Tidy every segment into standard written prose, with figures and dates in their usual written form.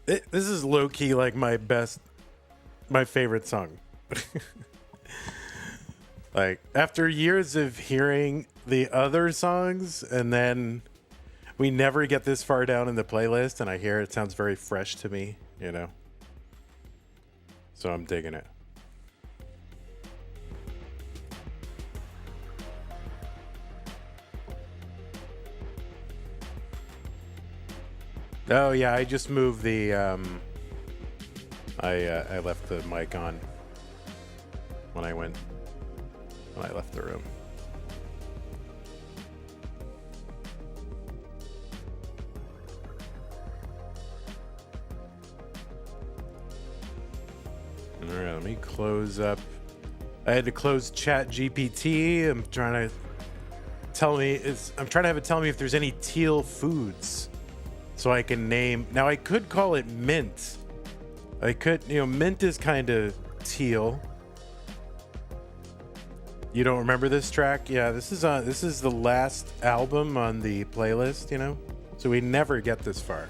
This is low key like my favorite song. Like after years of hearing the other songs, and then we never get this far down in the playlist, and I hear it sounds very fresh to me, you know. So I'm digging it. Oh yeah, I just moved the I left the mic on when I left the room. All right, let me close up. I had to close Chat GPT. I'm trying to have it tell me if there's any teal foods so I can name. Now I could call it mint. Mint is kind of teal. You don't remember this track? Yeah, this is the last album on the playlist, you know? So we never get this far.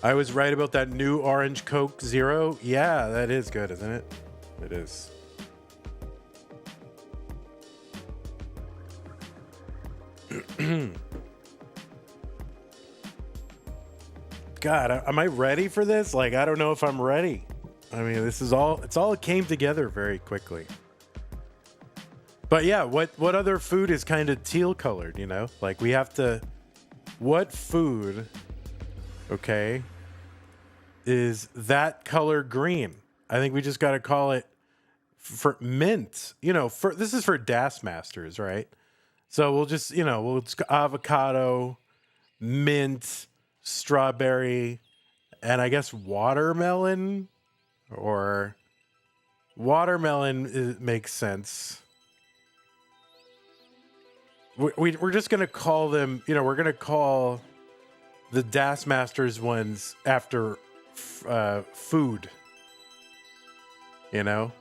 I was right about that new Orange Coke Zero. Yeah, that is good, isn't it? It is. God, am I ready for this? Like, I don't know if I'm ready. I mean, it all came together very quickly. But yeah, what other food is kind of teal colored, you know? Like what food, okay, is that color green? I think we just got to call it for mint. You know, this is for Das Masters, right? So we'll just avocado, mint, strawberry, and I guess watermelon makes sense. We're just going to call them, we're going to call the Das Masters ones after food, you know?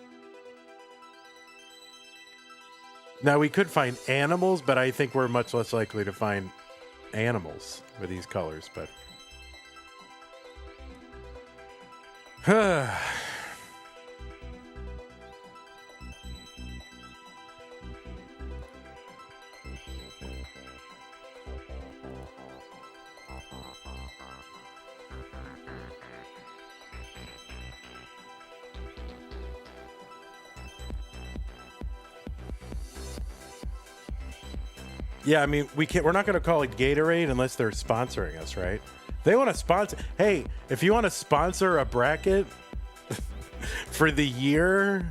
Now we could find animals, but I think we're much less likely to find animals with these colors, but yeah, I mean, we're not going to call it Gatorade unless they're sponsoring us, right? They want to sponsor. Hey, if you want to sponsor a bracket for the year,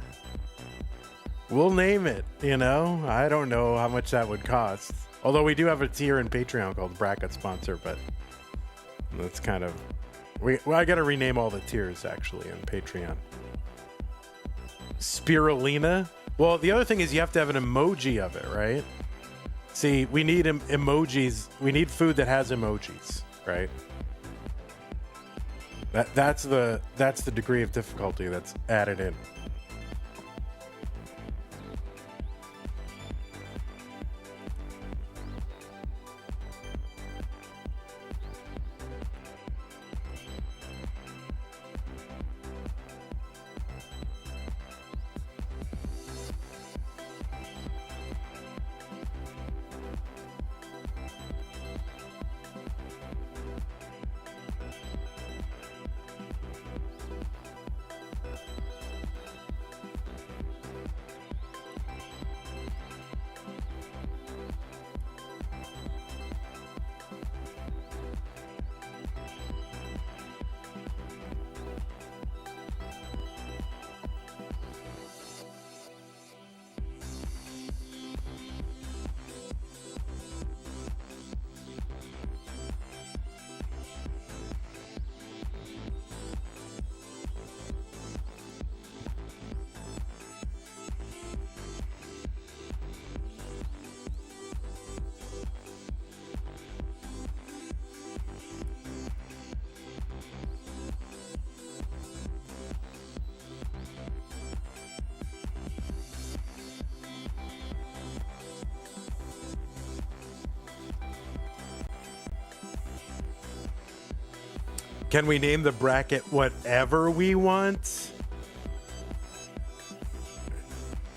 we'll name it, you know? I don't know how much that would cost. Although we do have a tier in Patreon called Bracket Sponsor, but that's kind of... I got to rename all the tiers, actually, in Patreon. Spirulina? Well, the other thing is you have to have an emoji of it, right? See, we need emojis. We need food that has emojis, right? That's the degree of difficulty that's added in. Can we name the bracket whatever we want?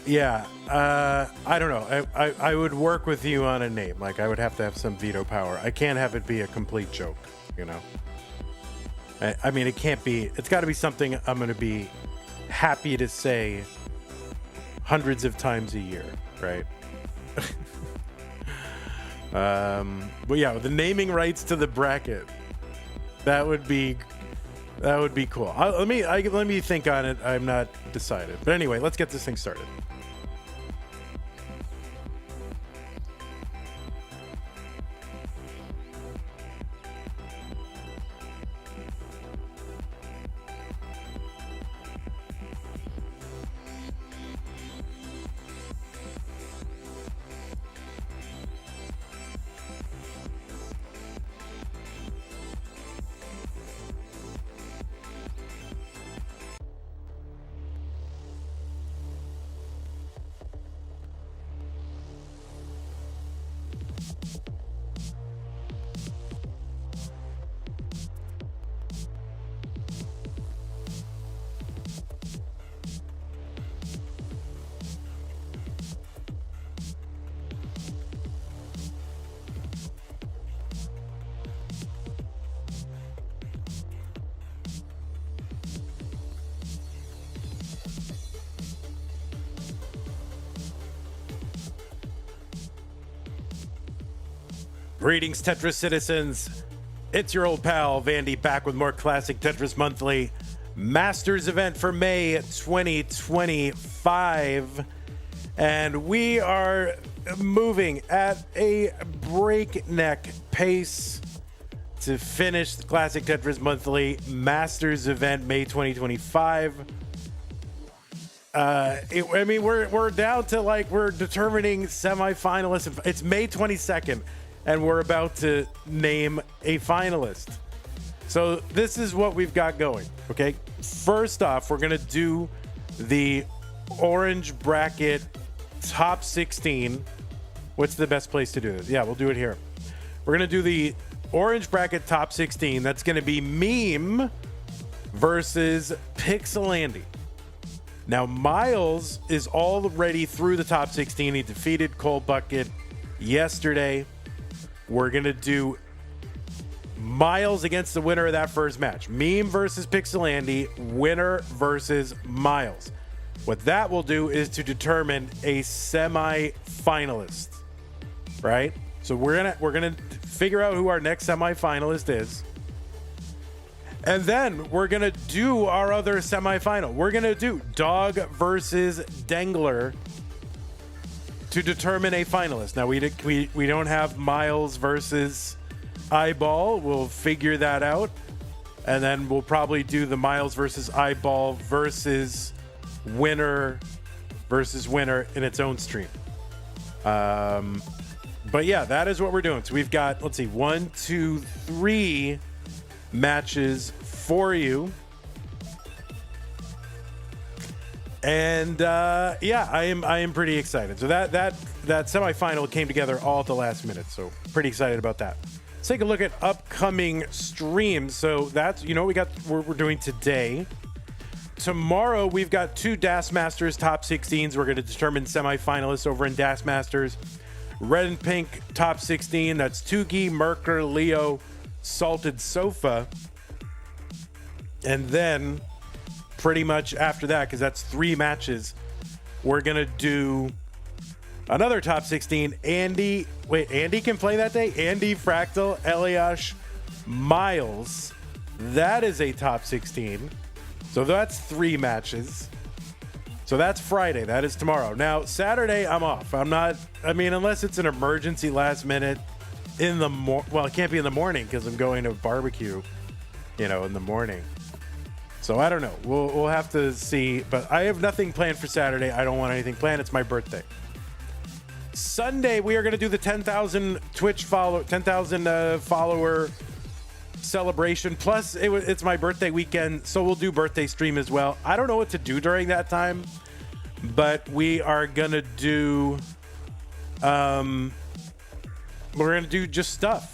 Yeah, I don't know. I would work with you on a name. Like, I would have to have some veto power. I can't have it be a complete joke, you know? I mean, it can't be. It's got to be something I'm going to be happy to say hundreds of times a year, right? But yeah, the naming rights to the bracket, that would be cool. Let me think on it. I'm not decided. But anyway, let's get this thing started. Greetings, Tetris citizens. It's your old pal, Vandy, back with more classic Tetris Monthly Masters event for May 2025. And we are moving at a breakneck pace to finish the Classic Tetris Monthly Masters event May 2025. We're down to we're determining semifinalists. It's May 22nd. And we're about to name a finalist. So this is what we've got going, okay? First off, we're gonna do the orange bracket top 16. What's the best place to do this? Yeah, we'll do it here. We're gonna do the orange bracket top 16. That's gonna be Meme versus Pixelandy. Now, Myles is already through the top 16. He defeated Cold Bucket yesterday. We're going to do Myles against the winner of that first match. Meme versus Pixelandy, winner versus Myles. What that will do is to determine a semi-finalist, right? So we're gonna figure out who our next semi-finalist is. And then we're going to do our other semi-final. We're going to do Dog versus Dengler to determine a finalist. Now, we don't have Myles versus Eyeball. We'll figure that out. And then we'll probably do the Myles versus Eyeball versus winner in its own stream. But yeah, that is what we're doing. So we've got, let's see, 1, 2, 3 matches for you. And yeah, I am pretty excited. So that semifinal came together all at the last minute. So pretty excited about that. Let's take a look at upcoming streams. So that's, we're doing today. Tomorrow we've got 2 Das Masters top 16s. We're going to determine semifinalists over in Das Masters. Red and pink top 16. That's Tugi, Merker, Leo, Salted Sofa. And then pretty much after that, because that's 3 matches, we're going to do another top 16. Andy can play that day? Andy, Fractal, Eliash, Myles. That is a top 16. So that's 3 matches. So that's Friday. That is tomorrow. Now, Saturday, I'm off. Unless it's an emergency last minute in the well, it can't be in the morning because I'm going to barbecue, in the morning. So I don't know. We'll have to see. But I have nothing planned for Saturday. I don't want anything planned. It's my birthday. Sunday, we are going to do the 10,000 follower celebration. Plus, it's my birthday weekend, so we'll do birthday stream as well. I don't know what to do during that time, but we are going to do... we're going to do just stuff.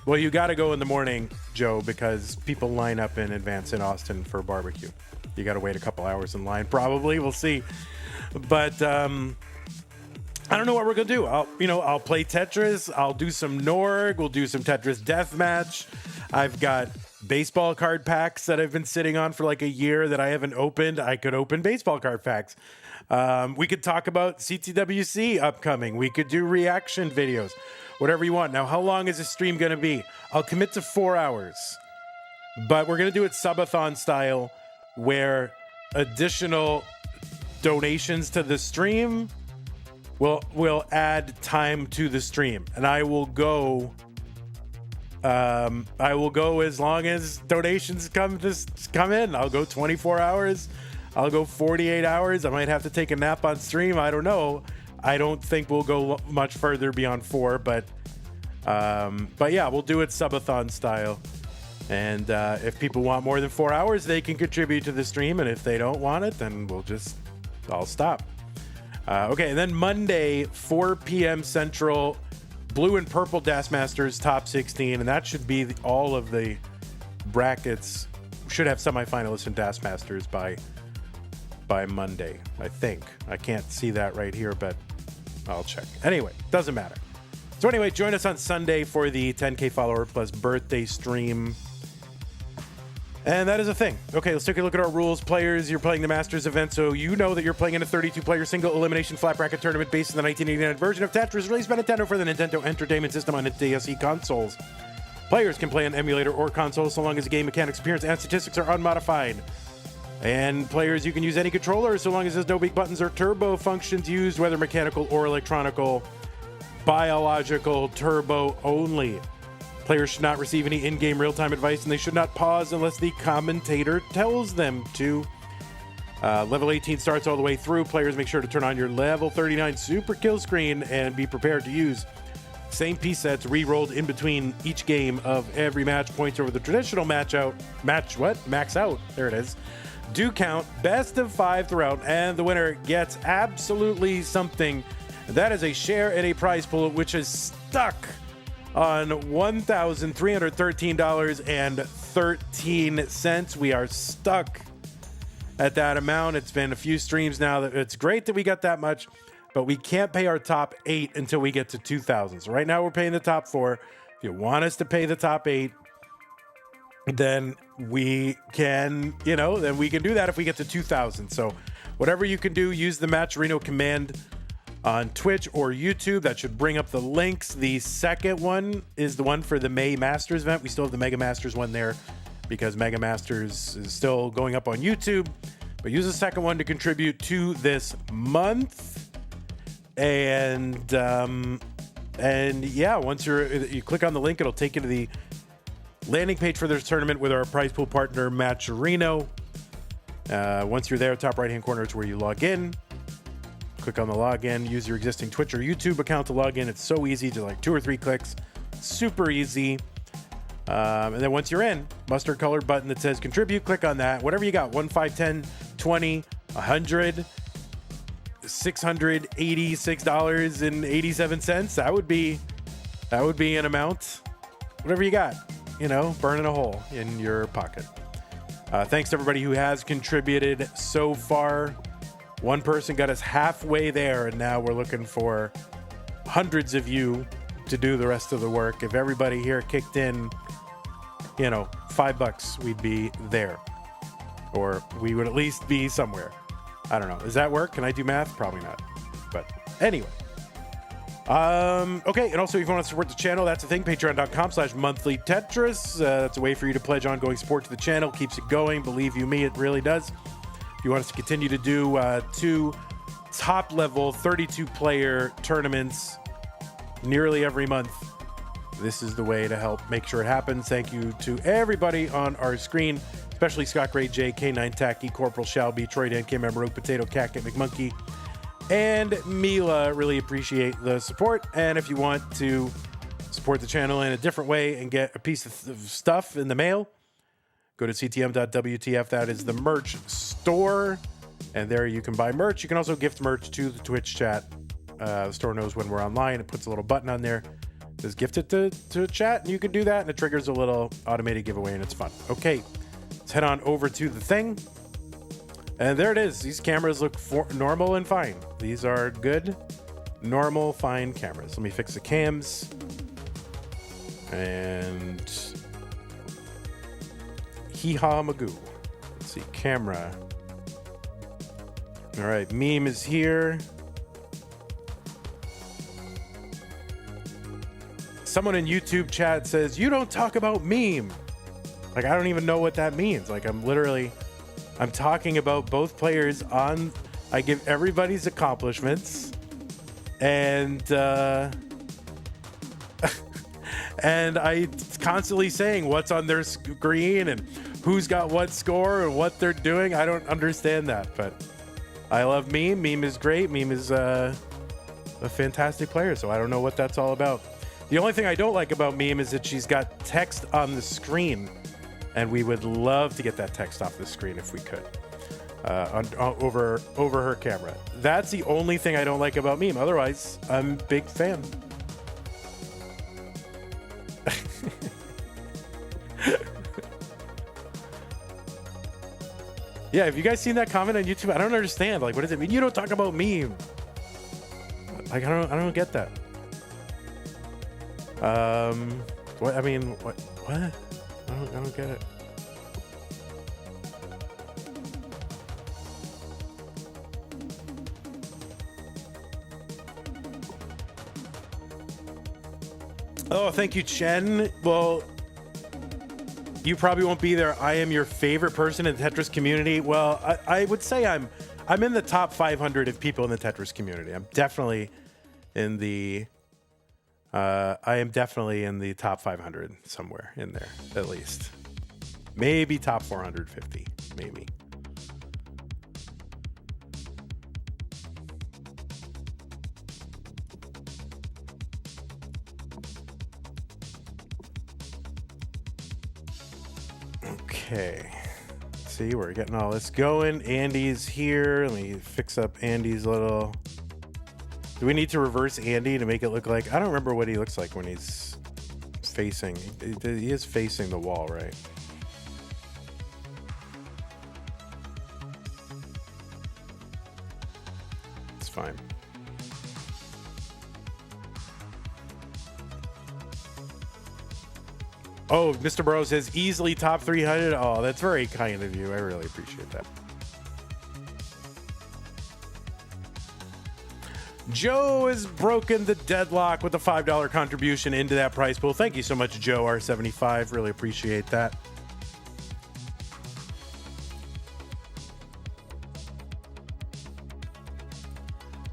Well, you got to go in the morning Joe, because people line up in advance in Austin for barbecue. You got to wait a couple hours in line, probably. We'll see. But I don't know what we're gonna do. I'll play Tetris. I'll do some Norg. We'll do some Tetris Deathmatch. I've got baseball card packs that I've been sitting on for like a year that I haven't opened. I could open baseball card packs. We could talk about CTWC upcoming. We could do reaction videos, whatever you want. Now, how long is this stream going to be? I'll commit to 4 hours, but we're going to do it subathon style, where additional donations to the stream will add time to the stream, and I will go as long as donations come in. I'll go 24 hours. I'll go 48 hours. I might have to take a nap on stream. I don't know. I don't think we'll go much further beyond 4, but yeah, we'll do it subathon style. And if people want more than 4 hours, they can contribute to the stream. And if they don't want it, then I'll stop. Okay, and then Monday, 4 p.m. Central, Blue and Purple Das Masters top 16, and that should be all of the brackets. Should have semifinalists and Das Masters by Monday, I think. I can't see that right here, but I'll check. Anyway, doesn't matter. So anyway, join us on Sunday for the 10K follower plus birthday stream. And that is a thing. Okay, let's take a look at our rules. Players, you're playing the Masters event, so you know that you're playing in a 32-player single elimination flat bracket tournament based on the 1989 version of Tetris released by Nintendo for the Nintendo Entertainment System on NTSC consoles. Players can play on emulator or console so long as the game mechanics, appearance, and statistics are unmodified. And players, you can use any controller so long as there's no big buttons or turbo functions used, whether mechanical or electronical. Biological turbo only. Players should not receive any in-game real-time advice, and they should not pause unless the commentator tells them to. Level 18 starts all the way through. Players, make sure to turn on your level 39 super kill screen and be prepared to use same piece sets re-rolled in between each game of every match. Points over the traditional max out. There it is. Do count. Best of 5 throughout, and the winner gets absolutely something. That is a share in a prize pool, which is stuck on $1,313.13. We are stuck at that amount. It's been a few streams now. It's great that we got that much, but we can't pay our top 8 until we get to 2,000. So right now we're paying the top 4. If you want us to pay the top 8, then we can, then we can do that if we get to 2,000. So whatever you can do, use the Matcherino command on Twitch or YouTube. That should bring up the links. The second one is the one for the May Masters event. We still have the Mega Masters one there because Mega Masters is still going up on YouTube. But use the second one to contribute to this month. And yeah, once you click on the link, it'll take you to the landing page for this tournament with our prize pool partner, Matcherino. Once you're there, top right-hand corner is where you log in. Click on the login. Use your existing Twitch or YouTube account to log in. It's so easy, to like 2 or 3 clicks. Super easy. And then once you're in, mustard colored button that says contribute. Click on that. Whatever you got, 1, 5, 10, 20, 100, $686.87. That would be an amount. Whatever you got, burning a hole in your pocket. Thanks to everybody who has contributed so far. One person got us halfway there, and now we're looking for hundreds of you to do the rest of the work. If everybody here kicked in, $5, we'd be there. Or we would at least be somewhere. I don't know. Does that work? Can I do math? Probably not. But anyway. Okay, and also if you want to support the channel, that's the thing, patreon.com/monthly Tetris. That's a way for you to pledge ongoing support to the channel. Keeps it going. Believe you me, it really does. If you want us to continue to do 2 top-level 32-player tournaments nearly every month, this is the way to help make sure it happens. Thank you to everybody on our screen, especially Scott Gray, J, K9 Tacky, Corporal Shelby, Troy Dan, Kim, Rogue Potato, Cat, McMonkey, and Mila. Really appreciate the support. And if you want to support the channel in a different way and get a piece of stuff in the mail, go to ctm.wtf. That is the merch store. And there you can buy merch. You can also gift merch to the Twitch chat. The store knows when we're online. It puts a little button on there Just gift it to chat, and you can do that, and it triggers a little automated giveaway, and it's fun. Okay, let's head on over to the thing. And there it is. These cameras look normal and fine. These are good, normal, fine cameras. Let me fix the cams. And hee-haw magoo. Let's see, camera. All right, meme is here. Someone in YouTube chat says, you don't talk about meme. Like, I don't even know what that means. Like, I'm talking about both players on, I give everybody's accomplishments, and and I constantly saying what's on their screen and who's got what score and what they're doing. I don't understand that, but I love Meme. Meme is great. Meme is a fantastic player, so I don't know what that's all about. The only thing I don't like about Meme is that she's got text on the screen, and we would love to get that text off the screen if we could, over her camera. That's the only thing I don't like about Meme. Otherwise, I'm a big fan. Yeah, have you guys seen that comment on YouTube? I don't understand. Like, what does it mean? You don't talk about Meme. Like, I don't get that. What? I mean, what? I don't get it. Oh, thank you, Chen. Well, you probably won't be there. I am your favorite person in the Tetris community. Well, I would say I'm in the top 500 of people in the Tetris community. I'm definitely in the I am definitely in the top 500 somewhere in there, at least. Maybe top 450, maybe. Okay. See, we're getting all this going. Andy's here. Let me fix up Andy's little... Do we need to reverse Andy to make it look like... I don't remember what he looks like when he's facing... He is facing the wall, right? It's fine. Oh, Mr. Burrow says easily top 300. Oh, that's very kind of you. I really appreciate that. Joe has broken the deadlock with a $5 contribution into that prize pool. Thank you so much, Joe R75. Really appreciate that.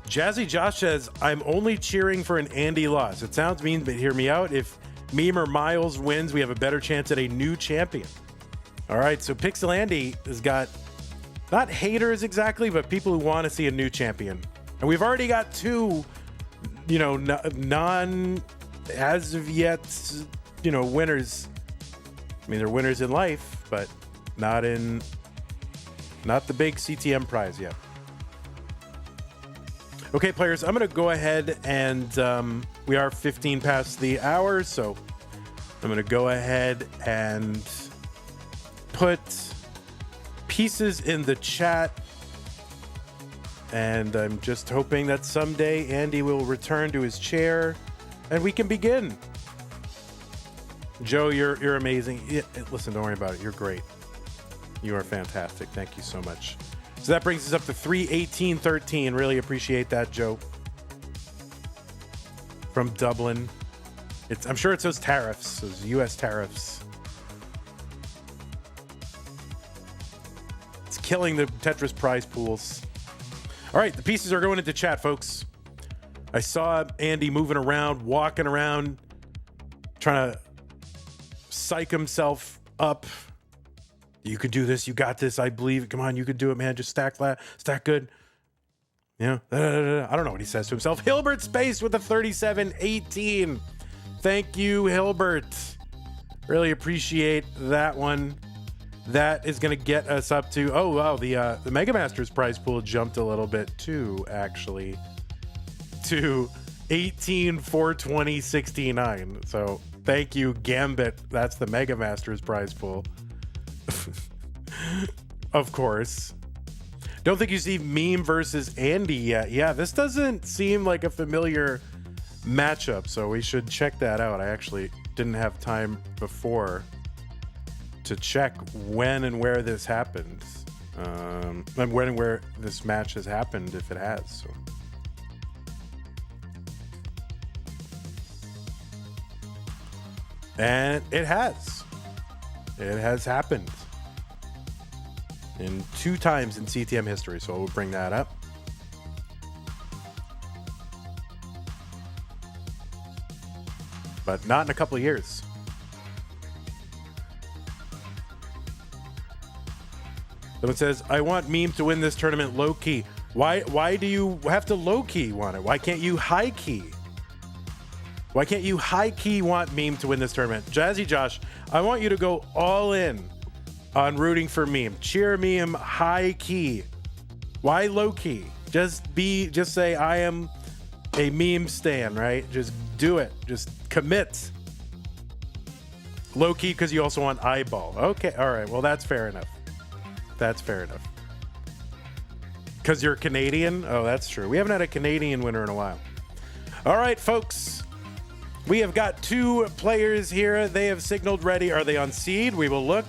Jazzy Josh says, I'm only cheering for an Andy loss. It sounds mean, but hear me out. If Meme or Myles wins, we have a better chance at a new champion. All right, so Pixel Andy has got not haters exactly, but people who want to see a new champion. And we've already got two, non as of yet, winners. I mean, they're winners in life, but not the big CTM prize yet. Okay, players, I'm going to go ahead and we are 15 past the hour, so I'm going to go ahead and put pieces in the chat. And I'm just hoping that someday Andy will return to his chair and we can begin. Joe, you're amazing. Yeah, listen, don't worry about it. You're great. You are fantastic. Thank you so much. So that brings us up to 318.13. Really appreciate that, Joe. From Dublin. I'm sure it's those tariffs, those U.S. tariffs. It's killing the Tetris prize pools. All right, the pieces are going into chat, folks. I saw Andy moving around, walking around, trying to psych himself up. You can do this. You got this. I believe. Come on, you can do it, man. Just stack good. Yeah. I don't know what he says to himself. Hilbert Space with a 37-18. Thank you, Hilbert. Really appreciate that one. That is going to get us up to, oh, wow, the Mega Masters prize pool jumped a little bit too, actually, to 18, 420, 69. So thank you, Gambit. That's the Mega Masters prize pool. Of course. Don't think you see Meme versus Andy yet. Yeah, this doesn't seem like a familiar matchup, so we should check that out. I actually didn't have time before to check when and where this happens. And when and where this match has happened, if it has. So. And it has. It has happened. In 2 times in CTM history, so we'll bring that up. But not in a couple of years. Someone says, I want Meme to win this tournament low-key. Why do you have to low-key want it? Why can't you high-key? Why can't you high-key want Meme to win this tournament? Jazzy Josh, I want you to go all in on rooting for Meme. Cheer Meme high-key. Why low-key? Just say I am a Meme stan, right? Just do it. Just commit. Low-key because you also want eyeball. Okay, all right. Well, that's fair enough. That's fair enough. Because you're Canadian? Oh, that's true. We haven't had a Canadian winner in a while. All right, folks. We have got 2 players here. They have signaled ready. Are they on seed? We will look.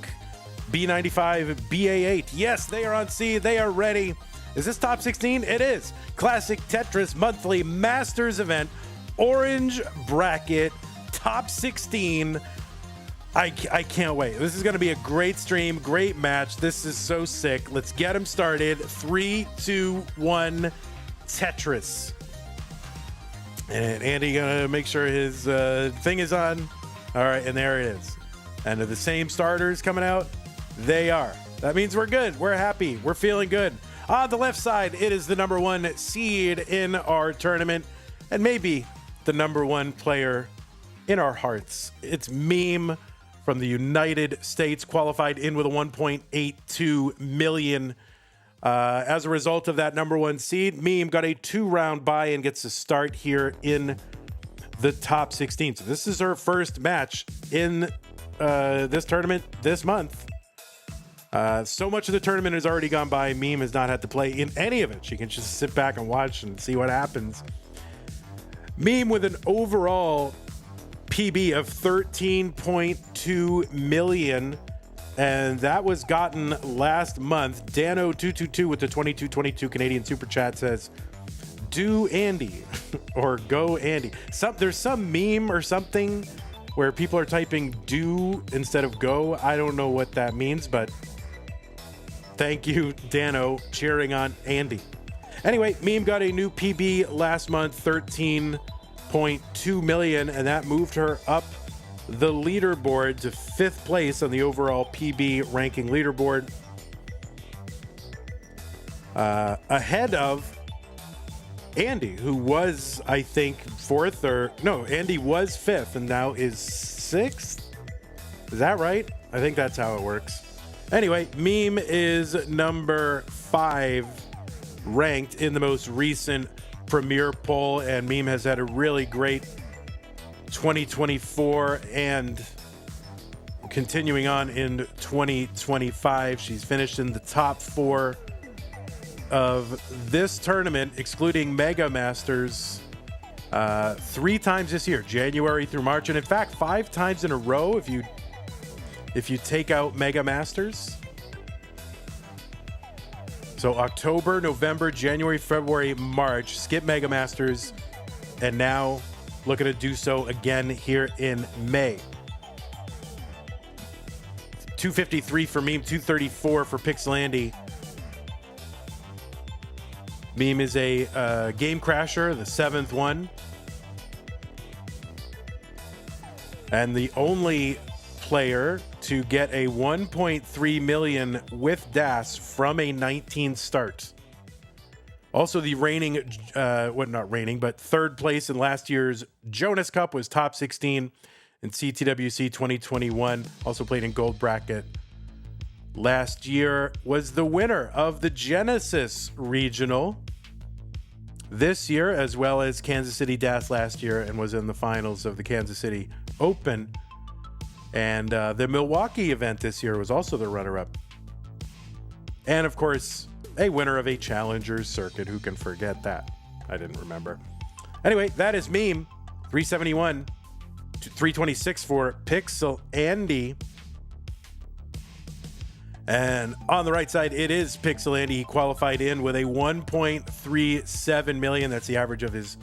B95, BA8. Yes, they are on seed. They are ready. Is this top 16? It is. Classic Tetris monthly Masters event. Orange bracket. Top 16. I can't wait. This is going to be a great stream. Great match. This is so sick. Let's get them started. 3, 2, 1. Tetris. And Andy gonna make sure his thing is on. All right, and there it is. And are the same starters coming out? They are. That means we're good. We're happy. We're feeling good. On the left side, it is the number 1 seed in our tournament, and maybe the number 1 player in our hearts. It's Meme from the United States, qualified in with a 1.82 million. As a result of that number 1 seed, Meme got a 2-round bye and gets to start here in the top 16. So this is her first match in this tournament this month. So much of the tournament has already gone by. Meme has not had to play in any of it. She can just sit back and watch and see what happens. Meme with an overall PB of 13.2 million. And that was gotten last month. Dano222 with the 2222 Canadian Super Chat says, do Andy or go Andy. There's some meme or something where people are typing do instead of go. I don't know what that means, but thank you, Dano, cheering on Andy. Anyway, Meme got a new PB last month, 13.2 million, and that moved her up the leaderboard to 5th place on the overall PB ranking leaderboard, ahead of Andy, who was, I think, 4th or no, Andy was 5th and now is 6th. Is that right? I think that's how it works. Anyway, Meme is number 5 ranked in the most recent Premier poll, and Meme has had a really great 2024 and continuing on in 2025. She's finished in the top 4 of this tournament, excluding Mega Masters, 3 times this year, January through March, and in fact 5 times in a row if you take out Mega Masters. So October, November, January, February, March, skip Mega Masters, and now looking to do so again here in May. 253 for Meme, 234 for Pixelandy. Meme is a game crasher, the 7th one. And the only player to get a 1.3 million with DAS from a 19 start. Also, the reigning, not reigning, but 3rd place in last year's Jonas Cup was top 16 in CTWC 2021. Also played in gold bracket last year. Was the winner of the Genesis Regional. this year, as well as Kansas City DAS last year, and was in the finals of the Kansas City Open. And the Milwaukee event this year was also the runner-up. And, of course, a winner of a Challenger circuit. Who can forget that? I didn't remember. Anyway, that is Meme. 371 to 326 for Pixel Andy. And on the right side, it is Pixel Andy. He qualified in with a 1.37 million. That's the average of his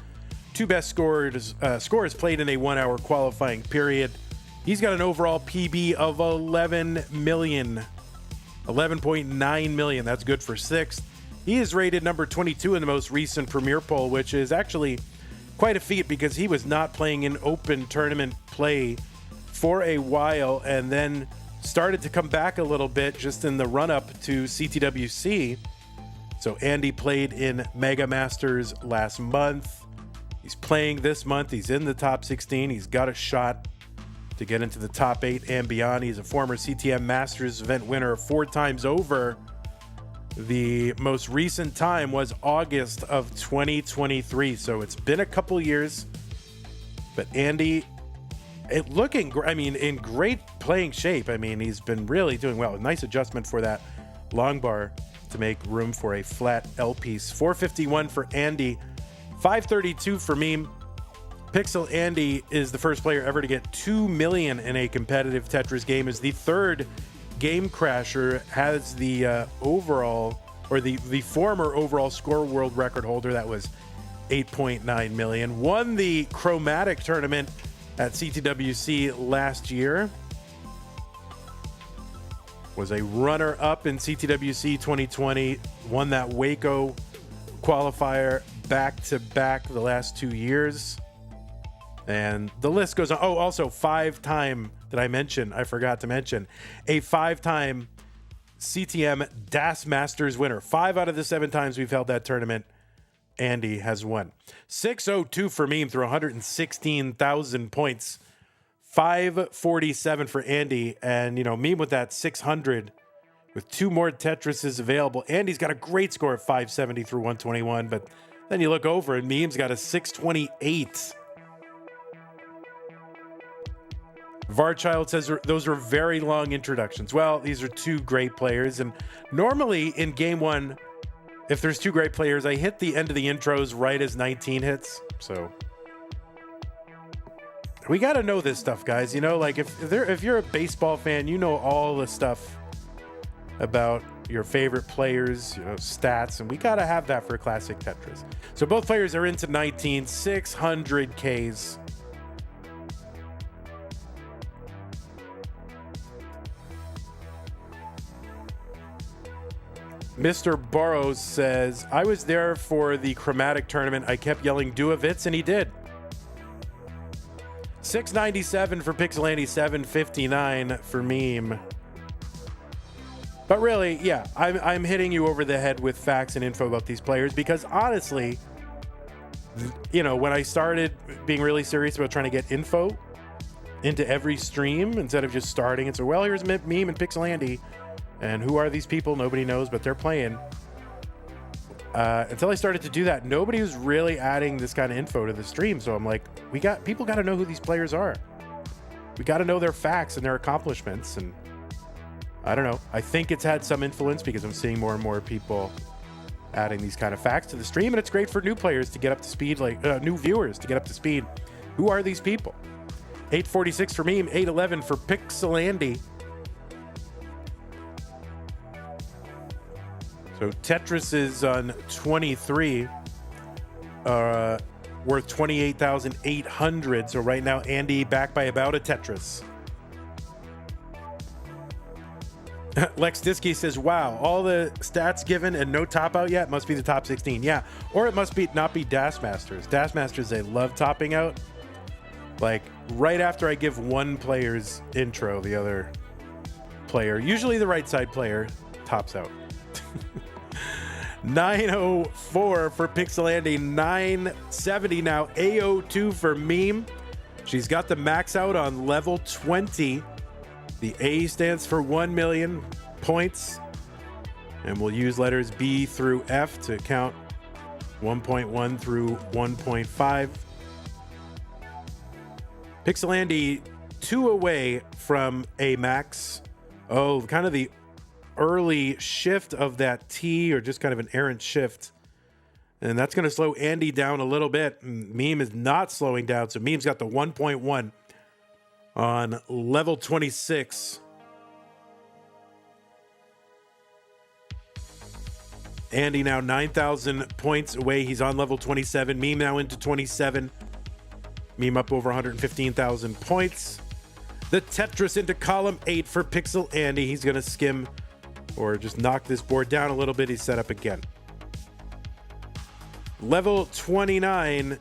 two best scores played in a 1 hour qualifying period. He's got an overall PB of 11 million. 11.9 million. That's good for sixth. He is rated number 22 in the most recent Premier poll, which is actually quite a feat because he was not playing in open tournament play for a while and then started to come back a little bit just in the run-up to CTWC. So Andy played in Mega Masters last month. He's playing this month. He's in the top 16. He's got a shot to get into the top 8 and beyond. He's a former CTM Masters event winner 4 times over. The most recent time was August of 2023, so it's been a couple years. But Andy, in great playing shape. I mean, he's been really doing well. A nice adjustment for that long bar to make room for a flat L piece. 451 for Andy, 532 for Meme. Pixel Andy is the first player ever to get 2 million in a competitive Tetris game, is the third game crasher, has the overall, or the former overall score world record holder. That was 8.9 million. Won the Chromatic tournament at CTWC last year. Was a runner-up in CTWC 2020. Won that Waco qualifier back-to-back the last 2 years. And the list goes on. Oh, also 5-time, I forgot to mention, a 5-time CTM DAS Masters winner. 5 out of the 7 times we've held that tournament, Andy has won. 602 for Meme through 116,000 points. 547 for Andy. And, Meme with that 600 with 2 more Tetrises available. Andy's got a great score of 570 through 121. But then you look over and Meme's got a 628. Varchild says those are very long introductions. Well, these are 2 great players. And normally in game 1, if there's 2 great players, I hit the end of the intros right as 19 hits. So we got to know this stuff, guys. If you're a baseball fan, you know all the stuff about your favorite players, stats, and we got to have that for Classic Tetris. So both players are into 19, 600 Ks. Mr. Burrows says, I was there for the Chromatic tournament. I kept yelling, do a Vitz, and he did. 697 for Pixel Andy, 759 for Meme. But really, yeah, I'm hitting you over the head with facts and info about these players because honestly, when I started being really serious about trying to get info into every stream instead of just starting and so, well, here's Meme and Pixel Andy. And who are these people? Nobody knows, but they're playing. Until I started to do that, nobody was really adding this kind of info to the stream. So I'm like, people got to know who these players are. We got to know their facts and their accomplishments. And I don't know. I think it's had some influence because I'm seeing more and more people adding these kind of facts to the stream. And it's great for new players to get up to speed, new viewers to get up to speed. Who are these people? 846 for Meme, 811 for Pixel Andy. So Tetris is on 23, worth 28,800. So right now, Andy back by about a Tetris. Lex Diskey says, wow, all the stats given and no top out yet must be the top 16. Yeah, or it must not be DAS Masters. DAS Masters, they love topping out. Like right after I give one player's intro, the other player, usually the right side player, tops out. 904 for Pixel Andy, 970 now, A02 for Meme. She's got the max out on level 20. The A stands for 1 million points. And we'll use letters B through F to count 1.1 through 1.5. Pixel Andy 2 away from a max. Oh, kind of the early shift of that T, or just kind of an errant shift. And that's going to slow Andy down a little bit. Meme is not slowing down, so Meme's got the 1.1 on level 26. Andy now 9,000 points away. He's on level 27. Meme now into 27. Meme up over 115,000 points. The Tetris into column 8 for Pixel Andy. He's going to skim or just knock this board down a little bit. He's set up again. Level 29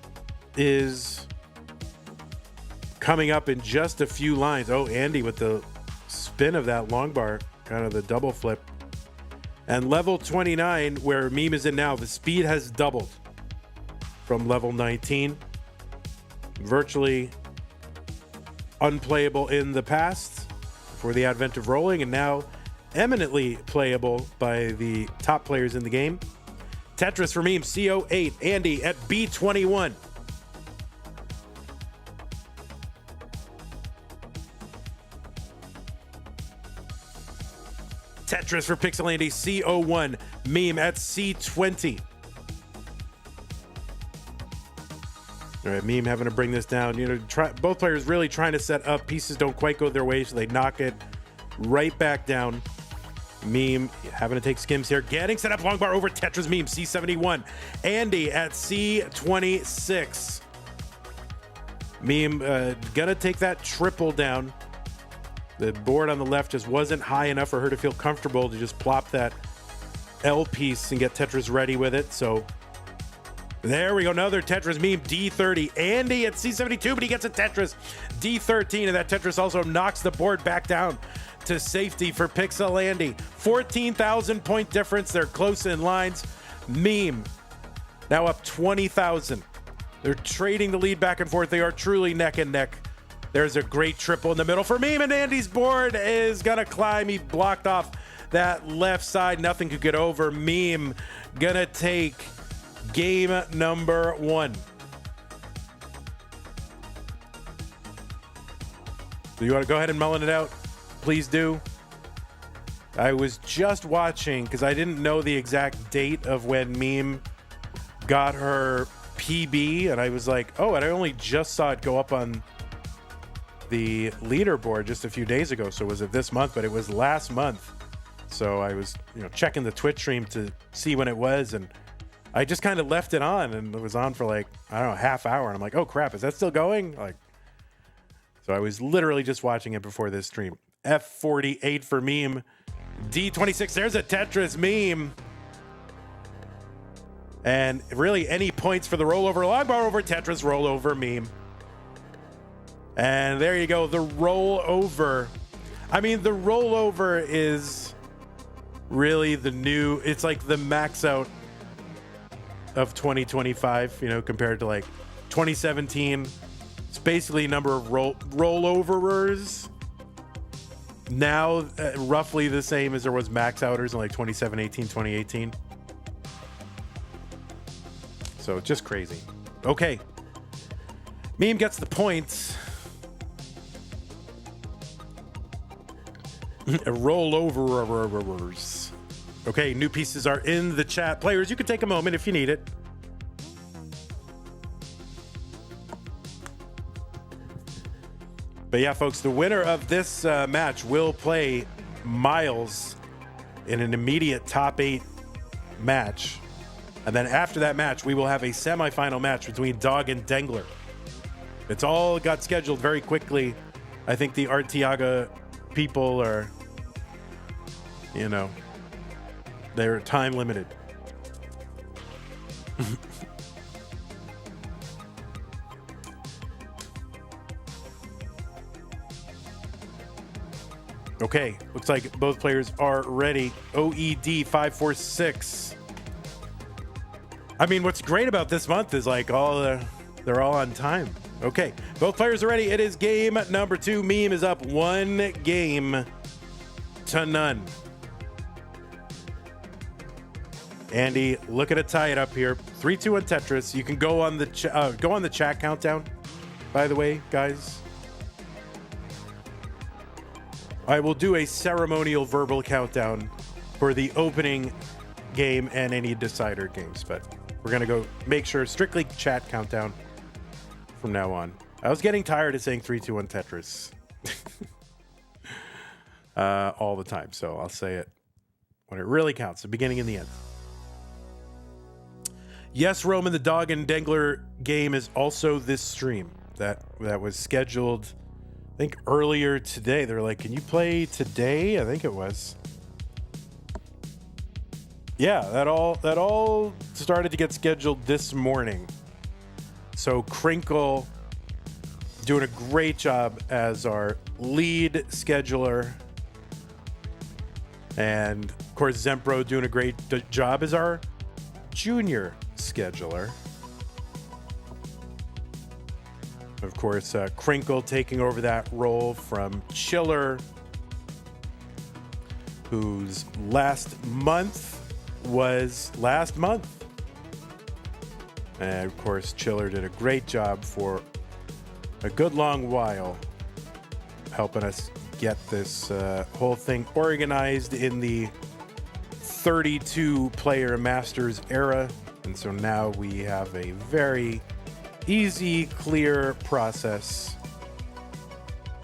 is coming up in just a few lines. Oh, Andy with the spin of that long bar, kind of the double flip. And level 29, where Meme is in now, the speed has doubled from level 19. Virtually unplayable in the past for the advent of rolling, and now eminently playable by the top players in the game. Tetris for Meme, CO8. Andy at B21. Tetris for Pixel Andy, CO1. Meme at C20. All right, Meme having to bring this down. You know, both players really trying to set up. Pieces don't quite go their way, so they knock it right back down. Meme having to take skims here. Getting set up long bar over Tetris. Meme, C71. Andy at C26. Meme gonna take that triple down. The board on the left just wasn't high enough for her to feel comfortable to just plop that L piece and get Tetris ready with it. So there we go. Another Tetris. Meme, D30. Andy at C72, but he gets a Tetris. D13, and that Tetris also knocks the board back down to safety for Pixel Andy. 14,000 point difference. They're close in lines. Meme now up 20,000. They're trading the lead back and forth. They are truly neck and neck. There's a great triple in the middle for Meme, and Andy's board is gonna climb. He blocked off that left side. Nothing could get over. Meme gonna take game number 1. Do you want to go ahead and mullen it out? Please do. I was just watching because I didn't know the exact date of when Meme got her PB, and I was like, oh, and I only just saw it go up on the leaderboard just a few days ago. So was it this month? But it was last month. So I was, checking the Twitch stream to see when it was, and I just kind of left it on, and it was on for like, I don't know, half hour, and I'm like, oh crap, is that still going? So I was literally just watching it before this stream. F48 for Meme. D26, there's a Tetris. Meme. And really any points for the rollover. Long bar over Tetris, rollover Meme. And there you go, the rollover. I mean, the rollover is really the new, it's like the max out of 2025, compared to like 2017. It's basically a number of rolloverers. Now, roughly the same as there was max outers in like 2018, 2018. So it's just crazy. Okay. Meme gets the points. Rolloverers. Okay, new pieces are in the chat. Players, you can take a moment if you need it. But yeah, folks, the winner of this match will play Myles in an immediate top 8 match. And then after that match, we will have a semifinal match between Dog and Dengler. It's all got scheduled very quickly. I think the Artiaga people are, they're time limited. Okay, looks like both players are ready. OED 546. I mean, what's great about this month is like they're all on time. Okay, both players are ready. It is game number 2. Meme is up 1 game to none. Andy looking to tie it up here. 3-2 on Tetris. You can go on the chat countdown. By the way, guys, I will do a ceremonial verbal countdown for the opening game and any decider games, but we're gonna go make sure strictly chat countdown from now on. I was getting tired of saying 3-2 on Tetris all the time, so I'll say it when it really counts, the beginning and the end. Yes, Roman, the dog and Dengler game is also this stream that was scheduled, I think, earlier today. They're like, can you play today? I think it was. Yeah, that all started to get scheduled this morning. So Crinkle doing a great job as our lead scheduler. And of course, Zempro doing a great job as our junior scheduler. Of course, Crinkle taking over that role from Chiller, whose last month was last month. And of course, Chiller did a great job for a good long while, helping us get this whole thing organized in the 32 player Masters era. And so now we have a very easy, clear process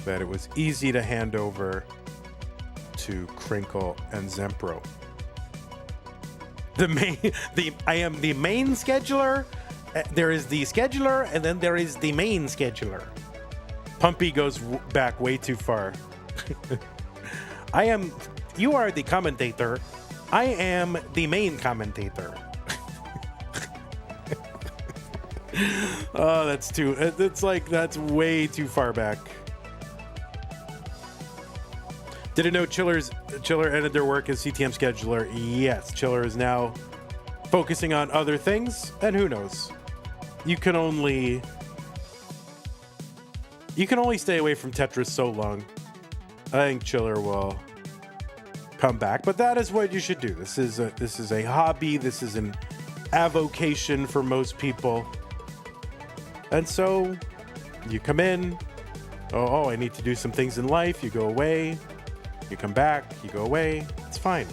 that it was easy to hand over to Crinkle and Zempro. I am the main scheduler. There is the scheduler, and then there is the main scheduler. Pumpy goes back way too far. You are the commentator. I am the main commentator. Oh, that's way too far back. Didn't know Chiller ended their work as CTM scheduler. Yes, Chiller is now focusing on other things, and who knows? You can only stay away from Tetris so long. I think Chiller will come back, but that is what you should do. This is a hobby. This is an avocation for most people. And so you come in, oh, I need to do some things in life. You go away, you come back, you go away. It's fine.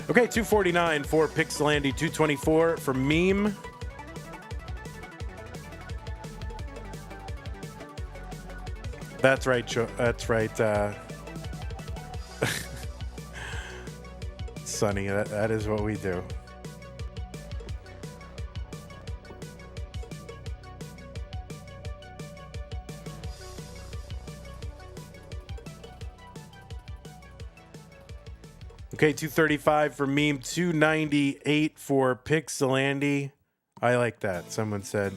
Okay, 249 for Pixelandy, 224 for Meme. That's right, that's right. Sonny, that is what we do. Okay, 235 for Meme, 298 for Pixelandy. I like that. Someone said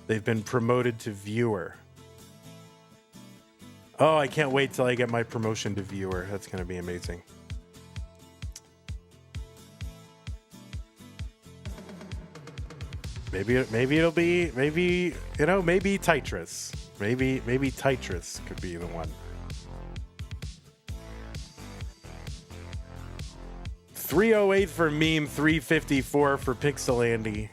they've been promoted to viewer. Oh, I can't wait till I get my promotion to viewer. That's going to be amazing. Maybe it'll be, maybe Tetris. Maybe Tetris could be the one. 308 for Meme, 354 for Pixelandy.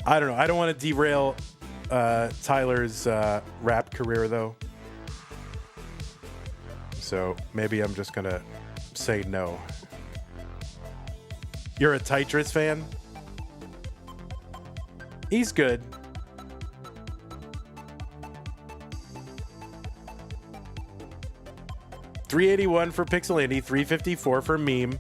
I don't know. I don't want to derail Tyler's rap career, though. So maybe I'm just going to say no. You're a Tetris fan? He's good. $381 for Pixelandy, $354 for Meme.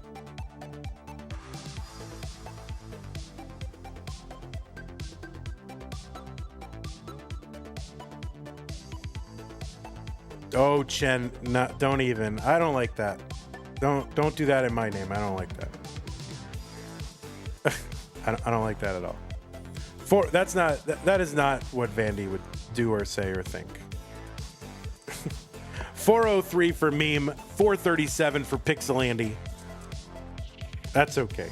Oh, Chen, don't even. I don't like that. Don't do that in my name. I don't like that. I don't like that at all. That is not what Vandy would do or say or think. 403 for Meme, 437 for Pixelandy. That's okay.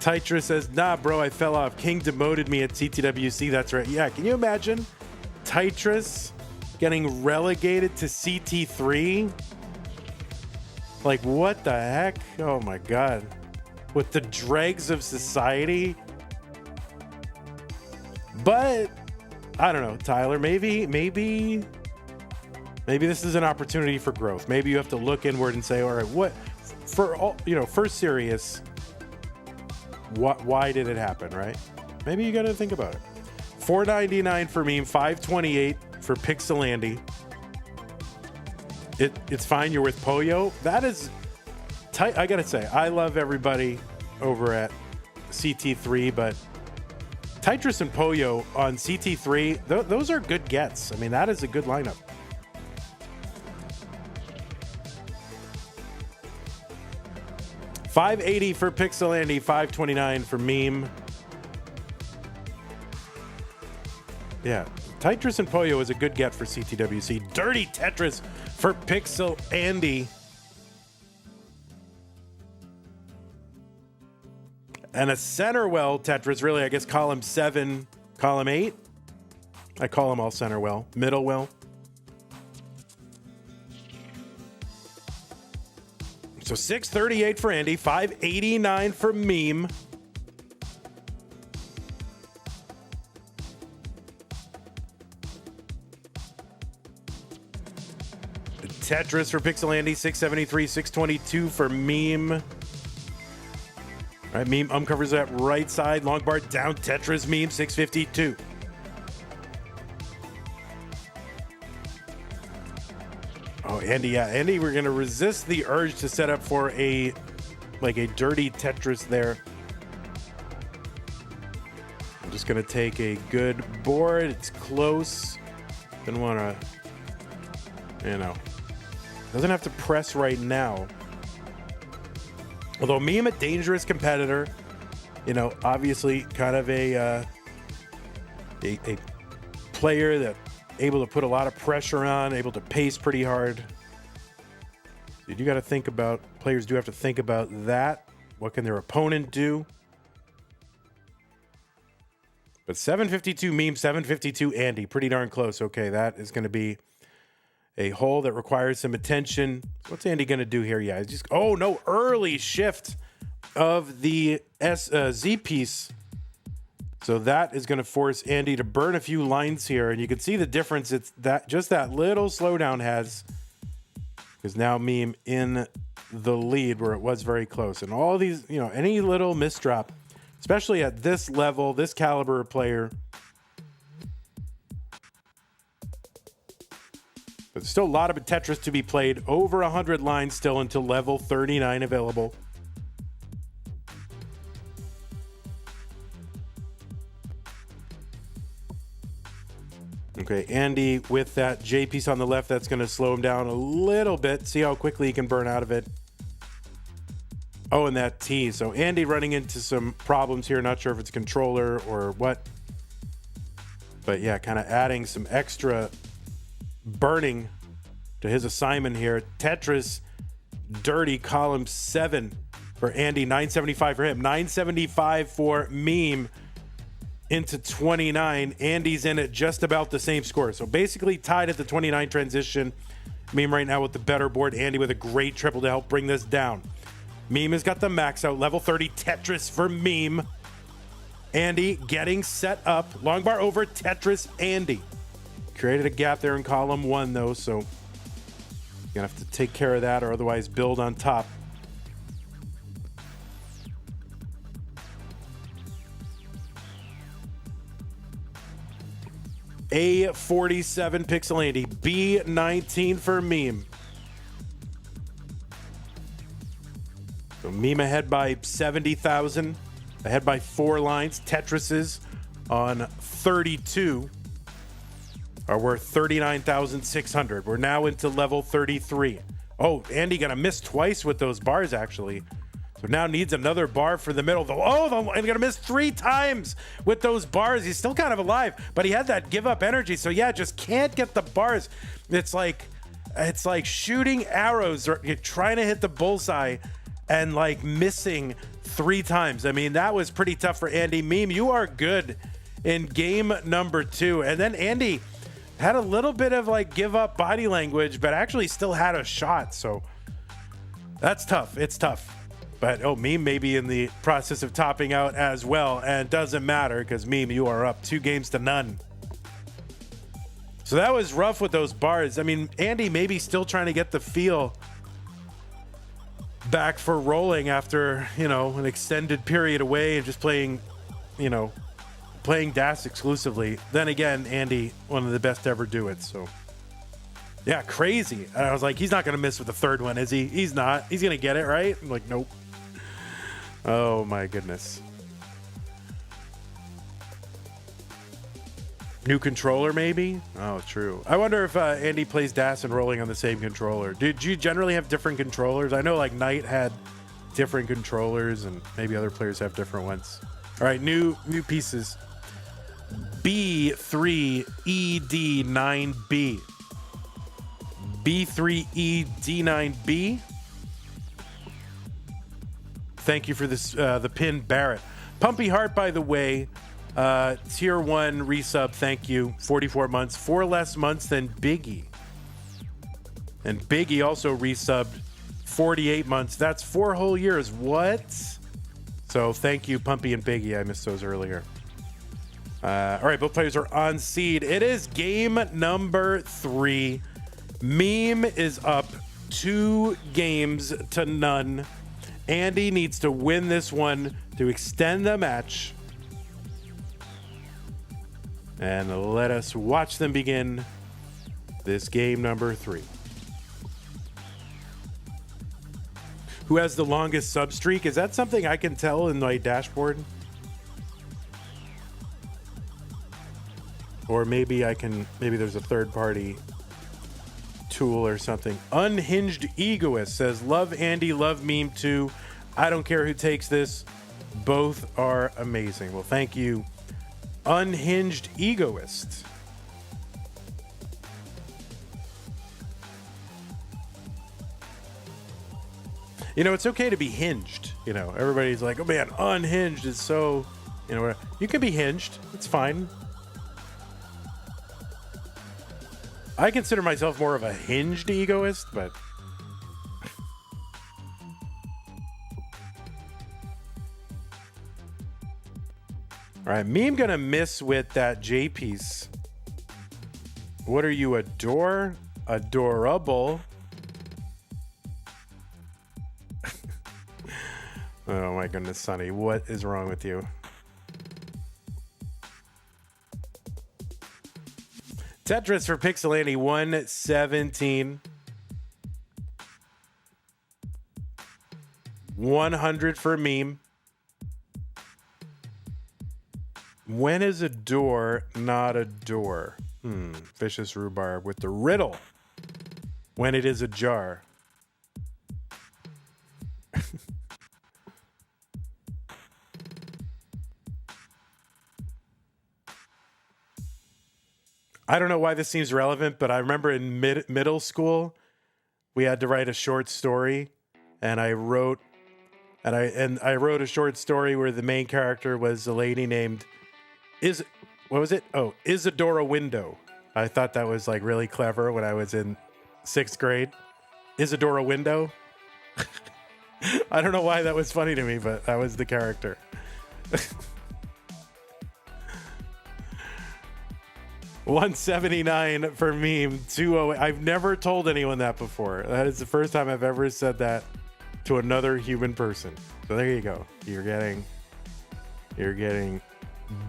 Tetris says, nah, bro, I fell off. King demoted me at CTWC. That's right. Yeah, can you imagine Tetris getting relegated to CT3? Like, what the heck? Oh, my God. With the dregs of society. But, I don't know, Tyler, maybe this is an opportunity for growth. Maybe you have to look inward and say, all right, what, for all, for serious, why did it happen, right? Maybe you got to think about it. $4.99 for Meme, $5.28 for Pixelandy. It's fine. You're with Poyo. That is tight. I got to say, I love everybody over at CT3, but Tetris and Poyo on CT3, those are good gets. I mean, that is a good lineup. $5.80 for Pixelandy, $5.29 for Meme. Yeah, Tetris and Poyo is a good get for CTWC. Dirty Tetris for Pixelandy. And a center well Tetris, really, I guess column 7, column 8. I call them all center well. Middle well. So $6.38 for Andy, $5.89 for Meme. Tetris for Pixelandy, $6.73, $6.22 for Meme. All right, Meme uncovers that right side, long bar down. Tetris, Meme, $6.52. Oh, Andy, yeah. Andy, we're going to resist the urge to set up for a dirty Tetris there. I'm just going to take a good board. It's close. Didn't want to, doesn't have to press right now. Although Meme, a dangerous competitor, obviously kind of a player that able to put a lot of pressure on, able to pace pretty hard. You do got to think about, players do have to think about that. What can their opponent do? But 752 Meme, 752 Andy, pretty darn close. Okay, that is going to be a hole that requires some attention. What's Andy going to do here? Yeah, oh no, early shift of the Z piece. So that is going to force Andy to burn a few lines here. And you can see the difference. It's that just that little slowdown has, because now Meme in the lead where it was very close. And all these, any little misdrop, especially at this level, this caliber of player. But there's still a lot of Tetris to be played. Over 100 lines still until level 39 available. Okay, Andy with that J piece on the left, that's going to slow him down a little bit. See how quickly he can burn out of it. Oh, and that T. So Andy running into some problems here. Not sure if it's a controller or what. But yeah, kind of adding some extra burning to his assignment here. Tetris, dirty, column 7 for Andy. 975 for him. 975 for Meme. Into 29. Andy's in at just about the same score. So basically tied at the 29 transition. Meme right now with the better board. Andy with a great triple to help bring this down. Meme has got the max out. Level 30 Tetris for Meme. Andy getting set up. Long bar over Tetris Andy. Created a gap there in column 1 though. So you're going to have to take care of that or otherwise build on top. A47 Pixelandy, B19 for Meme. So Meme ahead by 70,000, ahead by 4 lines. Tetris's on 32 are worth 39,600. We're now into level 33. Oh, Andy gonna miss twice with those bars actually. So now needs another bar for the middle. And gonna miss 3 times with those bars. He's still kind of alive, but he had that give up energy. So yeah, just can't get the bars. It's like shooting arrows or you're trying to hit the bullseye and like missing 3 times. I mean, that was pretty tough for Andy. Meme, you are good in game number 2. And then Andy had a little bit of like give up body language, but actually still had a shot. So that's tough. It's tough. But Meme may be in the process of topping out as well. And it doesn't matter because Meme, you are up 2 games to none. So that was rough with those bars. I mean, Andy maybe still trying to get the feel back for rolling after, an extended period away and just playing DAS exclusively. Then again, Andy, one of the best to ever do it. So yeah, crazy. And I was like, he's not going to miss with the 3rd one, is he? He's not. He's going to get it, right? I'm like, nope. Oh my goodness. New controller, maybe? Oh, true. I wonder if Andy plays DAS and rolling on the same controller. Did you generally have different controllers? I know like Knight had different controllers and maybe other players have different ones. All right, new pieces. B3ED9B. B3ED9B. Thank you for this, the pin, Barrett. Pumpy Heart, by the way, tier 1 resub, thank you. 44 months, 4 less months than Biggie. And Biggie also resubbed 48 months. That's 4 whole years. What? So thank you, Pumpy and Biggie. I missed those earlier. All right, both players are on seed. It is game number 3. Meme is up 2 games to none. Andy needs to win this one to extend the match. And let us watch them begin this game number 3. Who has the longest sub streak? Is that something I can tell in my dashboard? Or maybe there's a third party tool or something. Unhinged Egoist says, love Andy, love Meme too. I don't care who takes this. Both are amazing. Well, thank you, Unhinged Egoist. It's okay to be hinged. Everybody's like, oh man, unhinged is so, you can be hinged. It's fine. I consider myself more of a hinged egoist, but all right, Meme gonna miss with that J piece. What are you, adorable? Oh my goodness, Sonny, what is wrong with you? Tetris for Pixelandy 117. 100 for Meme. When is a door not a door? Vicious Rhubarb with the riddle. When it is a jar. I don't know why this seems relevant, but I remember in middle school, we had to write a short story, and I wrote a short story where the main character was a lady named Isadora Window. I thought that was like really clever when I was in 6th grade. Isadora Window. I don't know why that was funny to me, but that was the character. 179 for Meme. 208. I've never told anyone that before. That is the first time I've ever said that to another human person. So there you go. You're getting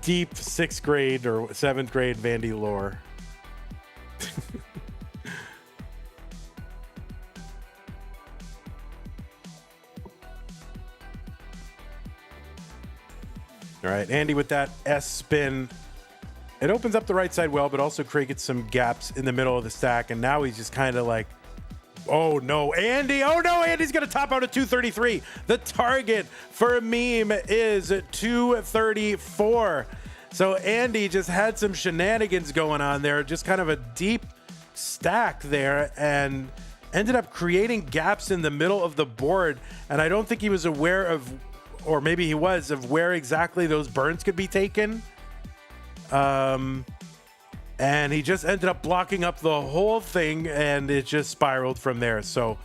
deep 6th grade or 7th grade Vandy lore. All right, Andy with that S spin. It opens up the right side well, but also creates some gaps in the middle of the stack. And now he's just kind of like, oh no, Andy. Oh no, Andy's going to top out at 233. The target for Meme is 234. So Andy just had some shenanigans going on there, just kind of a deep stack there. And ended up creating gaps in the middle of the board, and I don't think he was aware of, or maybe he was, of where exactly those burns could be taken. And he just ended up blocking up the whole thing, and it just spiraled from there. So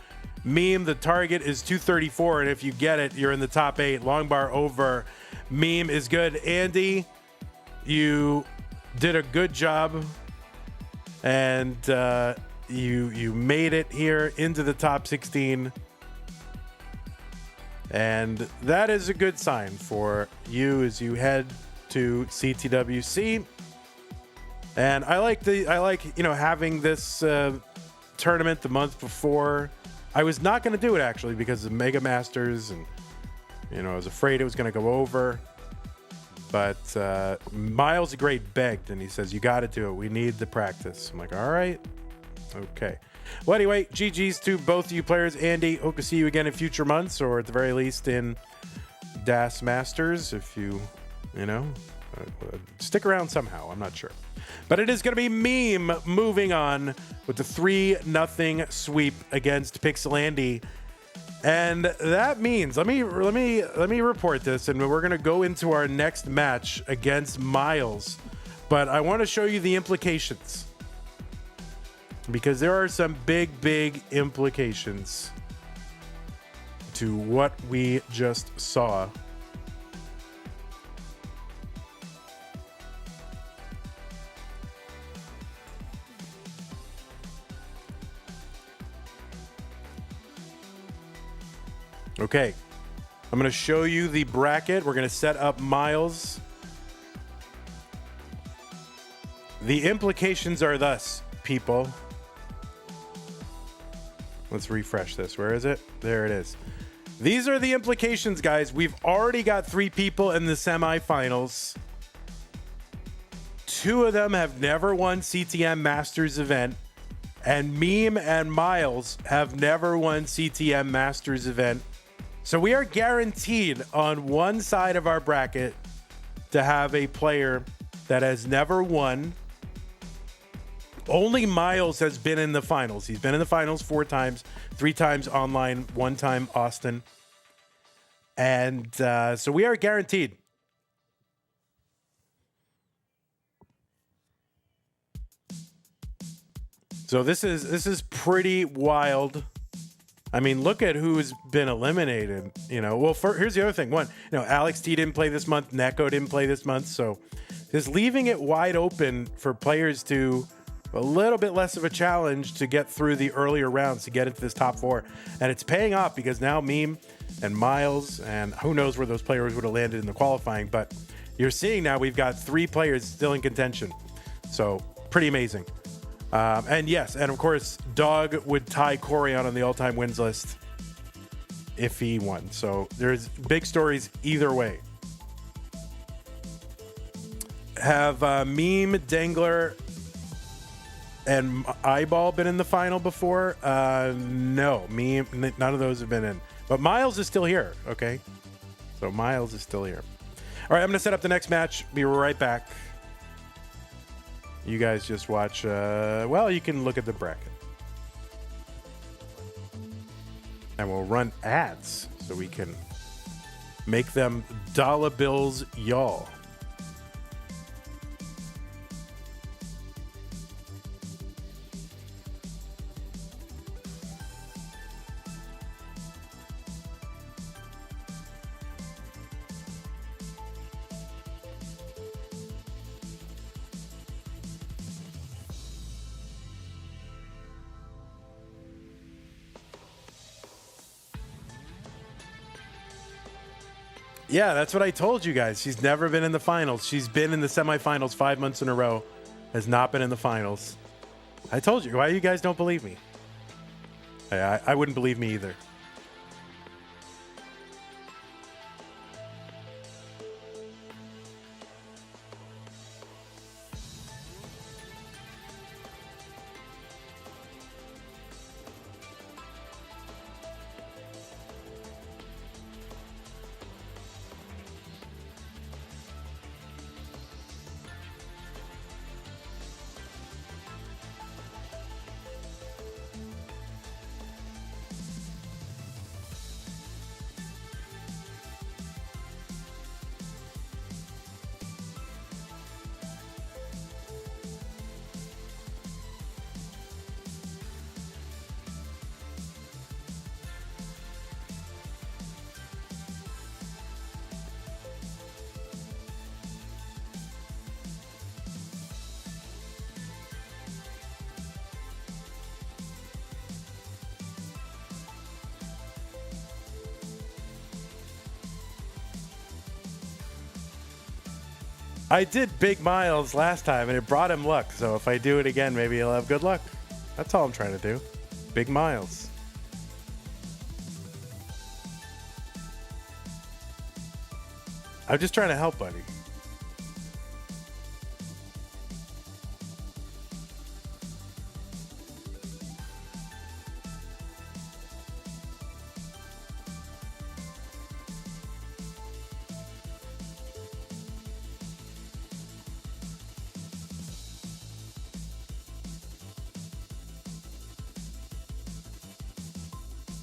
Meme, the target is 234, and if you get it, you're in the top 8. Long bar over. Meme is good. Andy, you did a good job, and you made it here into the top 16. And that is a good sign for you as you head to CTWC. And I like having this tournament the month before. I was not going to do it actually because of Mega Masters, and I was afraid it was going to go over. But Myles Great begged, and he says, "You got to do it. We need the practice." I'm like, "All right, okay." Well, anyway, GG's to both of you players. Andy, hope to see you again in future months, or at the very least in DAS Masters if you stick around somehow. I'm not sure. But it is going to be Meme moving on with the 3-0 sweep against Pixel Andy. And that means, let me report this, and we're going to go into our next match against Myles. But I want to show you the implications, because there are some big implications to what we just saw. Okay, I'm going to show you the bracket. We're going to set up Myles. The implications are thus, people. Let's refresh this. Where is it? There it is. These are the implications, guys. We've already got 3 people in the semifinals. 2 of them have never won CTM Masters event, and Meme and Myles have never won CTM Masters event. So we are guaranteed on one side of our bracket to have a player that has never won. Only Myles has been in the finals. He's been in the finals 4 times, 3 times online, 1 time Austin. And so we are guaranteed. So this is pretty wild. I mean, look at who's been eliminated. Well, here's the other thing. One, Alex T didn't play this month. Neko didn't play this month. So just leaving it wide open for players to a little bit less of a challenge to get through the earlier rounds to get into this top 4. And it's paying off because now Meme and Myles, and who knows where those players would have landed in the qualifying. But you're seeing now we've got 3 players still in contention. So pretty amazing. And yes, and of course, Dog would tie Corey on the all-time wins list if he won. So there's big stories either way. Have Meme, Dangler, and Eyeball been in the final before? No, Meme, none of those have been in. But Myles is still here, okay? So Myles is still here. All right, I'm going to set up the next match. Be right back. You guys just watch, well, you can look at the bracket. And we'll run ads so we can make them dollar bills, y'all. Yeah, that's what I told you guys. She's never been in the finals. She's been in the semifinals 5 months in a row, has not been in the finals. I told you. Why you guys don't believe me? I wouldn't believe me either. I did Big Myles last time, and it brought him luck. So if I do it again, maybe he'll have good luck. That's all I'm trying to do. Big Myles. I'm just trying to help, buddy.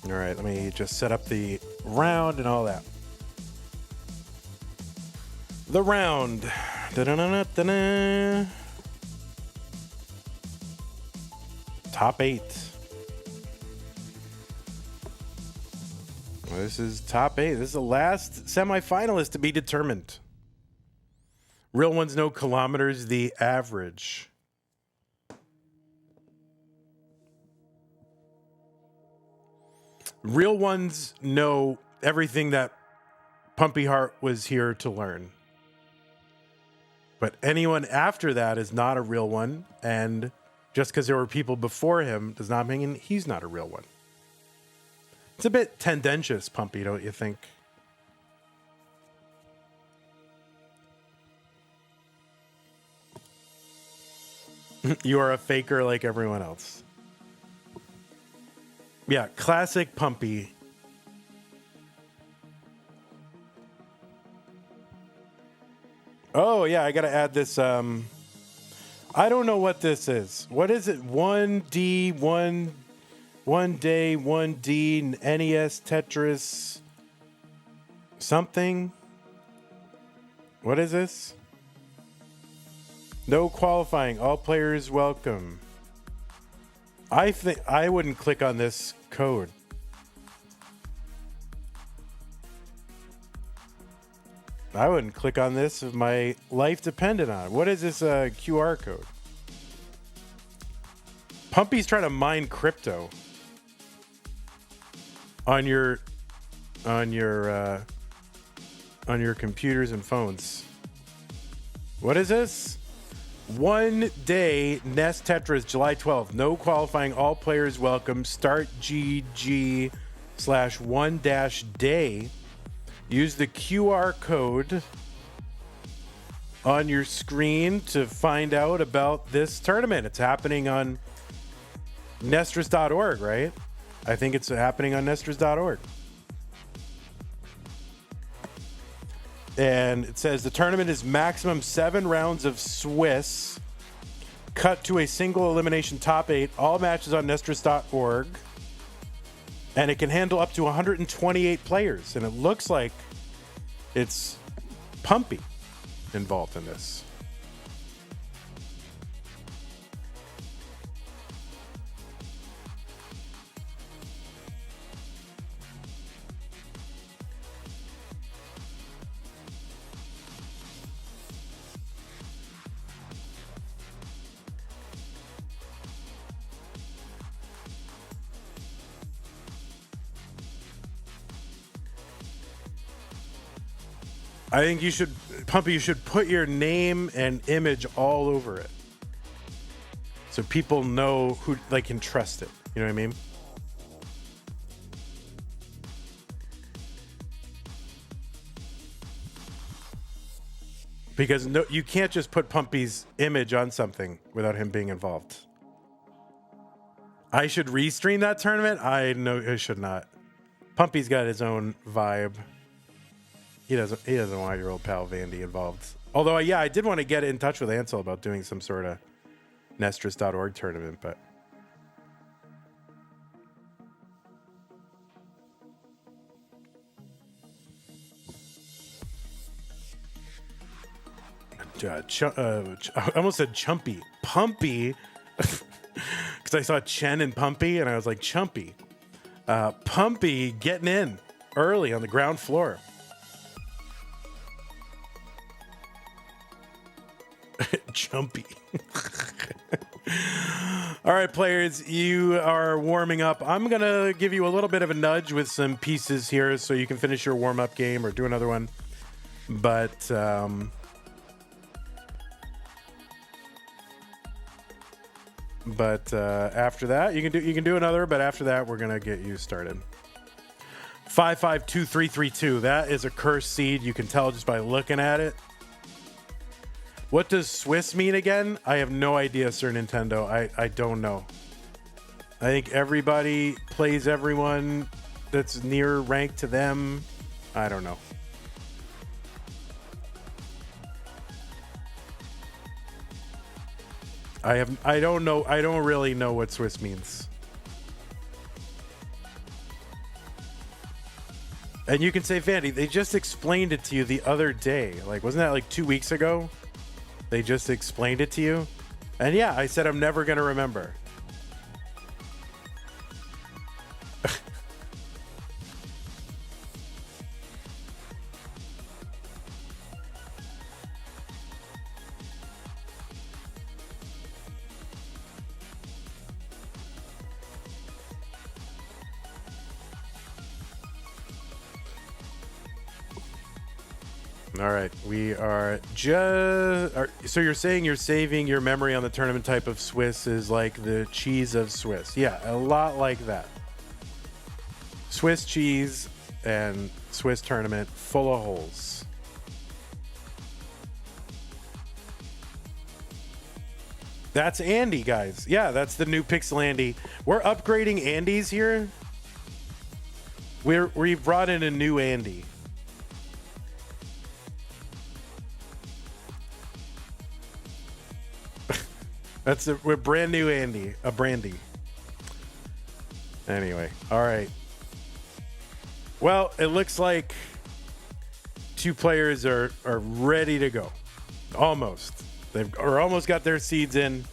All right, let me just set up the round and all that. The round. Da-da-da-da-da-da. Top 8. Well, this is top 8. This is the last semifinalist to be determined. Real ones know kilometers, the average. Real ones know everything that Pumpy Heart was here to learn. But anyone after that is not a real one. And just because there were people before him does not mean he's not a real one. It's a bit tendentious, Pumpy, don't you think? You are a faker like everyone else. Yeah, classic Pumpy. Oh, yeah, I got to add this. I don't know what this is. What is it? 1D, 1 day, 1D, NES, Tetris, something. What is this? No qualifying. All players welcome. I think I wouldn't click on this code. I wouldn't click on this if my life depended on it. What is this QR code? Pumpy's trying to mine crypto on your computers and phones. What is this? 1 day NES Tetris, July 12th. No qualifying. All players welcome. Start GG/1-day. Use the QR code on your screen to find out about this tournament. It's happening on Nestris.org, right? I think it's happening on Nestris.org. And it says the tournament is maximum 7 rounds of Swiss, cut to a single elimination top 8. All matches on Nestris.org. And it can handle up to 128 players. And it looks like it's Pumpy involved in this. I think you should, Pumpy, you should put your name and image all over it. So people know who, like, can trust it. You know what I mean? Because no, you can't just put Pumpy's image on something without him being involved. I should restream that tournament? I should not. Pumpy's got his own vibe. He doesn't want your old pal Vandy involved. Although, yeah, I did want to get in touch with Ansel about doing some sort of Nestris.org tournament, but I almost said Chumpy. Pumpy, because I saw Chen and Pumpy, and I was like, Chumpy. Pumpy getting in early on the ground floor. Chumpy. All right, players, you are warming up. I'm going to give you a little bit of a nudge with some pieces here so you can finish your warm-up game or do another one. But But after that, you can do another. But after that, we're gonna get you started. 552332. That is a cursed seed. You can tell just by looking at it. What does Swiss mean again? I have no idea, Sir Nintendo. I don't know. I think everybody plays everyone that's near rank to them. I don't know. I don't know. I don't really know what Swiss means. And you can say, Vandy, they just explained it to you the other day. Like, wasn't that like 2 weeks ago? They just explained it to you. And yeah, I said I'm never going to remember. All right, we are just... So you're saying you're saving your memory on the tournament type of Swiss is like the cheese of Swiss. Yeah, a lot like that. Swiss cheese and Swiss tournament full of holes. That's Andy, guys. Yeah, that's the new Pixel Andy. We're upgrading Andys here. We've brought in a new Andy. We're brand new Andy, a brandy. Anyway, all right. Well, it looks like two players are ready to go. Almost. They've almost got their seeds in.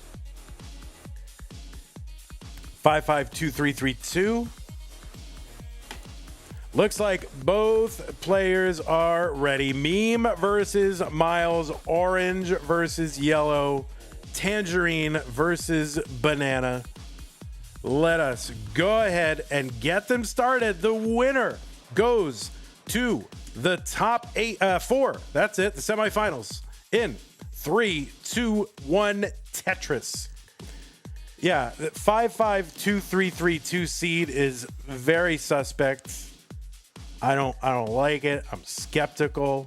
552332. Looks like both players are ready. Meme versus Myles, orange versus yellow. Tangerine versus banana. Let us go ahead and get them started. The winner goes to the top four. That's it. The semifinals in 3, 2, 1. Tetris. Yeah, the 552332 seed is very suspect. I don't like it. I'm skeptical.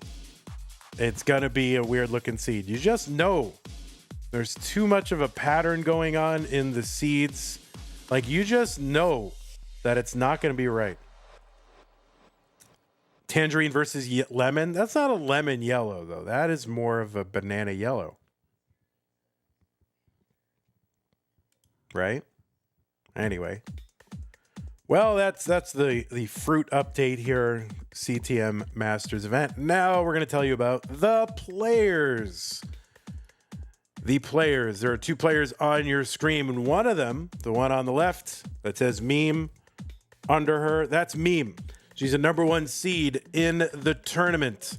It's gonna be a weird looking seed. You just know. There's too much of a pattern going on in the seeds. Like, you just know that it's not going to be right. Tangerine versus lemon. That's not a lemon yellow, though. That is more of a banana yellow. Right? Anyway. Well, that's the fruit update here. CTM Masters event. Now we're going to tell you about the players. The players. There are two players on your screen, and one of them, the one on the left that says meme under her, that's Meme. She's a #1 seed in the tournament.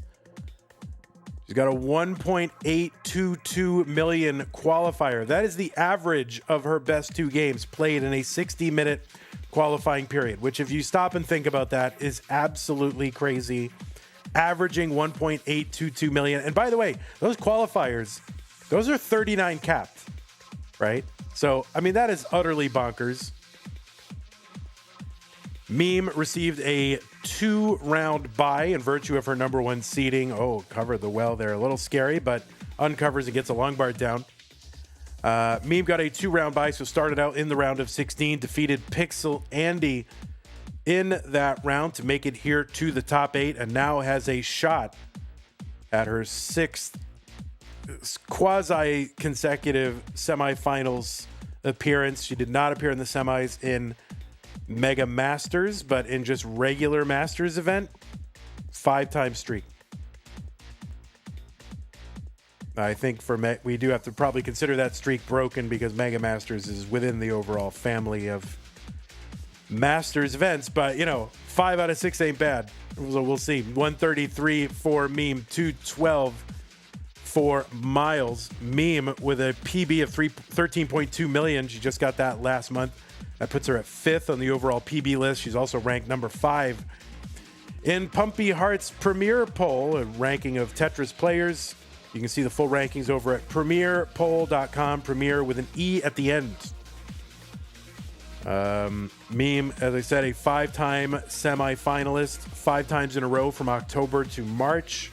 She's got a 1.822 million qualifier. That is the average of her best two games played in a 60-minute qualifying period, which, if you stop and think about that, is absolutely crazy. Averaging 1.822 million. And by the way, those qualifiers, those are 39 capped, right? So, I mean, that is utterly bonkers. Meme received a 2-round bye in virtue of her #1 seeding. Oh, covered the well there. A little scary, but uncovers and gets a long bar down. Meme got a 2-round bye, so started out in the round of 16, defeated Pixel Andy in that round to make it here to the top 8, and now has a shot at her 6th quasi-consecutive semifinals appearance. She did not appear in the semis in Mega Masters, but in just regular Masters event, 5-time streak. I think we do have to probably consider that streak broken because Mega Masters is within the overall family of Masters events, but 5 out of 6 ain't bad. So we'll see. 133 for Meme, 212 for Myles. Meme with a PB of 13.2 million. She just got that last month. That puts her at 5th on the overall PB list. She's also ranked #5 in Pumpy Heart's Premier Poll, a ranking of Tetris players. You can see the full rankings over at premierpoll.com. Premier with an E at the end. Meme, as I said, a 5-time semifinalist, 5 times in a row from October to March.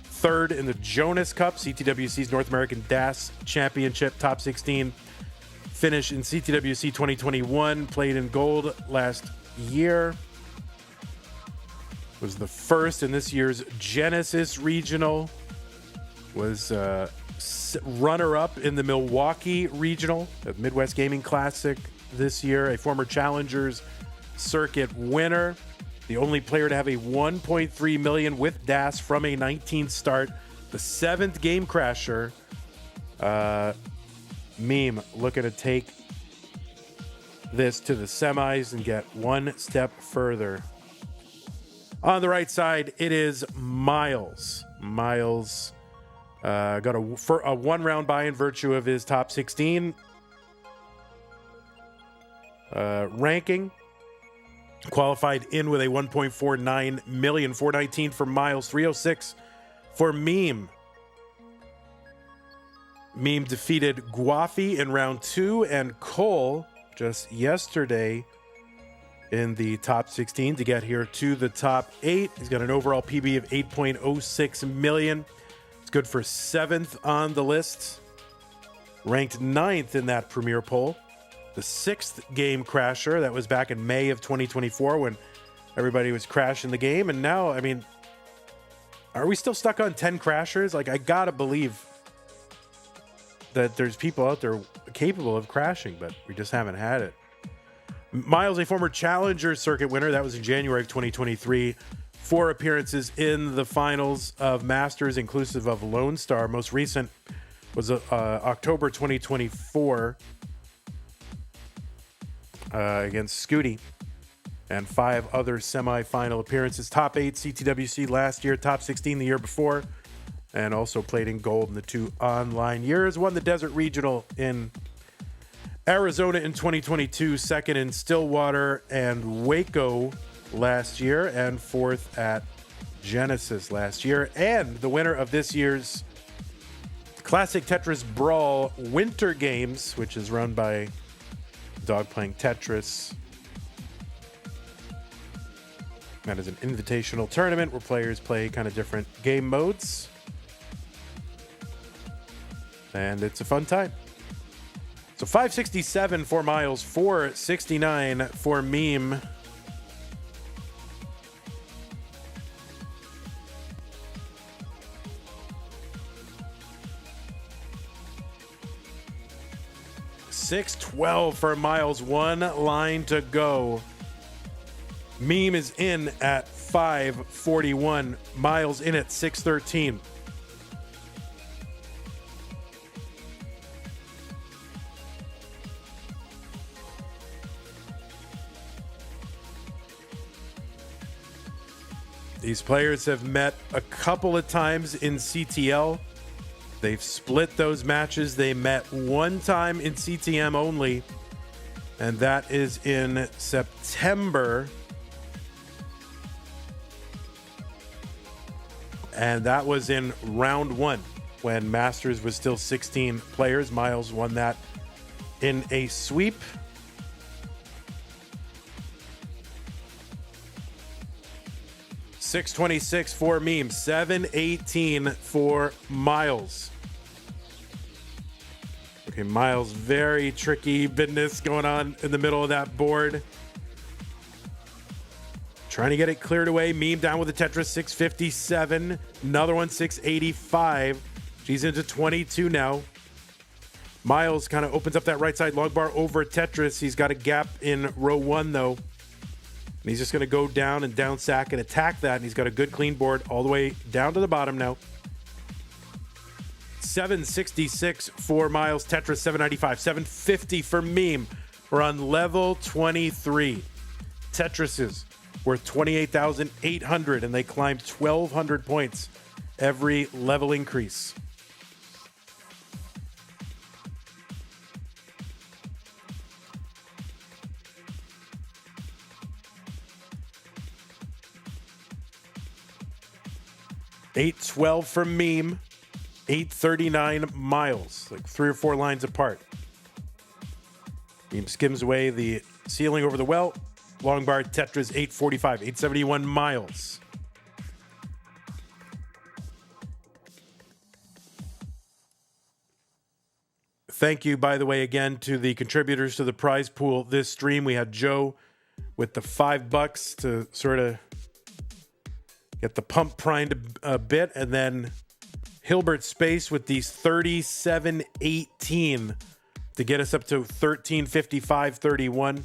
3rd in the Jonas Cup, CTWC's North American DAS Championship, top 16 finish in CTWC 2021. Played in gold last year. Was the first in this year's Genesis Regional. Was runner-up in the Milwaukee Regional, the Midwest Gaming Classic this year. A former Challengers Circuit winner. The only player to have a 1.3 million with DAS from a 19th start. The 7th game crasher. Meme looking to take this to the semis and get one step further. On the right side, it is Myles. Myles got a 1-round bye in virtue of his top 16 ranking. Qualified in with a 1.49 million, 419 for Myles, 306 for Meme. Meme defeated Guafi in round 2 and Cole just yesterday in the top 16 to get here to the top 8. He's got an overall PB of 8.06 million. It's good for 7th on the list. Ranked 9th in that premier poll. The 6th game crasher. That was back in May of 2024 when everybody was crashing the game. And now, I mean, are we still stuck on 10 crashers? Like, I gotta believe that there's people out there capable of crashing, but we just haven't had it. Myles, a former Challenger Circuit winner. That was in January of 2023. 4 appearances in the finals of Masters, inclusive of Lone Star. Most recent was October 2024 against Scooty. And 5 other semifinal appearances. Top 8 CTWC last year, top 16 the year before. And also played in gold in the 2 online years. Won the Desert Regional in Arizona in 2022, 2nd in Stillwater and Waco last year, and 4th at Genesis last year. And the winner of this year's Classic Tetris Brawl Winter Games, which is run by Dog Playing Tetris. That is an invitational tournament where players play kind of different game modes. And it's a fun time. So 567 for Myles, 469 for Meme. $612 for Myles, 1 line to go. Meme is in at 541. Myles in at 613. These players have met a couple of times in CTL. They've split those matches. They met one time in CTM only, and that is in September. And that was in round 1 when Masters was still 16 players. Myles won that in a sweep. $626 for Meme, $718 for Myles. Okay, Myles, very tricky business going on in the middle of that board. Trying to get it cleared away. Meme down with the Tetris, 657. Another one, 685. She's into 22 now. Myles kind of opens up that right side log bar over Tetris. He's got a gap in row 1, though. And he's just going to go down and down sack and attack that. And he's got a good clean board all the way down to the bottom now. 766 for Myles. Tetris, 795. 750 for Meme. We're on level 23. Tetrises worth 28,800, and they climbed 1,200 points every level increase. $812 for Meme, $839 Myles, like 3 or 4 lines apart. Meme skims away the ceiling over the well. Long bar Tetris 845, 871 Myles. Thank you, by the way, again to the contributors to the prize pool this stream. We had Joe with the $5 to sort of get the pump primed a bit, and then Hilbert Space with these 37.18 to get us up to 13.55.31.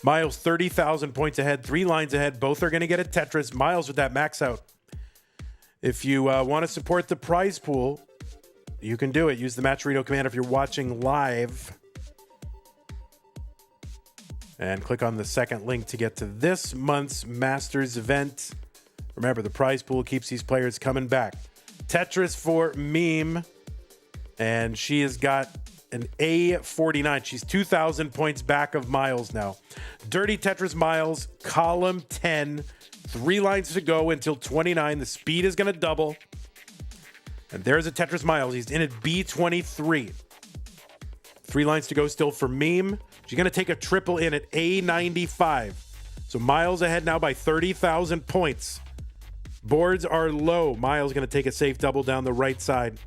Myles 30,000 points ahead, 3 lines ahead. Both are going to get a Tetris. Myles with that max out. If you want to support the prize pool, you can do it. Use the Matcherino command if you're watching live. And click on the second link to get to this month's Masters event. Remember, the prize pool keeps these players coming back. Tetris for Meme. And she has got an A49. She's 2,000 points back of Myles now. Dirty Tetris Myles, column 10. 3 lines to go until 29. The speed is going to double. And there's a Tetris Myles. He's in at B23. 3 lines to go still for Meme. She's going to take a triple in at A95. So Myles ahead now by 30,000 points. Boards are low. Myles going to take a safe double down the right side.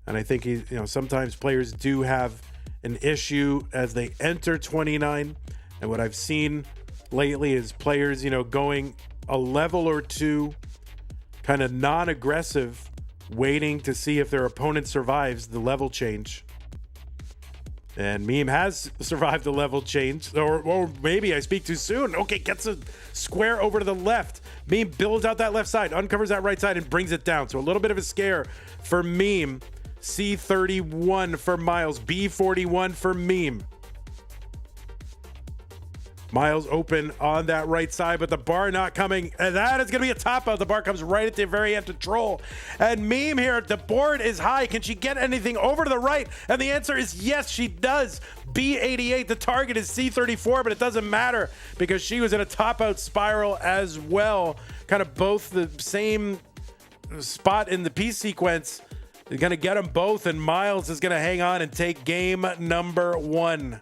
And I think sometimes players do have an issue as they enter 29. And what I've seen lately is players, going a level or two kind of non-aggressive, waiting to see if their opponent survives the level change. And Meme has survived the level change. Or maybe I speak too soon. Okay, gets a square over to the left. Meme builds out that left side, uncovers that right side, and brings it down. So a little bit of a scare for Meme. C31 for Myles. B41 for Meme. Myles open on that right side, but the bar not coming. And that is going to be a top out. The bar comes right at the very end to troll. And Meme here, the board is high. Can she get anything over to the right? And the answer is yes, she does. B88, the target is C34, but it doesn't matter because she was in a top out spiral as well. Kind of both the same spot in the piece sequence. They're going to get them both, and Myles is going to hang on and take game number 1.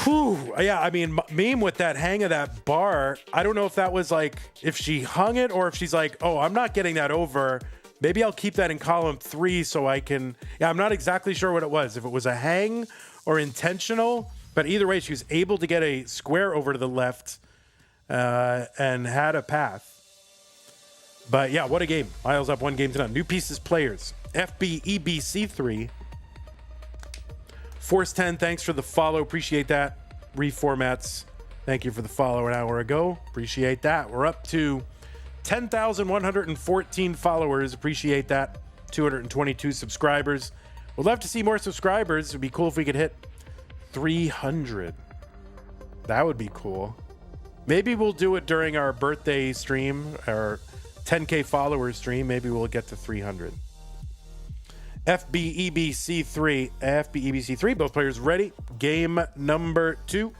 Whew. Yeah, I mean, Meme with that hang of that bar, I don't know if that was like, if she hung it or if she's like, oh, I'm not getting that over. Maybe I'll keep that in column 3 so I can, I'm not exactly sure what it was. If it was a hang or intentional, but either way, she was able to get a square over to the left and had a path. But yeah, what a game. Myles up 1 game to none. New pieces players. FBEBC3. Force 10, thanks for the follow. Appreciate that. Reformats, thank you for the follow an hour ago. Appreciate that. We're up to 10,114 followers. Appreciate that. 222 subscribers. We'd love to see more subscribers. It'd be cool if we could hit 300. That would be cool. Maybe we'll do it during our birthday stream, our 10K followers stream. Maybe we'll get to 300. FBEBC3, both players ready. Game number 2.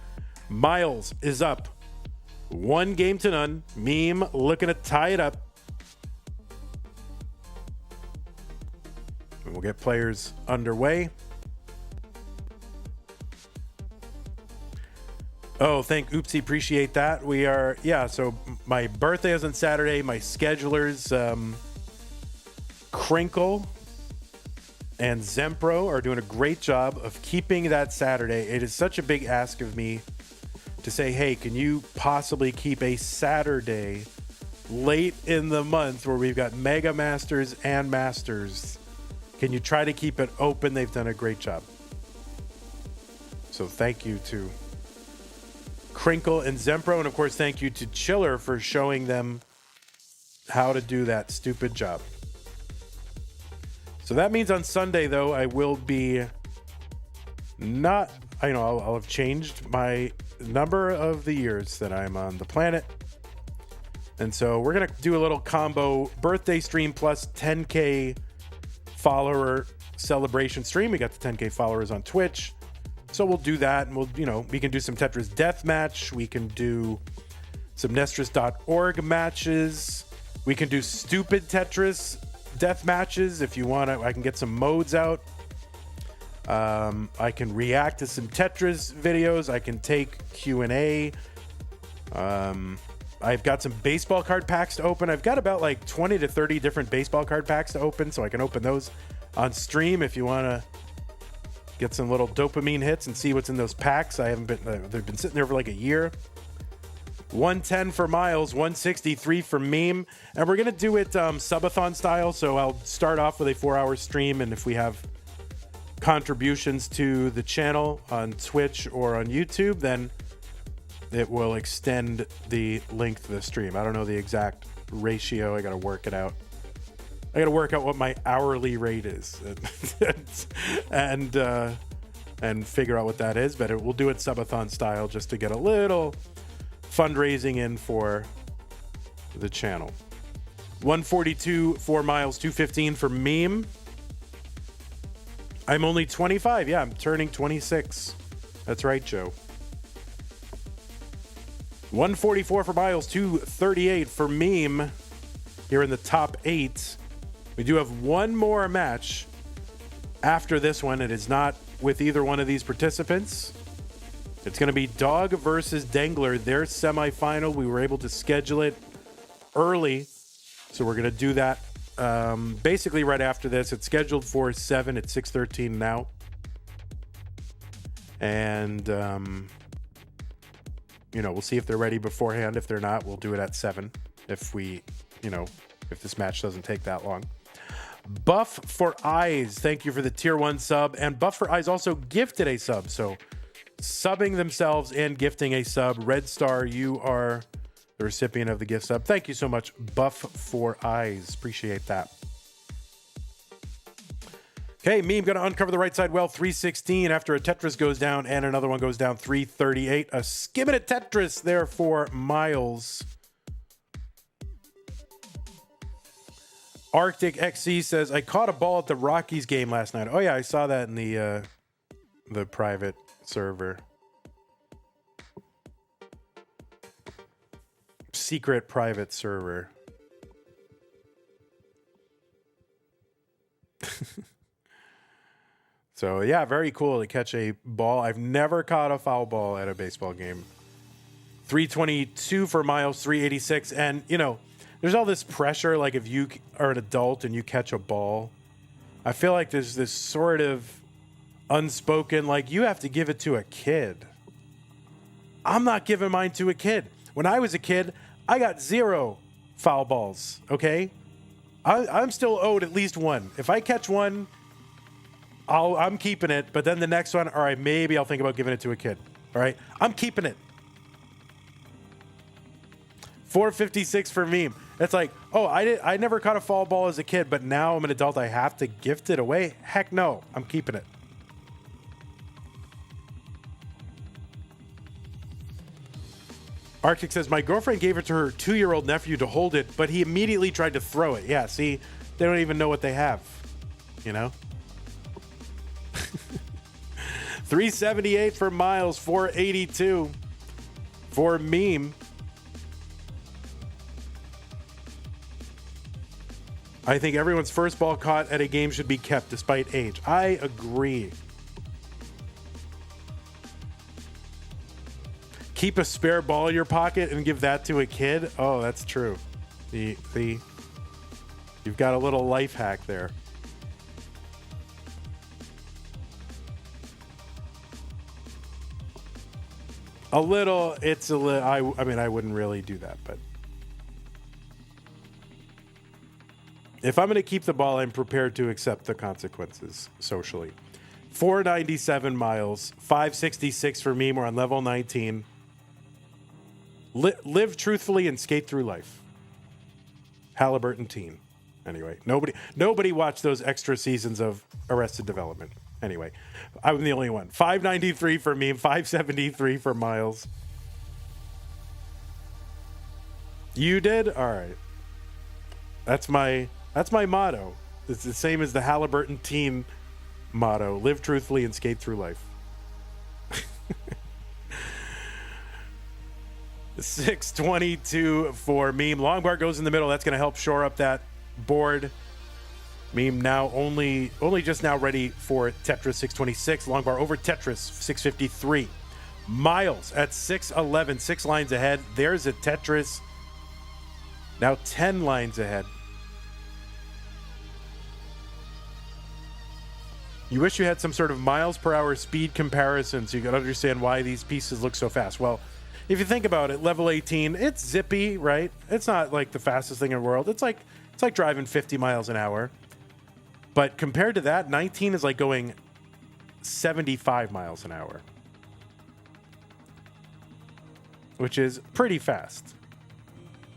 Myles is up 1 game to none. Meme looking to tie it up. We'll get players underway. Oh, thank Oopsie. Appreciate that. We are, so my birthday is on Saturday. My schedulers, Crinkle and Zempro are doing a great job of keeping that Saturday. It is such a big ask of me to say, hey, can you possibly keep a Saturday late in the month where we've got Mega Masters and Masters? Can you try to keep it open? They've done a great job. So thank you to Crinkle and Zempro. And of course, thank you to Chiller for showing them how to do that stupid job. So that means on Sunday, though, I will be I'll have changed my number of the years that I'm on the planet. And so we're going to do a little combo birthday stream plus 10K follower celebration stream. We got the 10K followers on Twitch. So we'll do that, and we can do some Tetris Deathmatch. We can do some Nestris.org matches. We can do stupid Tetris death matches if you want to. I can get some modes out. I can react to some Tetris videos. I can take Q&A. I've got some baseball card packs to open. I've got about like 20 to 30 different baseball card packs to open, so I can open those on stream if you want to get some little dopamine hits and see what's in those packs. They've been sitting there for like a year. 110 for Myles, 163 for Meme, and we're gonna do it subathon style. So I'll start off with a 4-hour stream, and if we have contributions to the channel on Twitch or on YouTube, then it will extend the length of the stream. I don't know the exact ratio. I got to work it out. I got to work out what my hourly rate is and figure out what that is. But we'll do it subathon style just to get a little fundraising in for the channel. 142 for Myles, 215 for Meme. I'm only 25. Yeah, I'm turning 26. That's right, Joe. 144 for Myles, 238 for Meme. Here in the top 8. We do have one more match after this one. It is not with either one of these participants. It's going to be Dog versus Dengler, their semifinal. We were able to schedule it early, so we're going to do that basically right after this. It's scheduled for 7 at 6:13 now. And, we'll see if they're ready beforehand. If they're not, we'll do it at 7 if this match doesn't take that long. Buff for Eyes, thank you for the tier 1 sub. And Buff for Eyes also gifted a sub. So subbing themselves and gifting a sub. Red Star, you are the recipient of the gift sub. Thank you so much, Buff for Eyes. Appreciate that. Okay, Meme going to uncover the right side well, 316 after a Tetris goes down and another one goes down, 338. A skimming at Tetris there for Myles. Arctic XC says, I caught a ball at the Rockies game last night. Oh yeah, I saw that in the private server. Secret private server. So yeah, very cool to catch a ball. I've never caught a foul ball at a baseball game. 322 for Myles, 386. And, there's all this pressure, like if you are an adult and you catch a ball, I feel like there's this sort of unspoken, like you have to give it to a kid. I'm not giving mine to a kid. When I was a kid, I got 0 foul balls, okay? I'm still owed at least one. If I catch one, I'm keeping it, but then the next one, all right, maybe I'll think about giving it to a kid, all right? I'm keeping it. 456 for Meme. It's like, oh, I never caught a foul ball as a kid, but now I'm an adult. I have to gift it away? Heck no. I'm keeping it. Arctic says, my girlfriend gave it to her 2-year-old nephew to hold it, but he immediately tried to throw it. Yeah, see, they don't even know what they have, 378 for Myles, 482 for Meme. I think everyone's first ball caught at a game should be kept despite age. I agree. Keep a spare ball in your pocket and give that to a kid. Oh, that's true. You've got a little life hack there. I wouldn't really do that, but if I'm going to keep the ball, I'm prepared to accept the consequences socially. 497 Myles, 566 for me. We're on level 19. Live truthfully and skate through life. Halliburton teen. Anyway, nobody watched those extra seasons of Arrested Development. Anyway, I'm the only one. 593 for me, 573 for Myles. You did? All right. That's my motto. It's the same as the Halliburton teen motto. Live truthfully and skate through life. 622 for Meme. Long bar goes in the middle. That's going to help shore up that board. Meme now only just now ready for Tetris 626. Long bar over Tetris 653. Myles at 611, 6 lines ahead. There's a Tetris now 10 lines ahead. You wish you had some sort of miles per hour speed comparison so you could understand why these pieces look so fast. Well, if you think about it, level 18, it's zippy, right? It's not like the fastest thing in the world. It's like driving 50 miles an hour. But compared to that, 19 is like going 75 miles an hour, which is pretty fast.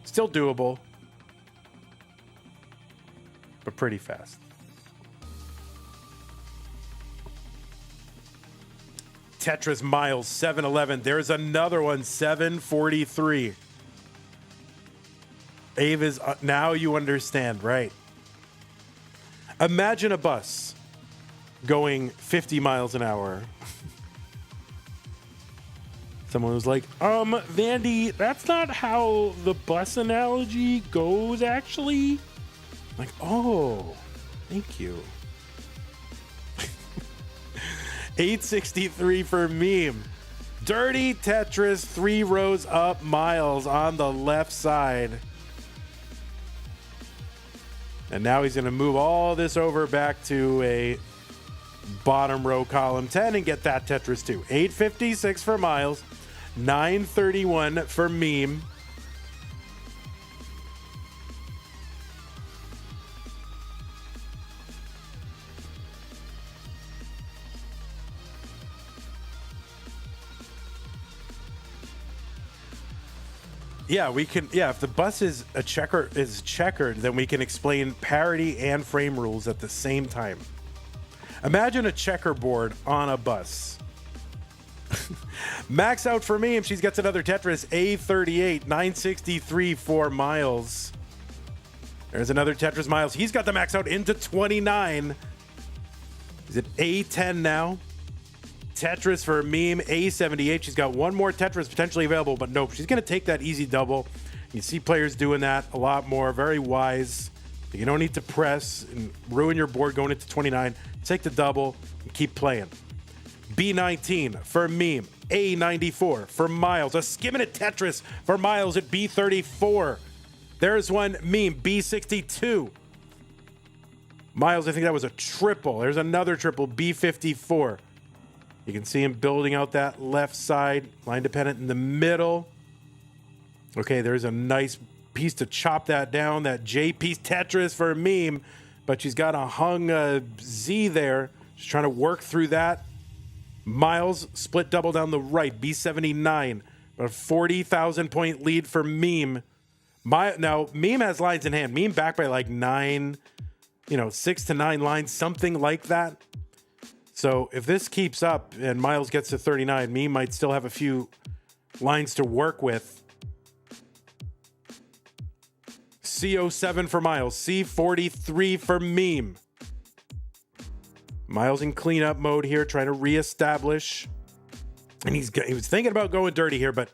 Still doable, but pretty fast. Tetris Myles 711. There's another one, 743. Ava's now you understand, right? Imagine a bus going 50 miles an hour. Someone was like, Vandy, that's not how the bus analogy goes, actually. Like, oh, thank you. 863 for meme. Dirty Tetris, 3 rows up, Myles on the left side. And now he's going to move all this over back to a bottom row column 10 and get that Tetris too. 856 for Myles. 931 for meme. Yeah, we can. Yeah, if the bus is checkered, then we can explain parity and frame rules at the same time. Imagine a checkerboard on a bus. Max out for me, and she gets another Tetris. A38, 963 for Myles. There's another Tetris Myles. He's got the max out into 29. Is it A10 now? Tetris for meme, A78. She's got one more Tetris potentially available, but nope. She's going to take that easy double. You see players doing that a lot more. Very wise. You don't need to press and ruin your board going into 29. Take the double and keep playing. B19 for meme, A94 for Myles. A skimming Tetris for Myles at B34. There's one meme, B62. Myles, I think that was a triple. There's another triple, B54. You can see him building out that left side, line dependent in the middle. Okay, there's a nice piece to chop that down, that J piece Tetris for a meme, but she's got a hung Z there. She's trying to work through that. Myles split double down the right, B79, a 40,000 point lead for meme. Now, meme has lines in hand. Meme back by like 6 to 9 lines, something like that. So if this keeps up and Myles gets to 39, meme might still have a few lines to work with. C07 for Myles, C43 for meme. Myles in cleanup mode here, trying to reestablish. And he was thinking about going dirty here, but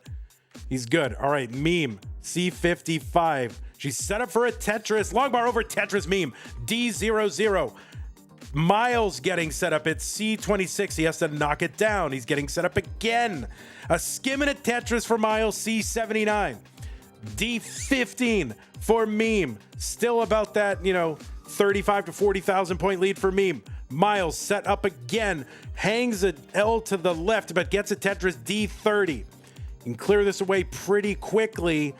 he's good. All right, meme, C55. She's set up for a Tetris. Long bar over Tetris meme, D00. Myles getting set up at C26. He has to knock it down. He's getting set up again. A skimming at Tetris for Myles, C79. D15 for meme. Still about that, 35 to 40,000 point lead for meme. Myles set up again. Hangs an L to the left, but gets a Tetris D30. You can clear this away pretty quickly.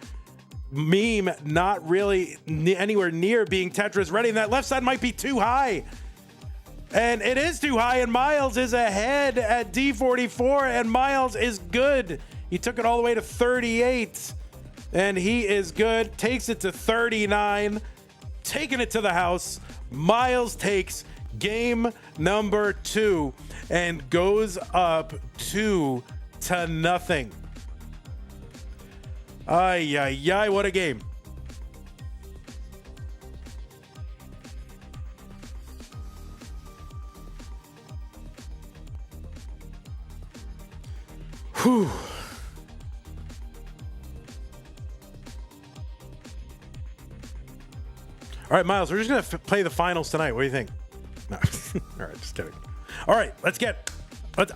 Meme not really anywhere near being Tetris ready. And that left side might be too high. And it is too high, and Myles is ahead at D44, and Myles is good. He took it all the way to 38, and he is good. Takes it to 39, taking it to the house. Myles takes game number 2 and goes up 2-0. Ay, ay, ay, what a game. Whew. All All right, Myles, we're just going to play the finals tonight. What do you think? No. All right, just kidding. All right,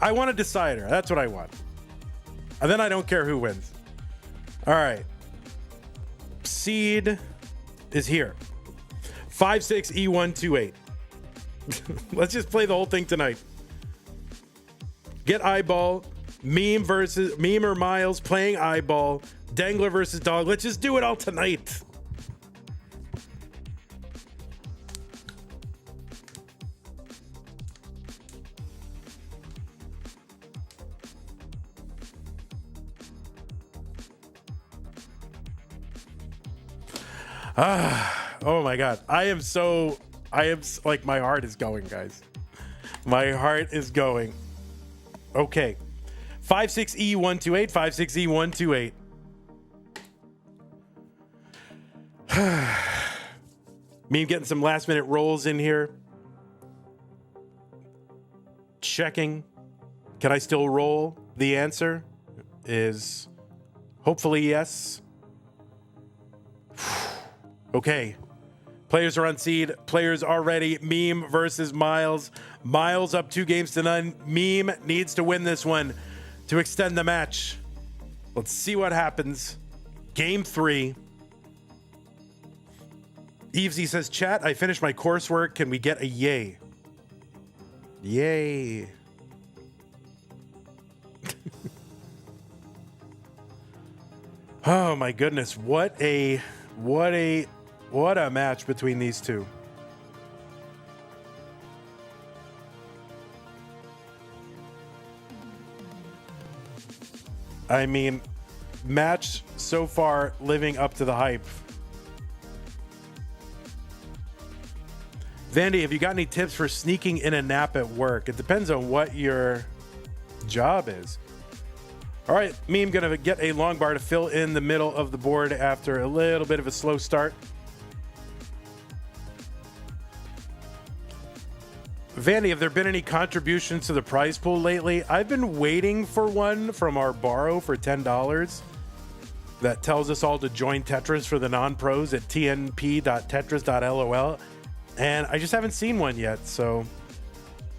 I want a decider. That's what I want. And then I don't care who wins. All right. Seed is here. 56E128. Let's just play the whole thing tonight. Get eyeball. Meme or Myles playing eyeball. Dengler versus dog. Let's just do it all tonight. Oh my God. I am like, my heart is going, guys. My heart is going. Okay. 56E128, 56E128. Me getting some last minute rolls in here. Checking. Can I still roll? The answer is hopefully yes. Okay. Players are on seed. Players are ready. Meme versus Myles. Myles up 2-0. Meme needs to win this one to extend the match. Let's see what happens. Game 3. Evesy says, chat, I finished my coursework. Can we get a yay? Yay. Oh my goodness. What a match between these two. I mean, match so far living up to the hype. Vandy, have you got any tips for sneaking in a nap at work? It depends on what your job is. All right, Meme going to get a long bar to fill in the middle of the board after a little bit of a slow start. Vandy, have there been any contributions to the prize pool lately? I've been waiting for one from our borrow for $10 that tells us all to join Tetris for the non-pros at tnp.tetris.lol. And I just haven't seen one yet, so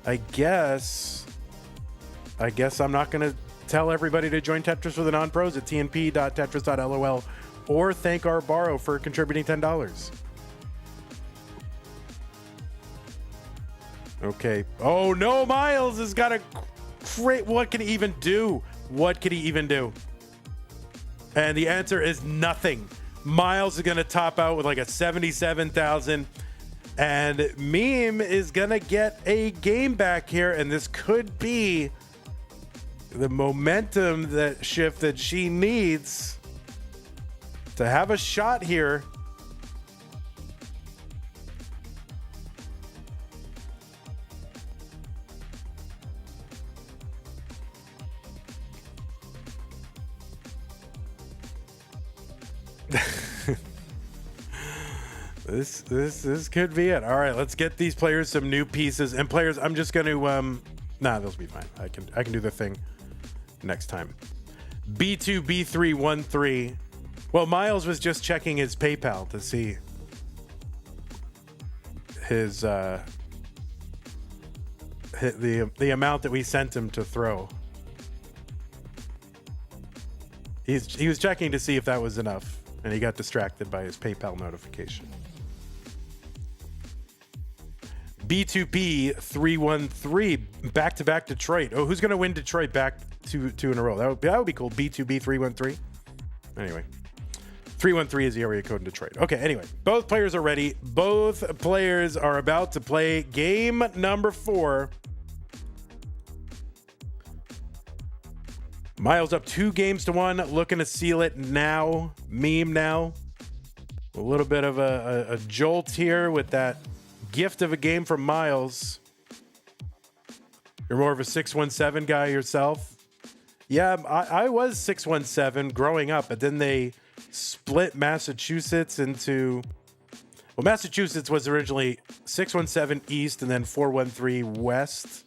I guess I'm not going to tell everybody to join Tetris for the non-pros at tnp.tetris.lol or thank our borrow for contributing $10. Okay. Oh no, Myles has got a great. What can he even do? What can he even do? And the answer is nothing. Myles is going to top out with like a 77,000. And Meme is going to get a game back here. And this could be the momentum shift that she needs to have a shot here. This could be it. All right, let's get these players some new pieces. And players, I'm just going to those will be fine. I can do the thing next time. B2 B313. Well, Myles was just checking his PayPal to see his the amount that we sent him to throw. He was checking to see if that was enough, and he got distracted by his PayPal notification. B2P 313, back-to-back Detroit. Oh, who's going to win Detroit back two in a row? That would be cool. B2B 313. Anyway, 313 is the area code in Detroit. Okay, anyway, both players are ready. Both players are about to play game number 4. Myles up 2-1, looking to seal it now. Meme now. A little bit of a jolt here with that gift of a game from Myles. You're more of a 617 guy yourself. Yeah, I was 617 growing up, but then they split Massachusetts into... Well, Massachusetts was originally 617 East and then 413 West,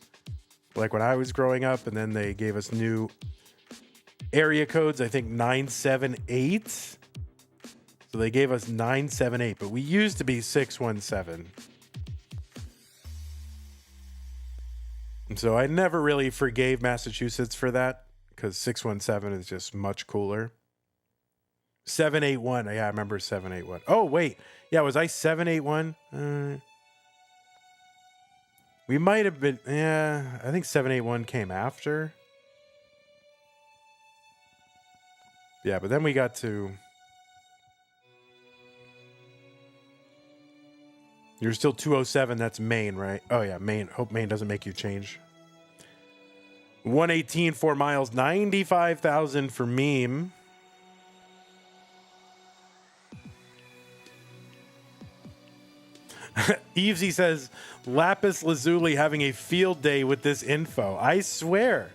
like when I was growing up, and then they gave us new area codes, I think 978. So they gave us 978, but we used to be 617. And so I never really forgave Massachusetts for that because 617 is just much cooler. 781. Yeah, I remember 781. Oh, wait. Yeah, was I 781? We might have been. Yeah, I think 781 came after. Yeah, but then we got to. You're still 207. That's Maine, right? Oh, yeah, Maine. Hope Maine doesn't make you change. 118 for Myles. 95,000 for Meme. Evesy says, Lapis Lazuli having a field day with this info. I swear.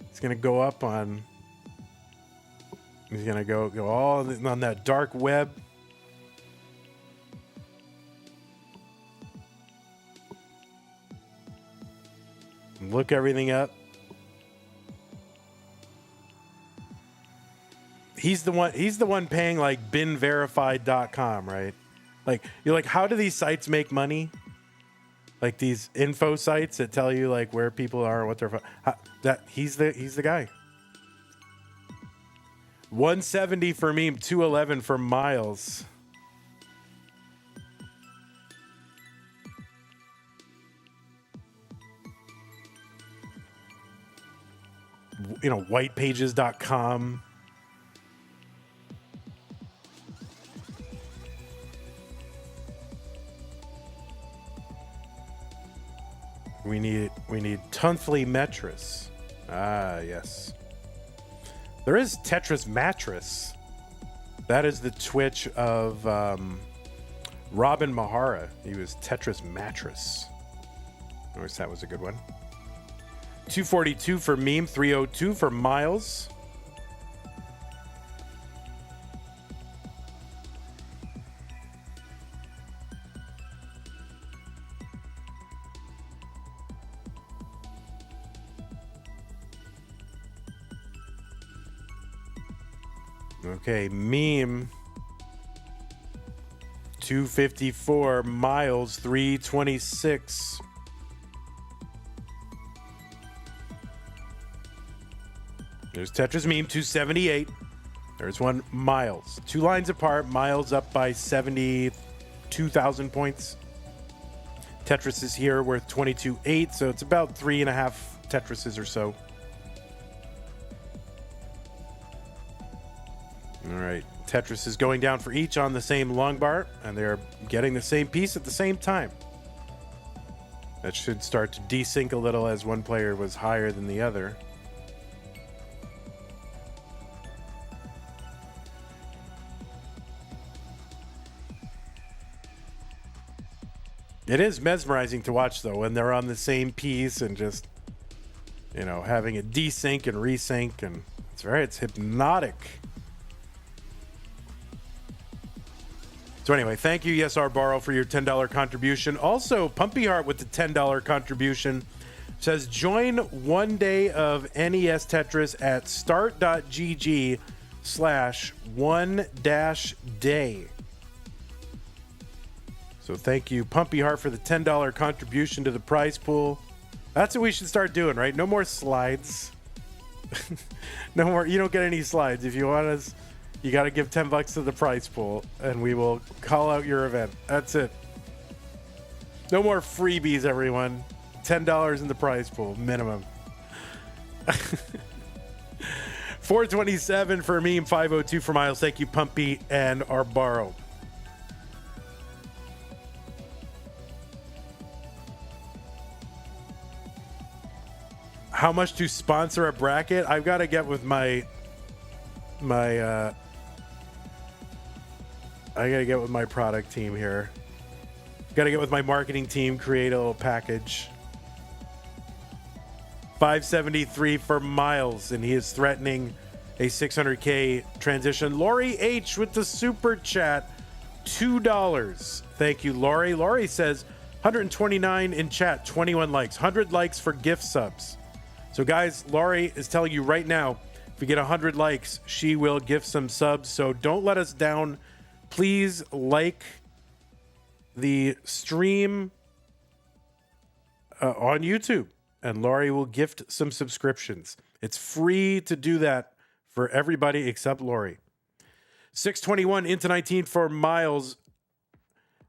It's going to go up on... He's going to go all on that dark web. Look everything up. He's the one paying like binverified.com, right? Like, you're like, how do these sites make money? Like these info sites that tell you like where people are and what they're he's the guy. 170 for Meme, 211 for Myles. You know, whitepages.com. We need Tunthly Metris. Ah, yes. There is Tetris Mattress. That is the Twitch of Robin Mahara. He was Tetris Mattress. I wish that was a good one. 242 for Meme, 302 for Myles. Okay, Meme 254, Myles 326. There's Tetris Meme 278. There's one Myles. 2 lines apart. Myles up by 72,000 points. Tetris is here worth 22.8, so it's about 3.5 Tetrises or so. All right, Tetris is going down for each on the same long bar, and they're getting the same piece at the same time. That should start to desync a little as one player was higher than the other. It is mesmerizing to watch, though, when they're on the same piece and just, you know, having it desync and resync, and it's hypnotic. So anyway, thank you, Yes R Borrow, for your $10 contribution. Also, Pumpy Heart with the $10 contribution says, join one day of NES Tetris at start.gg/1-day. So thank you, Pumpy Heart, for the $10 contribution to the prize pool. That's what we should start doing, right? No more slides. No more. You don't get any slides. If you want us, you got to give $10 to the prize pool, and we will call out your event. That's it. No more freebies, everyone. $10 in the prize pool, minimum. 427 for Meme, 502 for Myles. Thank you, Pumpy and Arbaro. How much to sponsor a bracket? I've got to get with my I gotta get with my product team here. Gotta get with my marketing team, create a little package. 573 for Myles, and he is threatening a 600K transition. Lori H with the super chat, $2. Thank you, Lori. Lori says 129 in chat, 21 likes, 100 likes for gift subs. So guys, Lori is telling you right now, if we get 100 likes, she will gift some subs. So don't let us down please like the stream on YouTube, and Laurie will gift some subscriptions. It's free to do that for everybody except Laurie. 621 into 19 for Myles.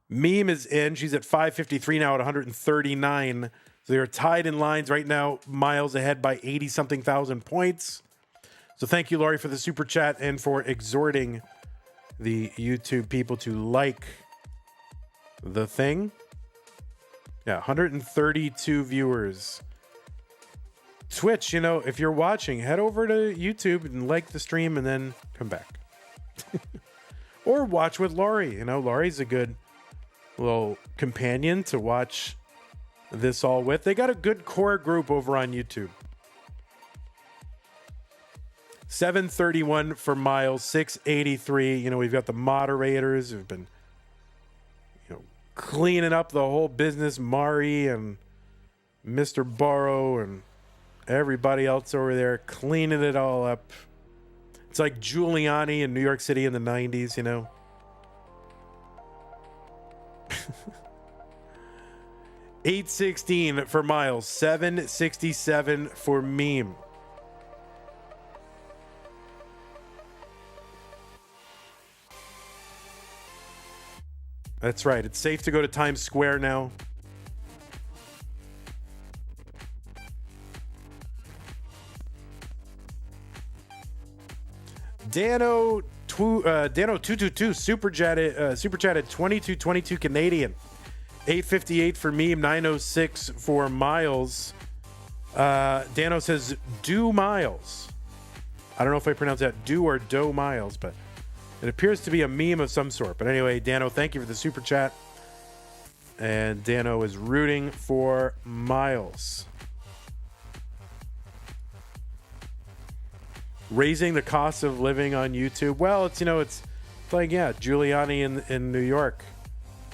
Meme is in. She's at 553 now at 139. So they're tied in lines right now. Myles ahead by 80-something thousand points. So thank you, Laurie, for the super chat and for exhorting the YouTube people to like the thing. Yeah, 132 viewers. Twitch, if you're watching, head over to YouTube and like the stream and then come back. Or watch with Laurie. Laurie's a good little companion to watch this all with. They got a good core group over on YouTube. 731 for Myles, 683. We've got the moderators who've been cleaning up the whole business. Mari and Mr. Borrow and everybody else over there cleaning it all up. It's like Giuliani in New York City in the 90s, 816 for Myles, 767 for Meme. That's right. It's safe to go to Times Square now. Dano222 super chatted 2222 Canadian. 858 for Meme, 906 for Myles. Dano says do Myles. I don't know if I pronounce that do or do Myles, but it appears to be a meme of some sort. But anyway, Dano, thank you for the super chat. And Dano is rooting for Myles. Raising the cost of living on YouTube. Well, it's like, Giuliani in New York.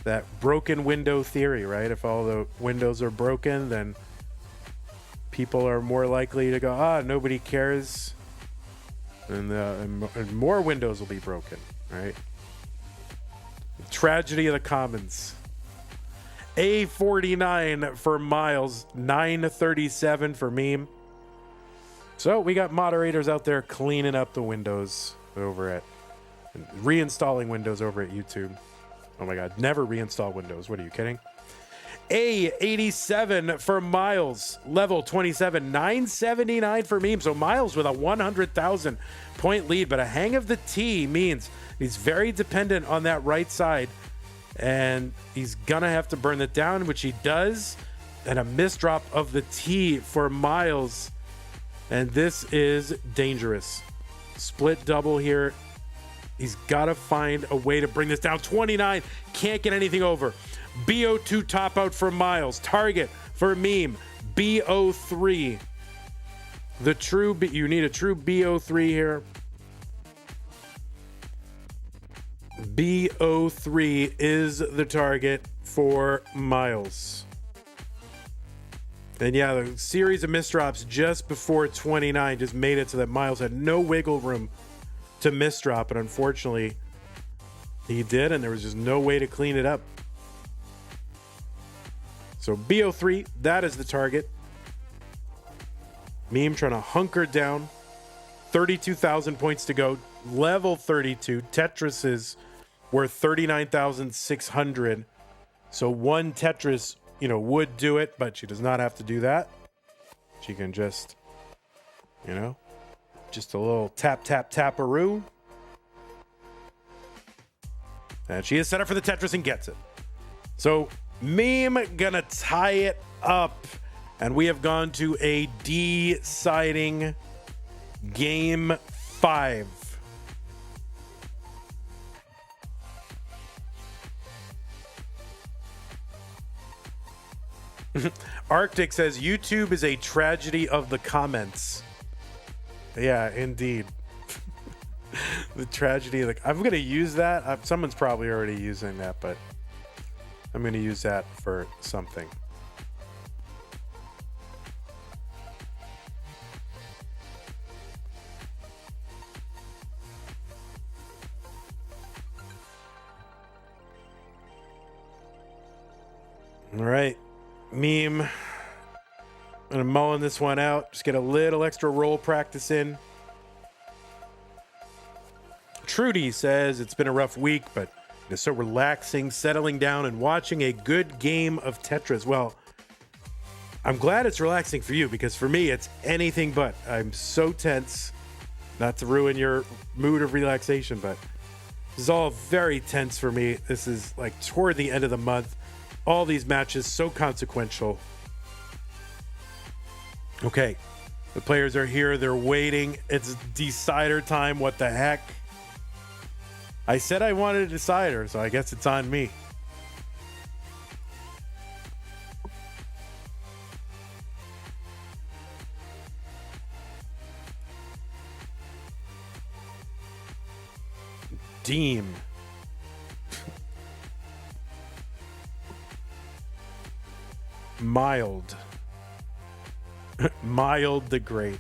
That broken window theory, right? If all the windows are broken, then people are more likely to go, nobody cares. And more windows will be broken, right? Tragedy of the commons. A49 for Myles, 937 for Meme. So we got moderators out there cleaning up the windows over at, reinstalling windows over at YouTube. Oh my God, never reinstall Windows. What are you kidding? A87 for Myles, level 27, 979 for Meme. So Myles with a 100,000 point lead, but a hang of the T means he's very dependent on that right side, and he's gonna have to burn it down, which he does. And a misdrop of the T for Myles, and this is dangerous. Split double here. He's got to find a way to bring this down. 29, can't get anything over. BO2 top out for Myles. Target for Meme. BO3. You need a true BO3 here. BO3 is the target for Myles. And yeah, the series of misdrops just before 29 just made it so that Myles had no wiggle room to misdrop, but unfortunately he did, and there was just no way to clean it up. So BO3, that is the target. Meme trying to hunker down. 32,000 points to go. Level 32. Tetris is worth 39,600. So one Tetris, would do it, but she does not have to do that. She can just, just a little tap, tap, tap-a-roo. And she is set up for the Tetris and gets it. So Meme gonna tie it up. And we have gone to a deciding game 5. Arctic says YouTube is a tragedy of the comments. Yeah, indeed. The tragedy of the... I'm going to use that. Someone's probably already using that, but I'm going to use that for something. All right. Meme. I'm going to mulling this one out. Just get a little extra roll practice in. Trudy says it's been a rough week, but it's so relaxing, settling down and watching a good game of Tetris. Well, I'm glad it's relaxing for you because for me, it's anything but. I'm so tense. Not to ruin your mood of relaxation, but this is all very tense for me. This is like toward the end of the month. All these matches so consequential. Okay, the players are here. They're waiting. It's decider time. What the heck? I said I wanted a decider, so I guess it's on me. Deem. Mild. Mild the Great.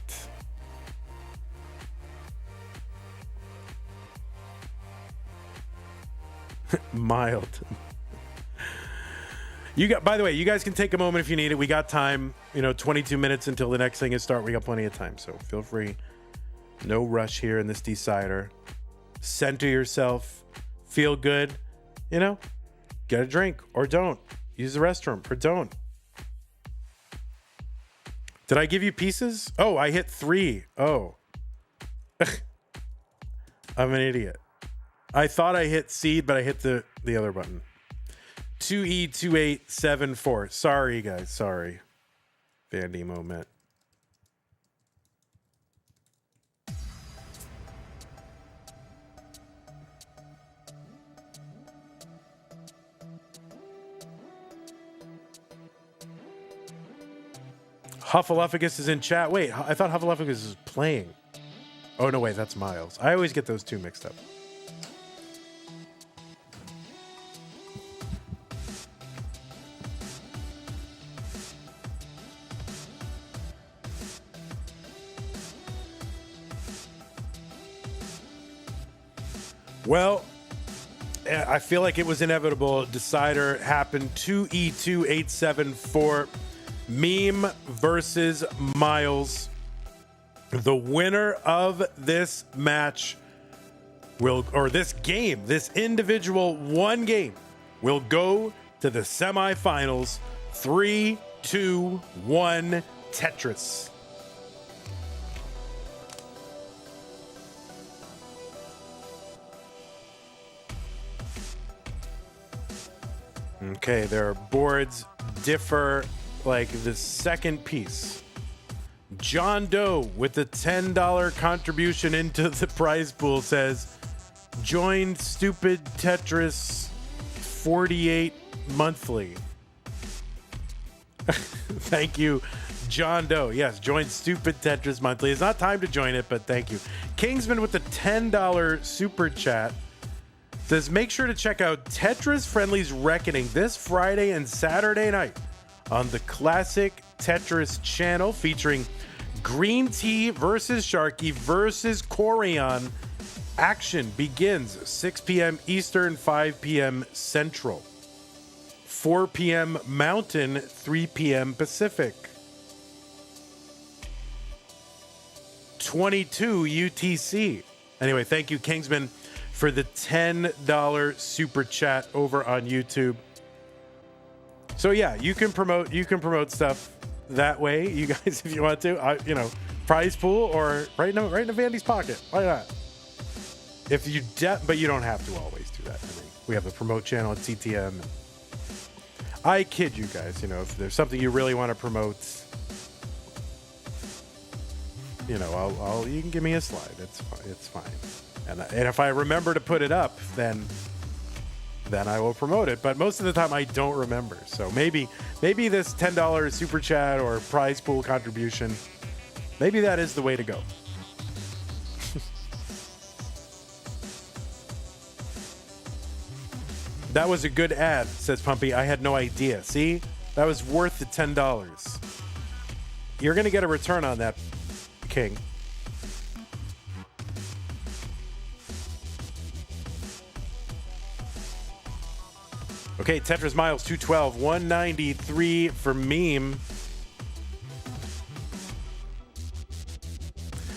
Mild. You got, by the way, you guys can take a moment if you need it. We got time, 22 minutes until the next thing is start. We got plenty of time, so feel free. No rush here in this decider. Center yourself. Feel good. Get a drink or don't. Use the restroom or don't. Did I give you pieces? Oh, I hit 3. Oh. I'm an idiot. I thought I hit seed, but I hit the other button. 2E2874. Sorry, guys. Sorry. Vandy moment. Huffaluffagus is in chat. Wait, I thought Huffaluffagus was playing. Oh, no, wait, that's Myles. I always get those two mixed up. Well, I feel like it was inevitable. Decider happened. 2E2874. Meme versus Myles. The winner of this match this game, this individual one game, will go to the semifinals. 3, 2, 1, Tetris. Okay, their boards differ like the second piece. John Doe with the $10 contribution into the prize pool says, join stupid Tetris 48 monthly. Thank you, John Doe. Yes, join stupid Tetris monthly. It's not time to join it, but thank you. Kingsman with the $10 super chat says, make sure to check out Tetris Friendly's Reckoning this Friday and Saturday night on the Classic Tetris channel, featuring Green Tea versus Sharky versus Corian. Action begins 6 p.m. Eastern, 5 p.m. Central, 4 p.m. Mountain, 3 p.m. Pacific. 22 UTC. Anyway, thank you, Kingsman, for the $10 super chat over on YouTube. So yeah, you can promote stuff that way, you guys, if you want to. Prize pool or right into Vandy's pocket. Why not? If you but you don't have to always do that. We have the promote channel at TTM. I kid you guys. If there's something you really want to promote, you can give me a slide. It's fine. And if I remember to put it up, then I will promote it. But most of the time I don't remember. So maybe this $10 super chat or prize pool contribution, maybe that is the way to go. That was a good ad, says Pumpy. I had no idea. See? That was worth the $10. You're going to get a return on that, King. Okay, Tetris Myles 212, 193 for Meme.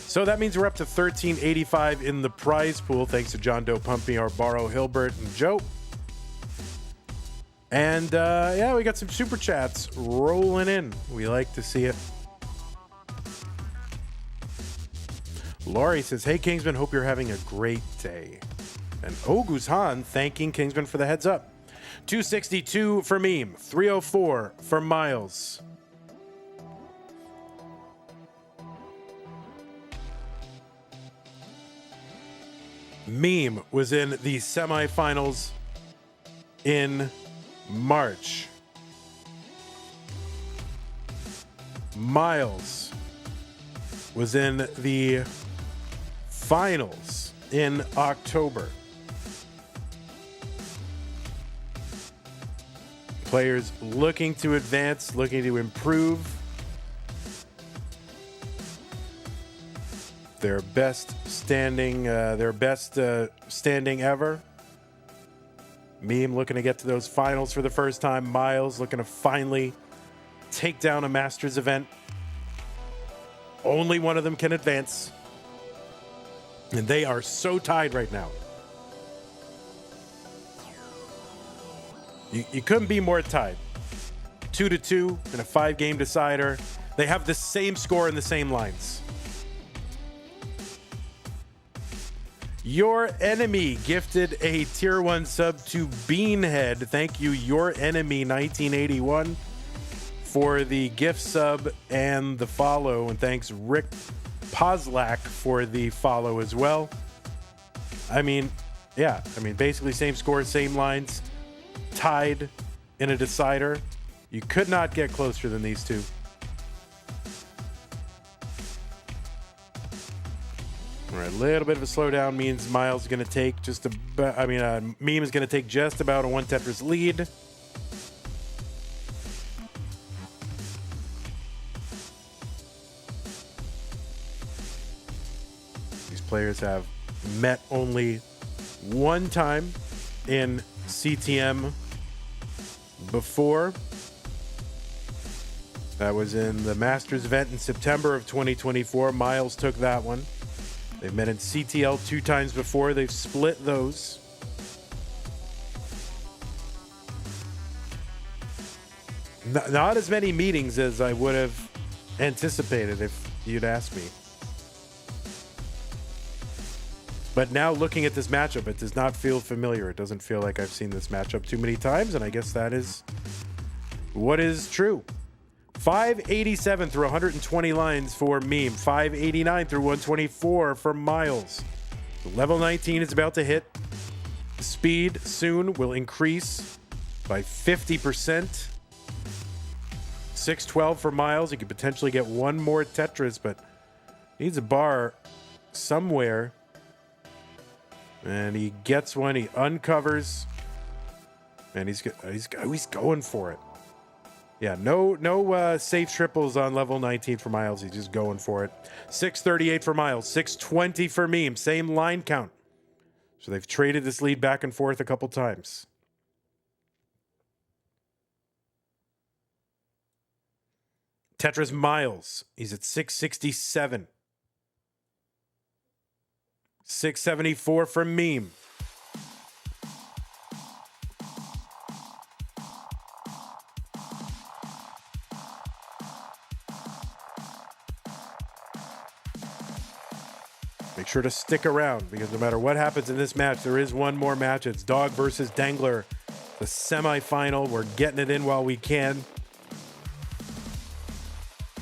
So that means we're up to 1385 in the prize pool, thanks to John Doe Pumpy, Arbaro, Hilbert, and Joe. And yeah, we got some super chats rolling in. We like to see it. Laurie says, hey, Kingsman, hope you're having a great day. And Oguzhan thanking Kingsman for the heads up. 262 for Meme, 304 for Myles. Meme was in the semifinals in March. Myles was in the finals in October. Players looking to advance, looking to improve their best standing ever. Meme looking to get to those finals for the first time. Myles looking to finally take down a Masters event. Only one of them can advance. And they are so tied right now. You couldn't be more tied. 2-2 in a 5-game decider. They have the same score and the same lines. Your Enemy gifted a tier 1 sub to Beanhead. Thank you, Your Enemy 1981, for the gift sub and the follow. And thanks, Rick Pozlak, for the follow as well. I mean, yeah. I mean, basically same score, same lines, tied in a decider. You could not get closer than these two. All right, a little bit of a slowdown means Myles is going to take just Meme is going to take just about a 1 Tetris lead. These players have met only one time in CTM before. That was in the Masters event in September of 2024. Myles took that one. They've met in CTL 2 times before. They've split those. Not as many meetings as I would have anticipated if you'd asked me. But now looking at this matchup, it does not feel familiar. It doesn't feel like I've seen this matchup too many times, and I guess that is what is true. 587 through 120 lines for Meme. 589 through 124 for Myles. Level 19 is about to hit. The speed soon will increase by 50%. 612 for Myles. He could potentially get one more Tetris, but needs a bar somewhere. And he gets one. He uncovers. And he's going for it. Yeah, no safe triples on level 19 for Myles. He's just going for it. 638 for Myles. 620 for Meme. Same line count. So they've traded this lead back and forth a couple times. Tetris Myles. He's at 667. 674 for Meme. Make sure to stick around, because no matter what happens in this match, there is one more match. It's Dog versus Dengler, the semifinal. We're getting it in while we can.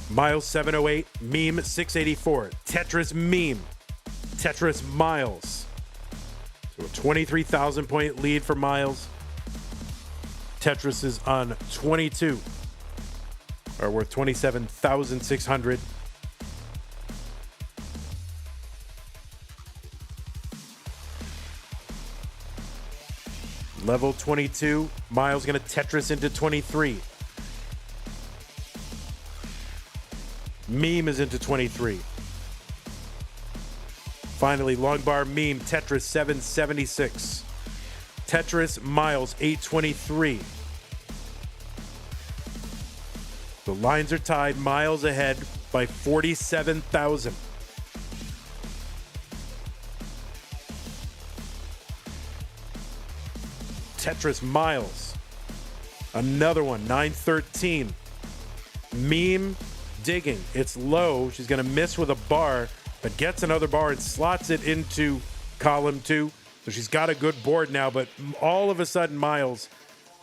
Myles 708, Meme 684. Tetris Meme, Tetris Myles. So a 23,000 point lead for Myles. Tetris is on 22, are worth 27,600. Level 22, Myles gonna Tetris into 23. Meme is into 23. Finally, long bar Meme, Tetris 776. Tetris, Myles, 823. The lines are tied. Myles ahead by 47,000. Tetris, Myles. Another one, 913. Meme, digging. It's low. She's going to miss with a bar, but gets another bar and slots it into column 2. So she's got a good board now, but all of a sudden, Myles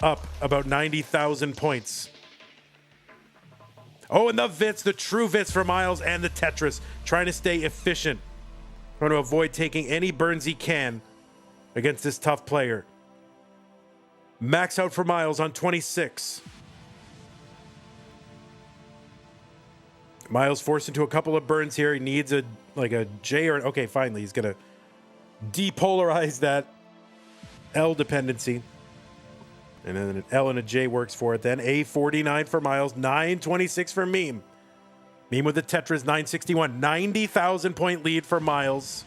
up about 90,000 points. Oh, and the Vits, the true Vits for Myles and the Tetris, trying to stay efficient, trying to avoid taking any burns he can against this tough player. Max out for Myles on 26. Myles forced into a couple of burns here. He needs a J or okay, finally he's gonna depolarize that L dependency. And then an L and a J works for it. Then A49 for Myles, 926 for Meme. Meme with the Tetris, 961. 90,000 point lead for Myles.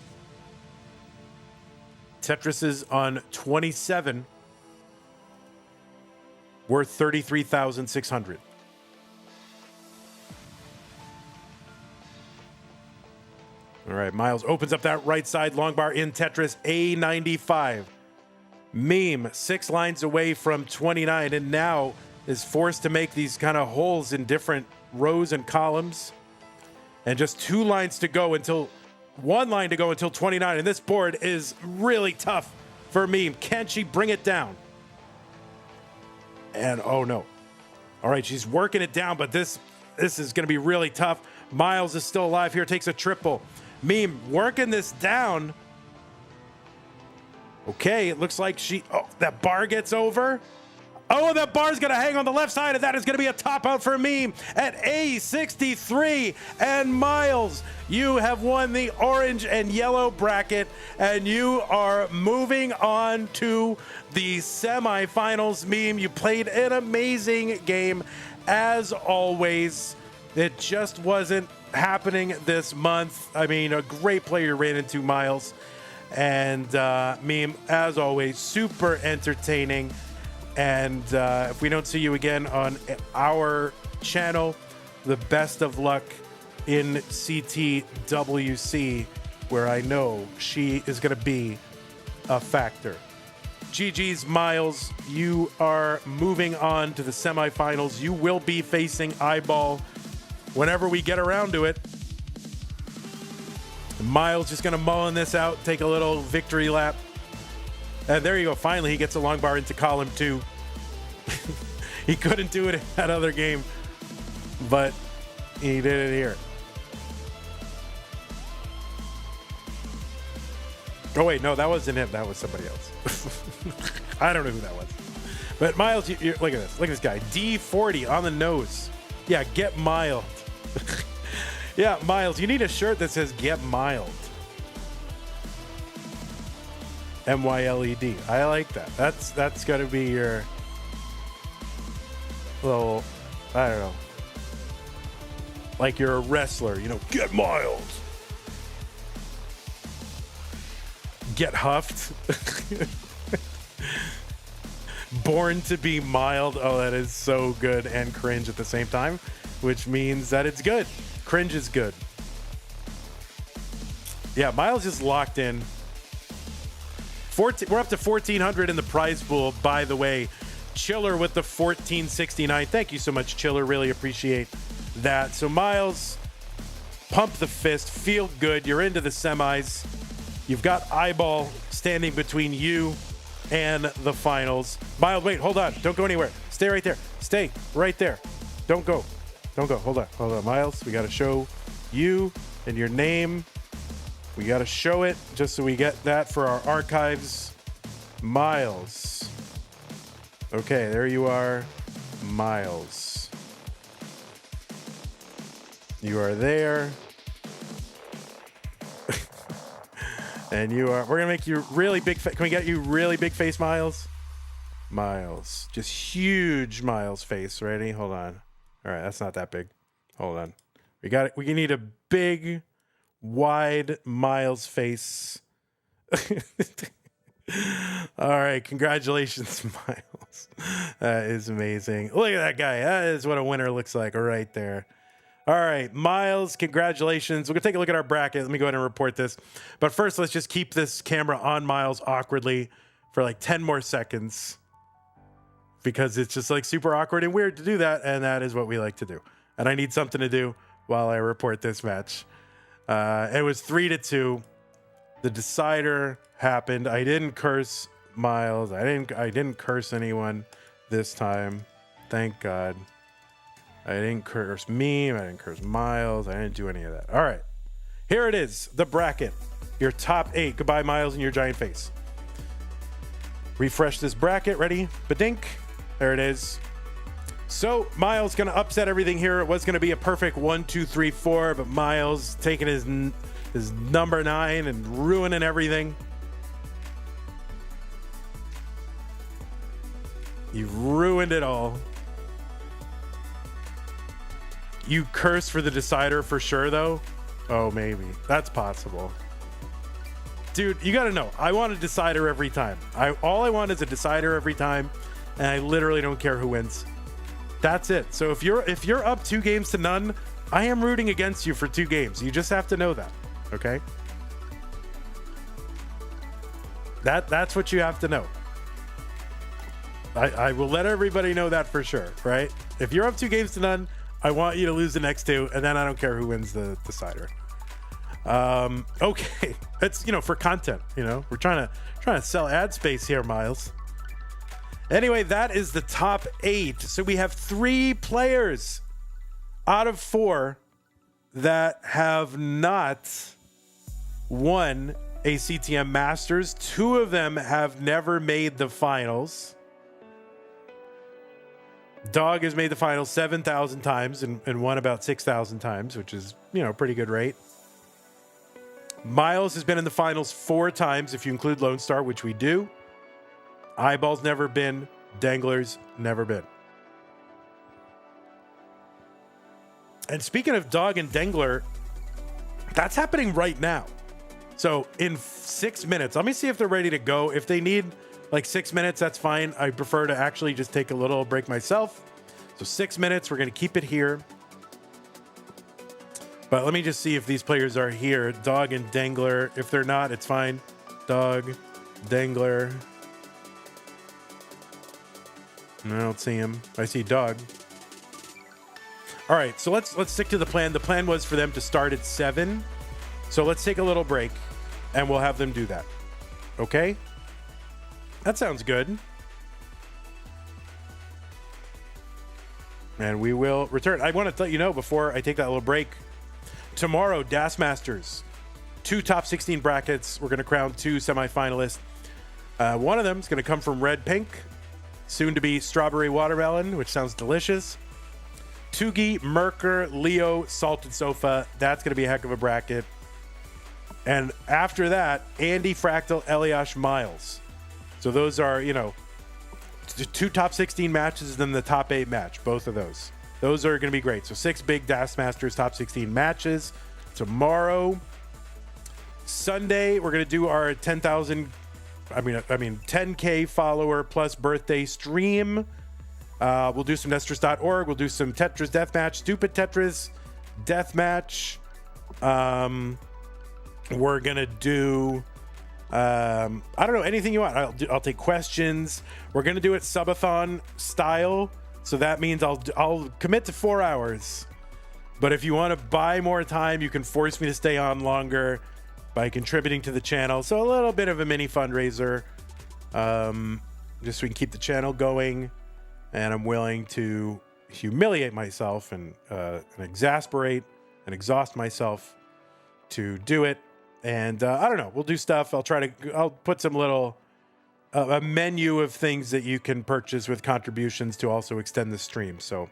Tetris is on 27. Worth 33,600. All right, Myles opens up that right side long bar in Tetris, A95. Meme 6 lines away from 29 and now is forced to make these kind of holes in different rows and columns. And just 2 lines to go until 1 line to go until 29. And this board is really tough for Meme. Can she bring it down? And oh no. All right, she's working it down, but this is going to be really tough. Myles is still alive here, takes a triple. Meme working this down. Okay, it looks like that bar gets over. Oh, that bar's going to hang on the left side, and that is going to be a top out for Meme at A63. And Myles, you have won the orange and yellow bracket, and you are moving on to the semifinals. Meme, you played an amazing game, as always. It just wasn't happening this month. I mean, a great player ran into Myles. And Meme, as always, super entertaining. And if we don't see you again on our channel, the best of luck in CTWC, where I know she is going to be a factor. GG's, Myles. You are moving on to the semifinals. You will be facing Eyeball whenever we get around to it. Myles just going to mullen this out, take a little victory lap. And there you go. Finally, he gets a long bar into column 2. He couldn't do it in that other game, but he did it here. Oh, wait. No, that wasn't him. That was somebody else. I don't know who that was. But Myles, look at this. Look at this guy. D40 on the nose. Yeah, get mild. Yeah, Myles, you need a shirt that says get mild. MYLED. I like that. That's got to be your little, I don't know. Like you're a wrestler, get mild. Get huffed. Born to be mild. Oh, that is so good and cringe at the same time, which means that it's good. Cringe is good. Yeah, Myles is locked in. We're up to 1,400 in the prize pool, by the way. Chiller with the 1469. Thank you so much, Chiller. Really appreciate that. So, Myles, pump the fist. Feel good. You're into the semis. You've got Eyeball standing between you and the finals. Myles, wait, hold on. Don't go anywhere. Stay right there. Stay right there. Don't go. Don't go. Hold on. Myles, we got to show you and your name. We got to show it just so we get that for our archives. Myles. Okay, there you are. Myles. You are there. And you are, we're going to make you really big. Can we get you really big face, Myles? Myles. Just huge Myles face. Ready? Hold on. All right, that's not that big. Hold on. We got it. We need a big, wide Myles face. All right, congratulations, Miles. That is amazing. Look at that guy. That is what a winner looks like right there. All right, Miles, congratulations. We're going to take a look at our bracket. Let me go ahead and report this. But first, let's just keep this camera on Miles awkwardly for like 10 more seconds because it's just like super awkward and weird to do that, and that is what we like to do. And I need something to do while I report this match. It was 3-2. The decider happened. I didn't curse Miles. I didn't curse anyone this time. Thank God. I didn't curse me. I didn't curse Miles. I didn't do any of that. All right. Here it is. The bracket. Your top 8. Goodbye, Miles, and your giant face. Refresh this bracket. Ready? Badink. There it is. So Miles going to upset everything here. It was going to be a perfect 1, 2, 3, 4, but Miles taking his number 9 and ruining everything. You've ruined it all. You curse for the decider for sure, though? Oh, maybe. That's possible. Dude, you got to know. I want a decider every time. All I want is a decider every time, and I literally don't care who wins. That's it. So if you're up 2-0, I am rooting against you for 2 games. You just have to know that, okay? That's what you have to know. I will let everybody know that for sure, right? If you're up 2-0, I want you to lose the next 2, and then I don't care who wins the decider. Okay, it's for content. We're trying to sell ad space here, Miles. Anyway, that is the top 8. So we have 3 players out of 4 that have not won a CTM Masters. 2 of them have never made the finals. Dog has made the finals 7,000 times and won about 6,000 times, which is, a pretty good rate. Myles has been in the finals 4 times, if you include Lone Star, which we do. Eyeball's never been. Dangler's never been. And speaking of Dog and Dengler, that's happening right now. So in 6 minutes, let me see if they're ready to go. If they need like 6 minutes, that's fine. I prefer to actually just take a little break myself. So 6 minutes, we're going to keep it here. But let me just see if these players are here. Dog and Dengler. If they're not, it's fine. Dog, Dangler. I don't see him. I see Dog. All right, so let's stick to the plan. The plan was for them to start at 7. So let's take a little break, and we'll have them do that. Okay? That sounds good. And we will return. I want to let you know before I take that little break. Tomorrow, DAS Masters. 2 top 16 brackets. We're going to crown 2 semifinalists. One of them is going to come from Red Pink. Soon to be Strawberry Watermelon, which sounds delicious. Tugi, Merker, Leo, Salted Sofa. That's going to be a heck of a bracket. And after that, Andy, Fractal, Eliash, Myles. So those are, 2 top 16 matches, then the top 8 match. Both of those. Those are going to be great. So 6 big DAS Masters top 16 matches tomorrow. Sunday, we're going to do our 10K follower plus birthday stream. We'll do some Nestors.org. We'll do some Tetris Deathmatch, Stupid Tetris Deathmatch. We're going to do, I don't know, anything you want. I'll take questions. We're going to do it subathon style. So that means I'll commit to 4 hours. But if you want to buy more time, you can force me to stay on longer by contributing to the channel. So a little bit of a mini fundraiser, just so we can keep the channel going. And I'm willing to humiliate myself and exasperate and exhaust myself to do it. And I don't know, we'll do stuff. I'll put some little a menu of things that you can purchase with contributions to also extend the stream. So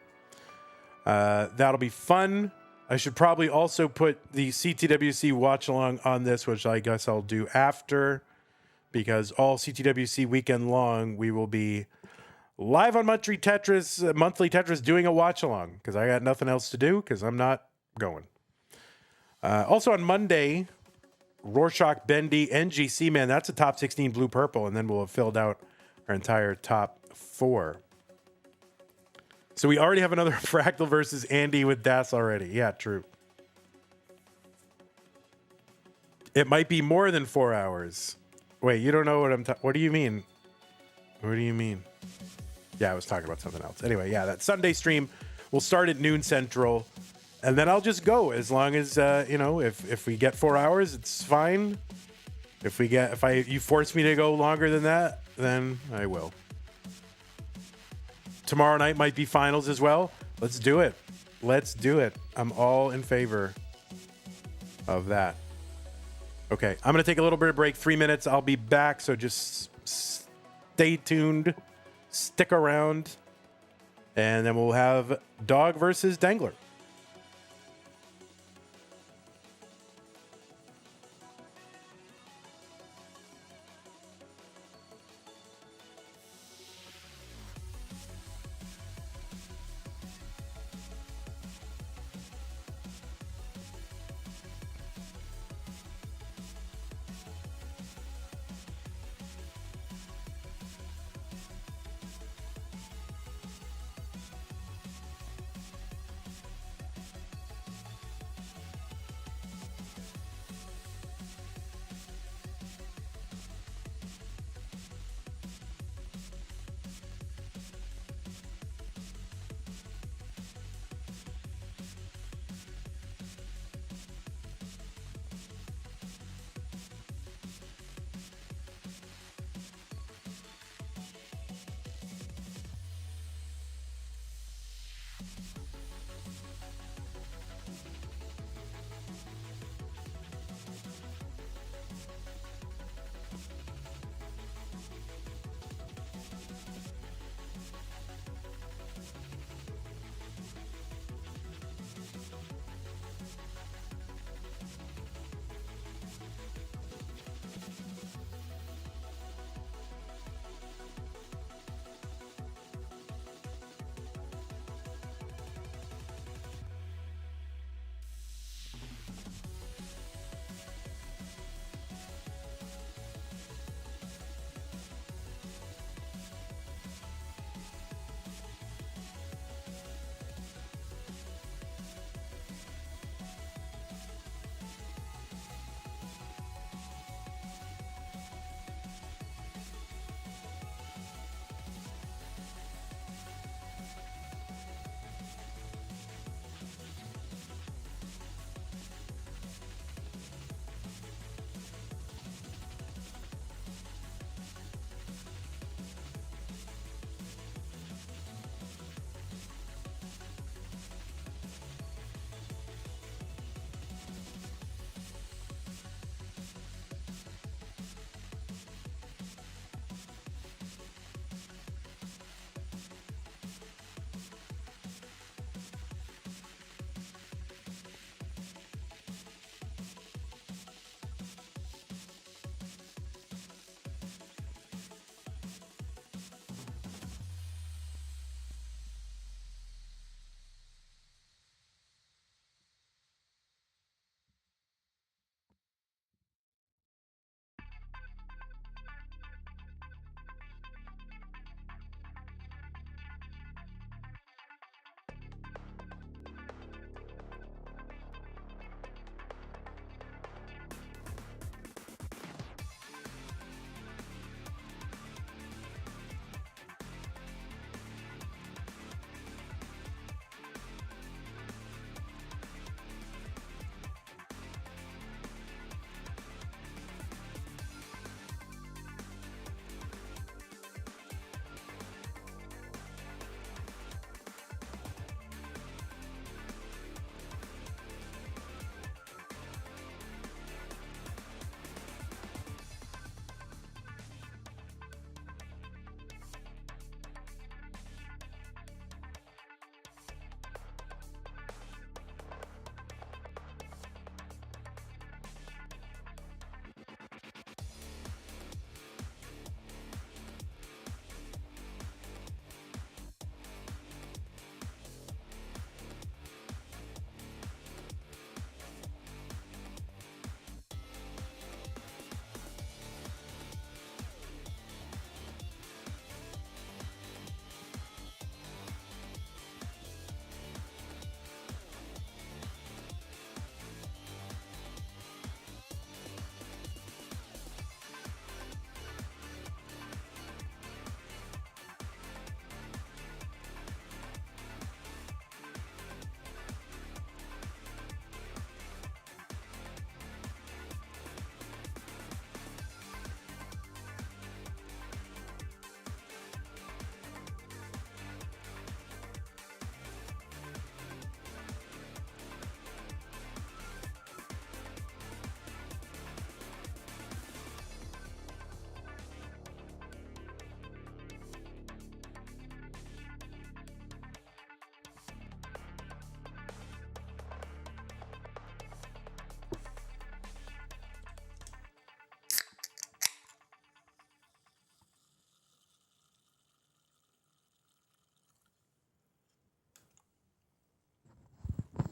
that'll be fun. I should probably also put the CTWC watch along on this, which I guess I'll do after, because all CTWC weekend long, we will be live on monthly Tetris doing a watch along, because I got nothing else to do because I'm not going. Also on Monday, Rorschach, Bendy, NGC, man, that's a top 16 blue purple, and then we'll have filled out our entire top 4. So we already have another Fractal versus Andy with Das already. Yeah, true. It might be more than 4 hours. Wait, you don't know what I'm talking. What do you mean? What do you mean? Yeah, I was talking about something else. Anyway, yeah, that Sunday stream will start at noon Central, and then I'll just go as long as if we get 4 hours, it's fine. If you force me to go longer than that, then I will. Tomorrow night might be finals as well. Let's do it. Let's do it. I'm all in favor of that. Okay, I'm going to take a little bit of break, 3 minutes. I'll be back, so just stay tuned, stick around, and then we'll have Dog versus Dangler.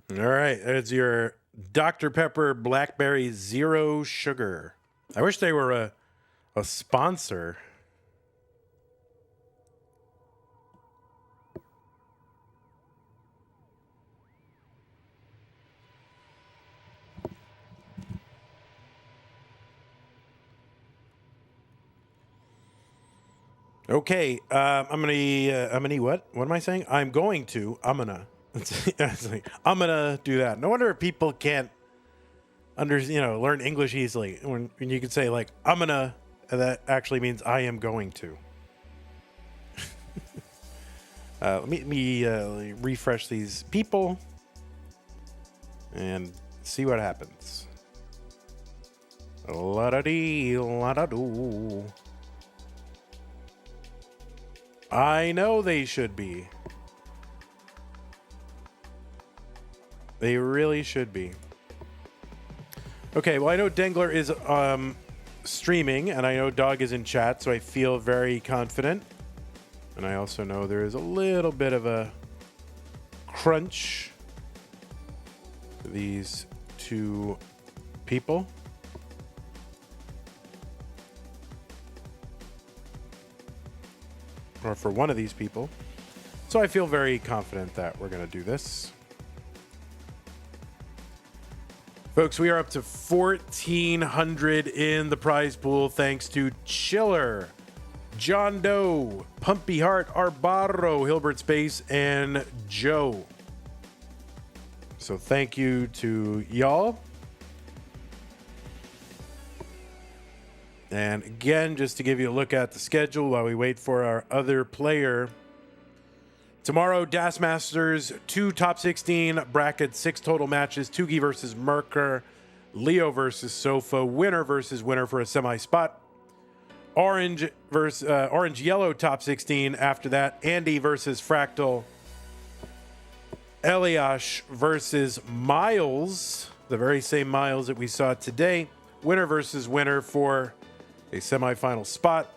All right, it's your Dr. Pepper Blackberry Zero Sugar. I wish they were a sponsor. Okay, I'm gonna what? What am I saying? I'm gonna do that. No wonder people can't learn English easily when you can say like I'm gonna, and that actually means I am going to. Let me refresh these people and see what happens. La-da-dee, la-da-doo. I know they should be. They really should be. Okay, well, I know Dengler is streaming, and I know Dog is in chat, so I feel very confident. And I also know there is a little bit of a crunch for these two people. Or for one of these people. So I feel very confident that we're going to do this. Folks, we are up to 1,400 in the prize pool thanks to Chiller, John Doe, Pumpy Heart, Arbaro, Hilbert Space, and Joe. So thank you to y'all. And again, just to give you a look at the schedule while we wait for our other player. Tomorrow, Das Masters, 2 top 16 brackets, 6 total matches, Tugi versus Merker, Leo versus Sofa, winner versus winner for a semi-spot. Orange versus Yellow top 16. After that, Andy versus Fractal. Eliash versus Myles, the very same Myles that we saw today. Winner versus winner for a semifinal spot.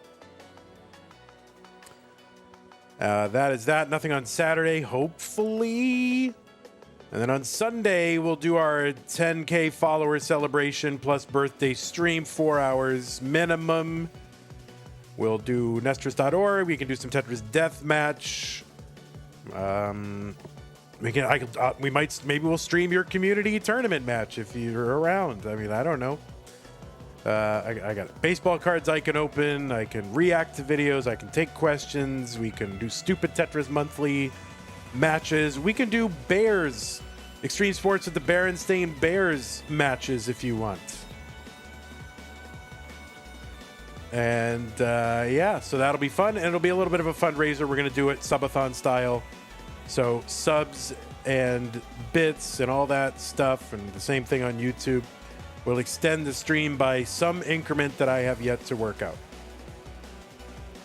That is that. Nothing on Saturday, hopefully. And then on Sunday, we'll do our 10K follower celebration plus birthday stream, 4 hours minimum. We'll do Nestris.org. We can do some Tetris Deathmatch. Maybe we'll stream your community tournament match if you're around. I mean, I don't know. I got baseball cards I can open. I can react to videos. I can take questions. We can do stupid Tetris monthly matches. We can do Bears, Extreme Sports with the Berenstain Bears matches if you want. And yeah, so that'll be fun. And it'll be a little bit of a fundraiser. We're going to do it subathon style. So subs and bits and all that stuff, and the same thing on YouTube. We'll extend the stream by some increment that I have yet to work out.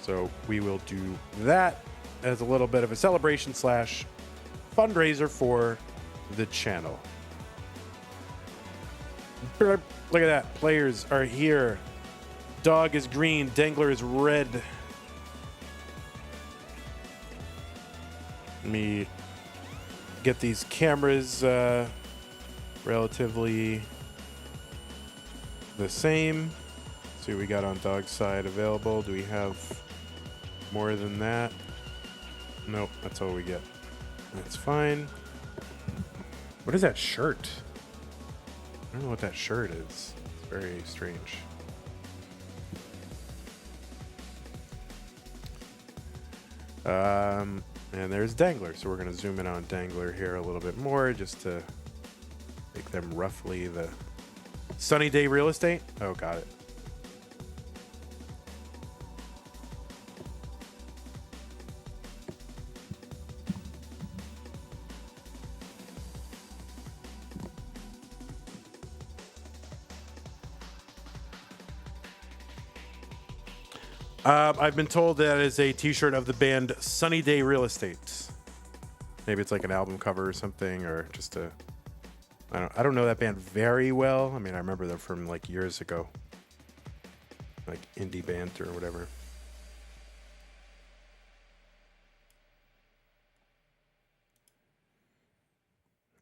So we will do that as a little bit of a celebration / fundraiser for the channel. Look at that. Players are here. Dog is green. Dangler is red. Let me get these cameras relatively the same. See what we got on Dog's side available. Do we have more than that? Nope, that's all we get. That's fine. What is that shirt? I don't know what that shirt is. It's very strange. And there's Dangler. So we're going to zoom in on Dangler here a little bit more just to make them roughly the Sunny Day Real Estate. Oh, got it. I've been told that is a t-shirt of the band Sunny Day Real Estate. Maybe it's like an album cover or something, or just a... I don't know that band very well. I mean, I remember them from like years ago. Like indie band or whatever.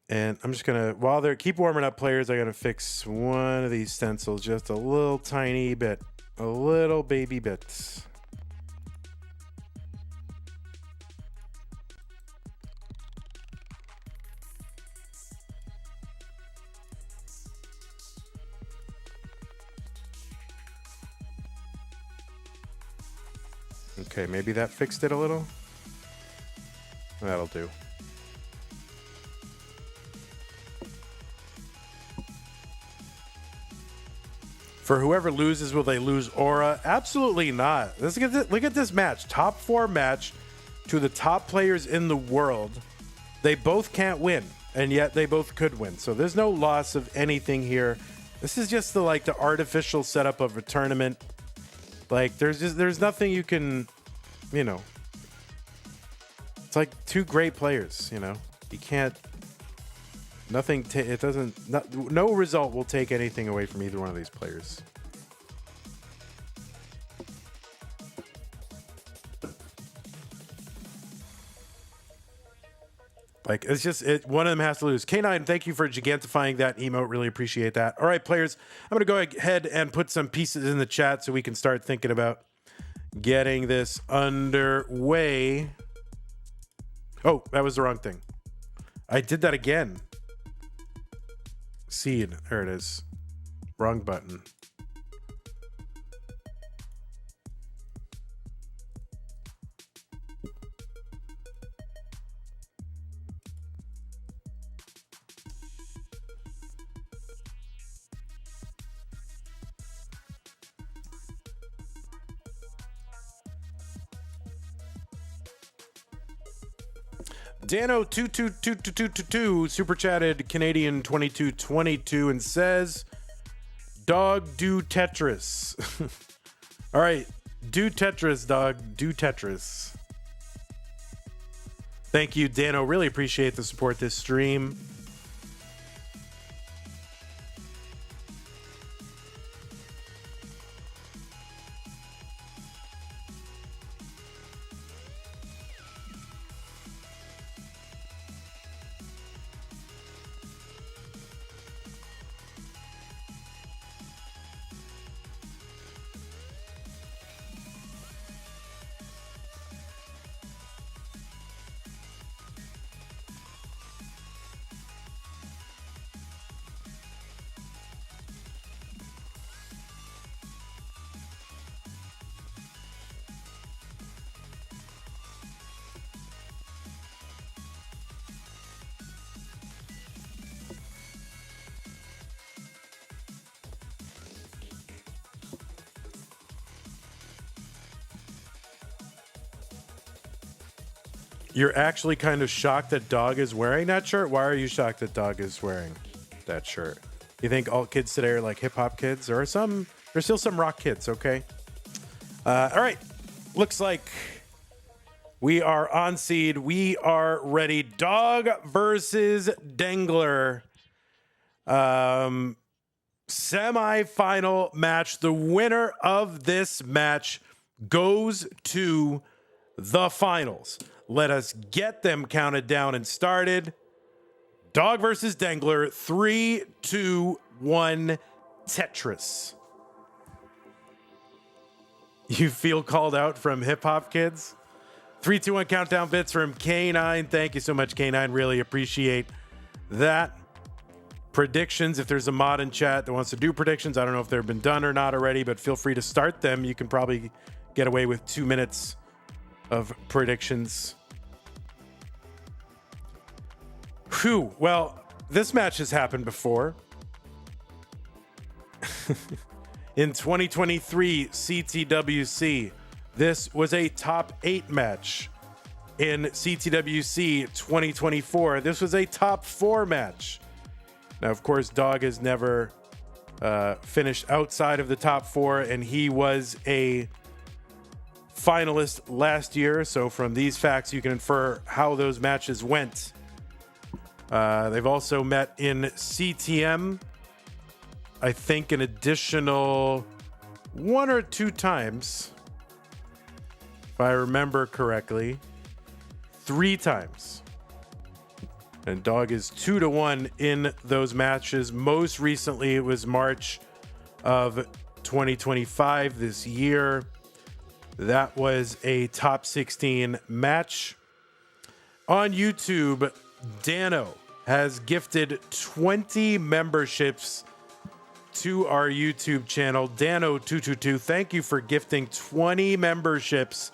And I'm just gonna, while they're keep warming up, players, I gotta fix one of these stencils just a little tiny bit, a little baby bit. Okay, maybe that fixed it a little. That'll do. For whoever loses, will they lose aura? Absolutely not. Look at this match. Top 4 match to the top players in the world. They both can't win, and yet they both could win. So there's no loss of anything here. This is just the artificial setup of a tournament. Like there's nothing you can, you know. It's like two great players, you know. You can't. Nothing. It doesn't. No result will take anything away from either one of these players. Like it's just one of them has to lose. K9, thank you for gigantifying that emote. Really appreciate that. All right, players, I'm gonna go ahead and put some pieces in the chat so we can start thinking about getting this underway. Oh, that was the wrong thing. I did that again. Seed. There it is. Wrong button. Dano22222 super chatted Canadian 2222 and says, "Dog do Tetris." All right, do Tetris, dog. Do Tetris. Thank you, Dano. Really appreciate the support this stream. You're actually kind of shocked that Dog is wearing that shirt? Why are you shocked that Dog is wearing that shirt? You think all kids today are like hip hop kids? There's still some rock kids, okay? All right. Looks like we are on seed. We are ready. Dog versus Dengler. Semi-final match. The winner of this match goes to the finals. Let us get them counted down and started. Dog versus Dangler. 3, 2, 1, Tetris. You feel called out from hip hop kids? 3, 2, 1 countdown bits from K9. Thank you so much, K9. Really appreciate that. Predictions. If there's a mod in chat that wants to do predictions, I don't know if they've been done or not already, but feel free to start them. You can probably get away with 2 minutes of predictions. Whew. Well, this match has happened before. In 2023 CTWC, this was a top 8 match. In CTWC 2024, this was a top 4 match. Now, of course, Dog has never finished outside of the top 4, and he was a finalist last year. So from these facts, you can infer how those matches went. They've also met in CTM, I think an additional 1 or 2 times, if I remember correctly. 3 times. And Dog is 2-1 in those matches. Most recently, it was March of 2025 this year. That was a top 16 match. On YouTube, Dano has gifted 20 memberships to our YouTube channel. Dano222, thank you for gifting 20 memberships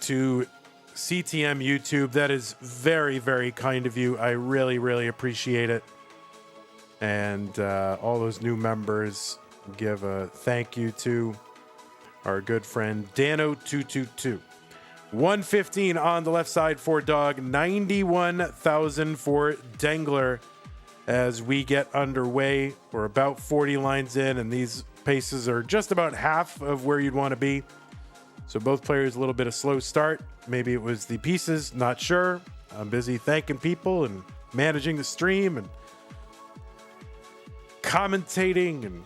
to CTM YouTube. That is very, very kind of you. I really, really appreciate it. And all those new members, give a thank you to our good friend Dano222. 115 on the left side for Dog, 91,000 for Dengler. As we get underway, we're about 40 lines in, and these paces are just about half of where you'd want to be. So both players a little bit of slow start. Maybe it was the pieces, not sure. I'm busy thanking people and managing the stream and commentating and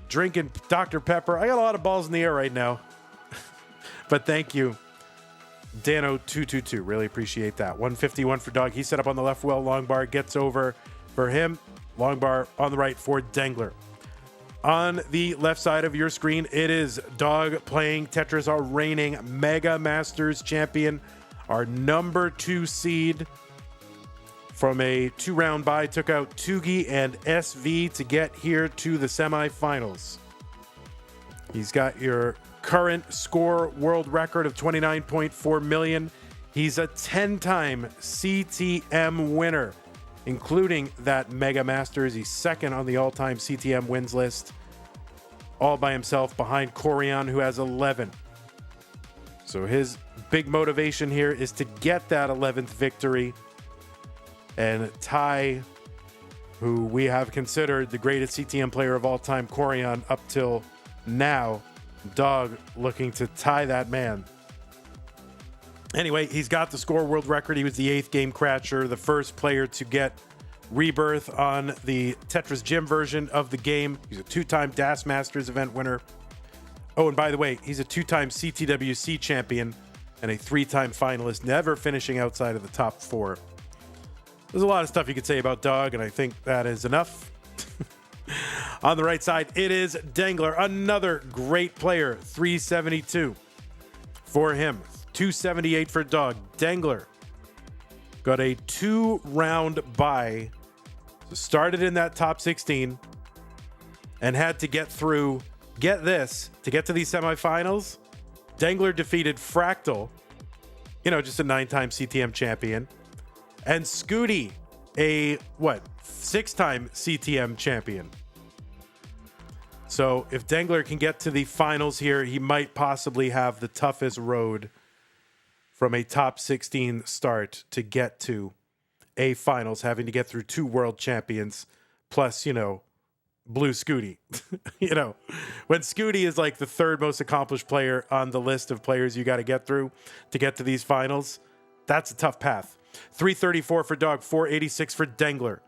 drinking Dr. Pepper. I got a lot of balls in the air right now. But thank you, Dano222. Really appreciate that. 151 for Dog. He's set up on the left well. Long bar gets over for him. Long bar on the right for Dangler. On the left side of your screen, it is Dog playing Tetris, our reigning Mega Masters champion, our number 2 seed. From a 2-round bye, took out Tugi and SV to get here to the semifinals. He's got your current score world record of 29.4 million. He's a 10-time CTM winner, including that Mega Masters. He's second on the all-time CTM wins list, all by himself behind Corian, who has 11. So his big motivation here is to get that 11th victory and tie who we have considered the greatest CTM player of all time, Corian, up till now. Dog looking to tie that man. Anyway, he's got the score world record. He was the 8th game crasher, the first player to get rebirth on the Tetris Gym version of the game. He's a 2-time DAS Masters event winner. Oh, and by the way, he's a 2-time CTWC champion and a 3-time finalist, never finishing outside of the top 4. There's a lot of stuff you could say about Dog, and I think that is enough. On the right side, it is Dangler, another great player, 372 for him, 278 for Dog. Dangler got a 2-round bye, so started in that top 16 and had to get through, get this, to get to these semifinals. Dangler defeated Fractal, just a 9-time CTM champion, and Scooty, a 6-time CTM champion. So if Dangler can get to the finals here, he might possibly have the toughest road from a top 16 start to get to a finals, having to get through 2 world champions plus, Blue Scooty. When Scooty is like the 3rd most accomplished player on the list of players you got to get through to get to these finals, that's a tough path. 334 for Dog, 486 for Dengler.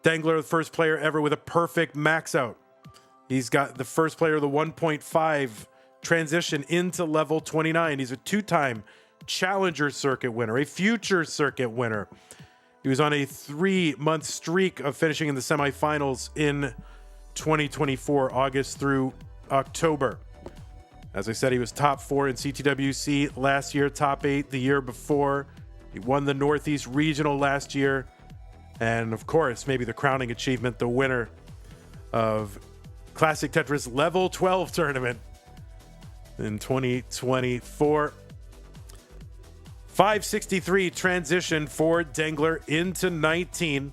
Dengler, the first player ever with a perfect max out. He's got the first player of the 1.5 transition into level 29. He's a 2-time Challenger Circuit winner, a Future Circuit winner. He was on a 3-month streak of finishing in the semifinals in 2024, August through October. As I said, he was top 4 in CTWC last year, top 8 the year before. He won the Northeast Regional last year. And of course, maybe the crowning achievement, the winner of Classic Tetris Level 12 tournament in 2024. 563 transition for Dengler into 19.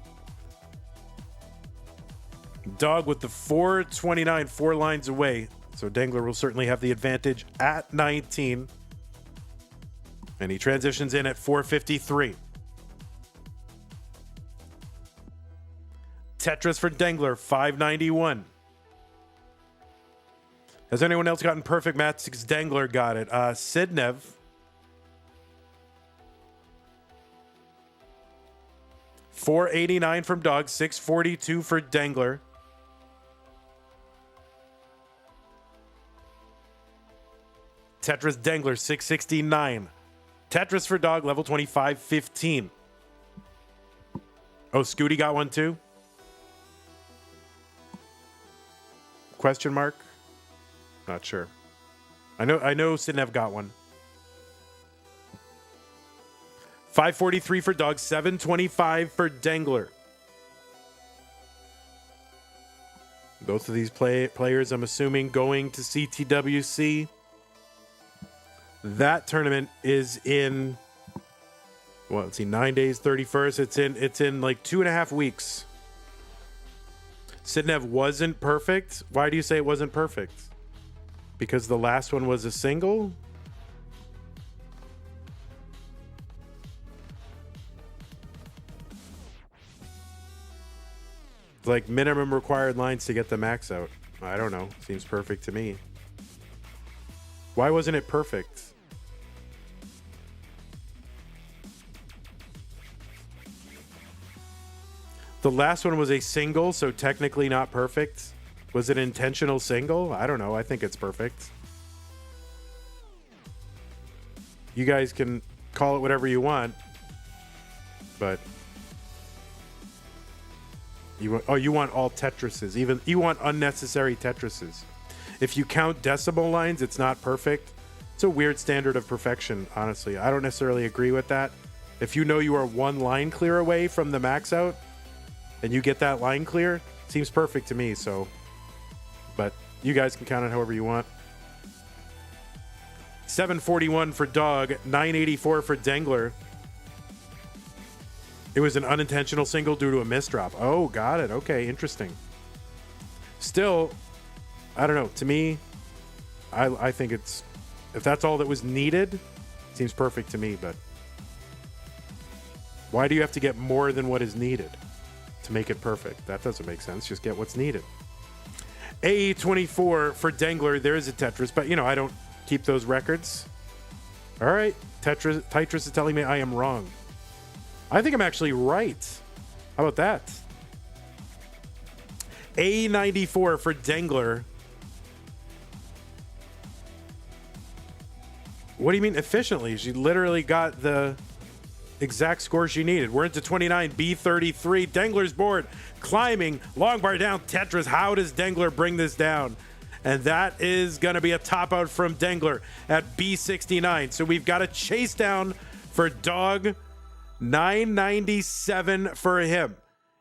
Dog with the 429, 4 lines away. So Dengler will certainly have the advantage at 19. And he transitions in at 453. Tetris for Dengler, 591. Has anyone else gotten perfect match? Because Dengler got it. Sidnev. $489 from Dog, $642 for Dengler. Tetris Dengler, $669. Tetris for Dog, level 25, $15. Oh, Scooty got one too? Question mark? Not sure. I know Sidnev got one. 543 for Dog, 725 for Dengler. Both of these players, I'm assuming, going to CTWC. That tournament is in, well, let's see, 9 days, 31st. It's in like 2.5 weeks. Sidnev wasn't perfect. Why do you say it wasn't perfect? Because the last one was a single? It's like minimum required lines to get the max out. I don't know. Seems perfect to me. Why wasn't it perfect? The last one was a single, so technically not perfect. Was it intentional single? I don't know. I think it's perfect. You guys can call it whatever you want, but you want all Tetrises. Even you want unnecessary Tetrises. If you count decimal lines, it's not perfect. It's a weird standard of perfection, honestly. I don't necessarily agree with that. If you know you are one line clear away from the max out and you get that line clear, seems perfect to me. So, but you guys can count it however you want. 741 for Dog, 984 for Dengler. It was an unintentional single due to a misdrop. Oh, got it. Okay, interesting. Still, I don't know. To me, I think it's, if that's all that was needed, it seems perfect to me. But why do you have to get more than what is needed to make it perfect? That doesn't make sense. Just get what's needed. AE24 for Dangler. There is a Tetris, but I don't keep those records. All right. Tetris is telling me I am wrong. I think I'm actually right. How about that? A94 for Dengler. What do you mean efficiently? She literally got the exact score she needed. We're into 29, B33. Dengler's board climbing, long bar down, Tetris. How does Dengler bring this down? And that is going to be a top out from Dengler at B69. So we've got a chase down for Dog. 997 for him.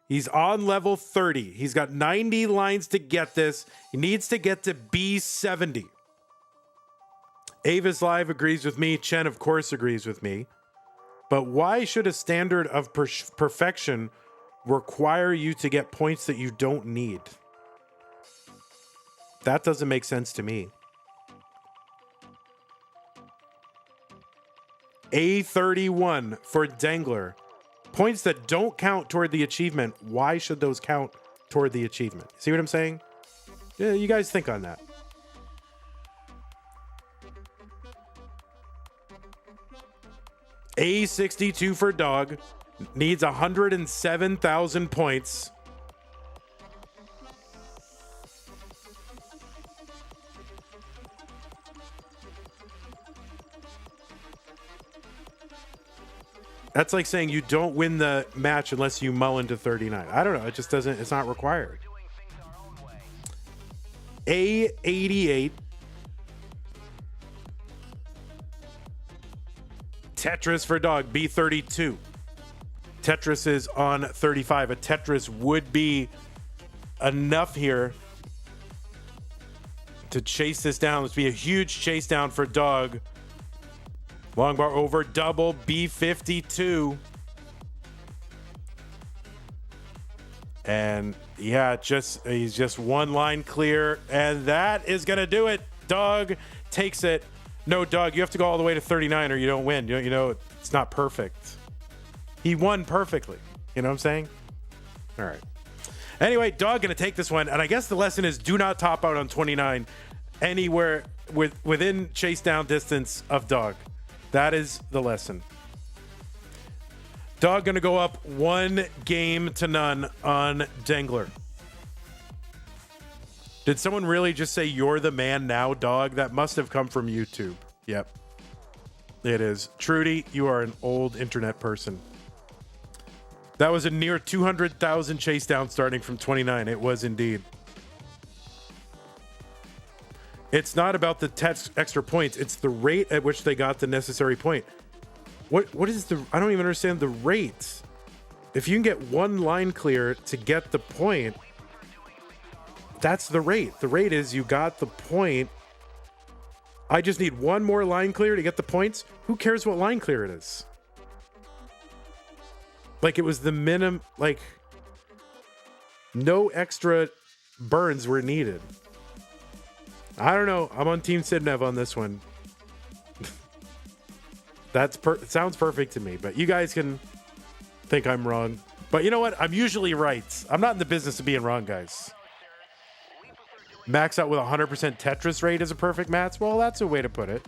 He's on level 30. He's got 90 lines to get this. He needs to get to B70. Avis Live agrees with me. Chen, of course, agrees with me. But why should a standard of perfection require you to get points that you don't need? That doesn't make sense to me. A31 for Dangler. Points that don't count toward the achievement. Why should those count toward the achievement? See what I'm saying? Yeah, you guys think on that. A62 for Dog. Needs 107,000 points. That's like saying you don't win the match unless you mull into 39. I don't know. It just doesn't, it's not required. A88. Tetris for Dog, B32. Tetris is on 35. A Tetris would be enough here to chase this down. This would be a huge chase down for Dog. Long bar over, double, B52. And yeah, he's just one line clear, and that is going to do it. Dog takes it. No, Dog, you have to go all the way to 39 or you don't win. You know, it's not perfect. He won perfectly. You know what I'm saying? All right. Anyway, Dog going to take this one, and I guess the lesson is do not top out on 29 anywhere within chase down distance of Dog. That is the lesson. Dog going to go up 1-0 on Dangler. Did someone really just say you're the man now, Dog? That must have come from YouTube. Yep. It is. Trudy, you are an old internet person. That was a near 200,000 chase down starting from 29. It was indeed. It's not about the extra points. It's the rate at which they got the necessary point. What is the... I don't even understand the rate. If you can get one line clear to get the point, that's the rate. The rate is you got the point. I just need one more line clear to get the points. Who cares what line clear it is? Like, it was the minimum, like, no extra burns were needed. I don't know. I'm on Team Sidnev on this one. It sounds perfect to me, but you guys can think I'm wrong. But you know what? I'm usually right. I'm not in the business of being wrong, guys. Max out with 100% Tetris rate is a perfect match? Well, that's a way to put it.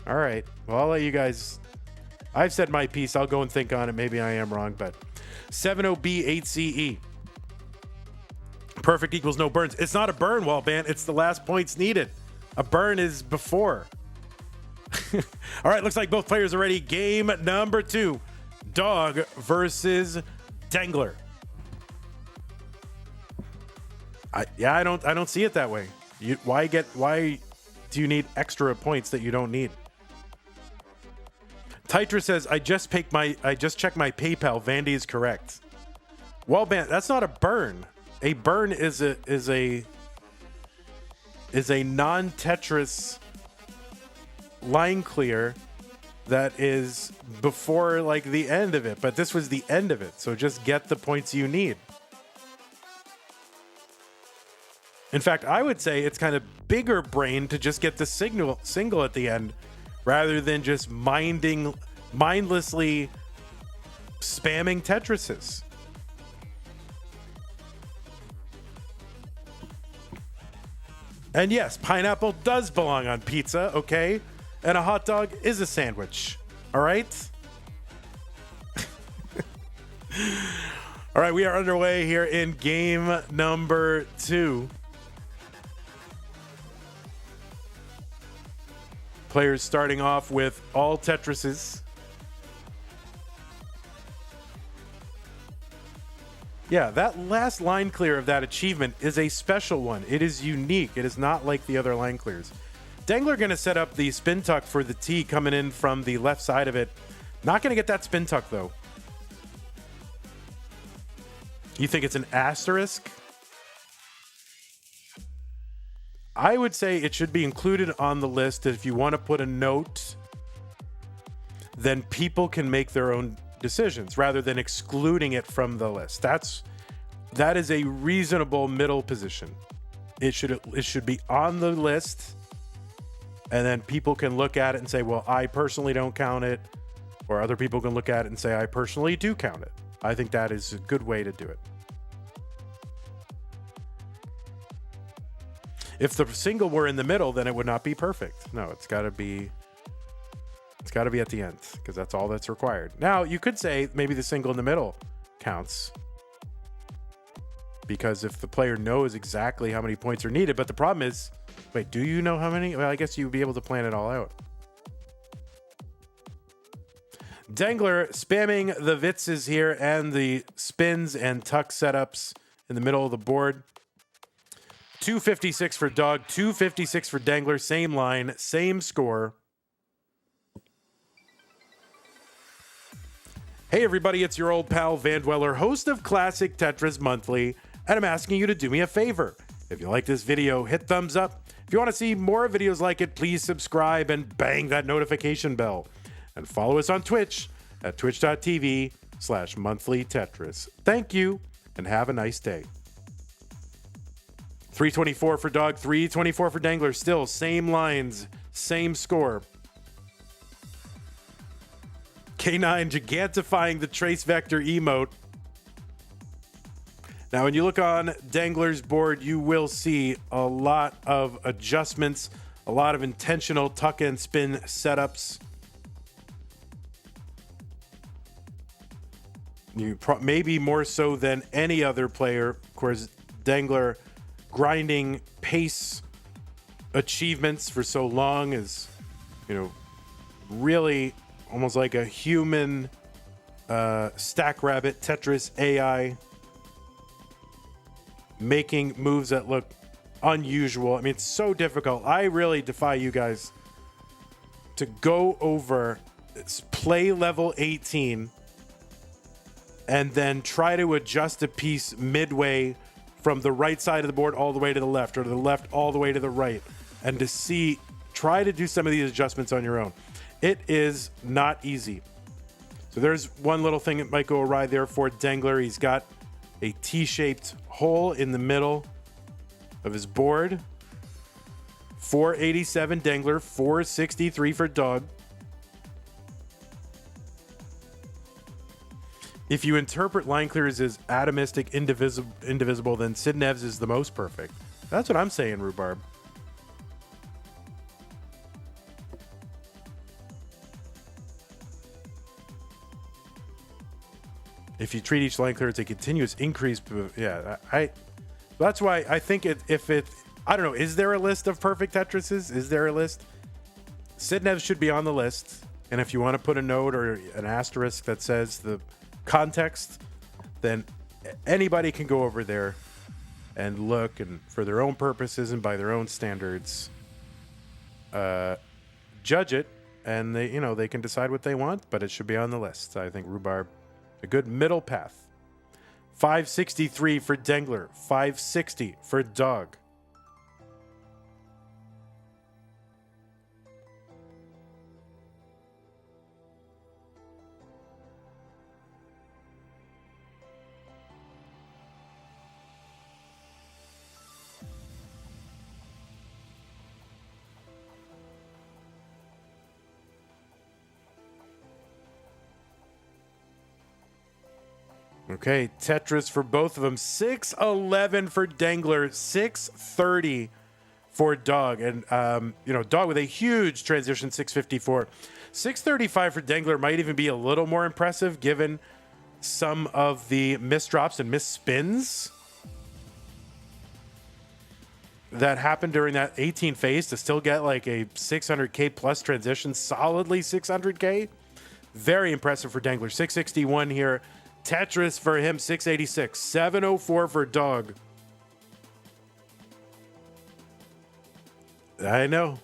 All right. Well, I'll let you guys... I've said my piece. I'll go and think on it. Maybe I am wrong, but 70B 8CE. Perfect equals no burns. It's not a burn, Wallband. It's the last points needed. A burn is before. All right, looks like both players are ready. Game number 2. Dog versus Dengler. I don't see it that way. Why do you need extra points that you don't need? Tetris says, I just checked my PayPal. Vandy is correct. Well, man, that's not a burn. A burn is a non-Tetris line clear that is before like the end of it, but this was the end of it. So just get the points you need. In fact, I would say it's kind of bigger brain to just get the single at the end rather than just mindlessly spamming Tetrises. And yes, pineapple does belong on pizza, okay? And a hot dog is a sandwich, all right? All right, we are underway here in game number 2. Players starting off with all Tetrises. Yeah, that last line clear of that achievement is a special one. It is unique. It is not like the other line clears. Dangler going to set up the spin tuck for the T coming in from the left side of it. Not going to get that spin tuck, though. You think it's an asterisk? I would say it should be included on the list. If you want to put a note, then people can make their own decisions rather than excluding it from the list. That is a reasonable middle position. It should be on the list, and then people can look at it and say, well, I personally don't count it, or other people can look at it and say, I personally do count it. I think that is a good way to do it. If the single were in the middle, then it would not be perfect. No, it's got to be at the end because that's all that's required. Now, you could say maybe the single in the middle counts because if the player knows exactly how many points are needed, but the problem is, wait, do you know how many? Well, I guess you'd be able to plan it all out. Dangler spamming the Vitzes here and the spins and tuck setups in the middle of the board. 256 for Dog, 256 for Dangler. Same line, same score. Hey everybody, it's your old pal Van Dweller, host of Classic Tetris Monthly, and I'm asking you to do me a favor. If you like this video, hit thumbs up. If you want to see more videos like it, please subscribe and bang that notification bell. And follow us on Twitch at twitch.tv/monthlytetris. Thank you, and have a nice day. 324 for Dog, 324 for Dangler. Still same lines, same score. K9 gigantifying the trace vector emote. Now, when you look on Dangler's board, you will see a lot of adjustments, a lot of intentional tuck and spin setups. Maybe more so than any other player. Of course, Dangler grinding pace achievements for so long is, really almost like a human Stack Rabbit, Tetris AI, making moves that look unusual. I mean, it's so difficult. I really defy you guys to go over play level 18 and then try to adjust a piece midway from the right side of the board all the way to the left, or the left all the way to the right, and to try to do some of these adjustments on your own. It is not easy. So there's one little thing that might go awry there for Dengler. He's got a T-shaped hole in the middle of his board. 487 Dengler, 463 for Dog. If you interpret line clears as atomistic, indivisible, then Sid Nev's is the most perfect. That's what I'm saying, Rhubarb. If you treat each line clear as a continuous increase, yeah, that's why I think I don't know, is there a list of perfect Tetrises? Is there a list? Sid Nev should be on the list, and if you want to put a note or an asterisk that says the context, then anybody can go over there and look, and for their own purposes and by their own standards, judge it, and they can decide what they want, but it should be on the list. I think Rhubarb, a good middle path. 563 for Dengler, 560 for Dog. Okay, Tetris for both of them. 611 for Dangler, 630 for Dog. And, Dog with a huge transition, 654. 635 for Dangler might even be a little more impressive given some of the misdrops and misspins that happened during that 18 phase to still get like a 600K plus transition, solidly 600K. Very impressive for Dangler. 661 here. Tetris for him, 686. 704 for Dog. I know.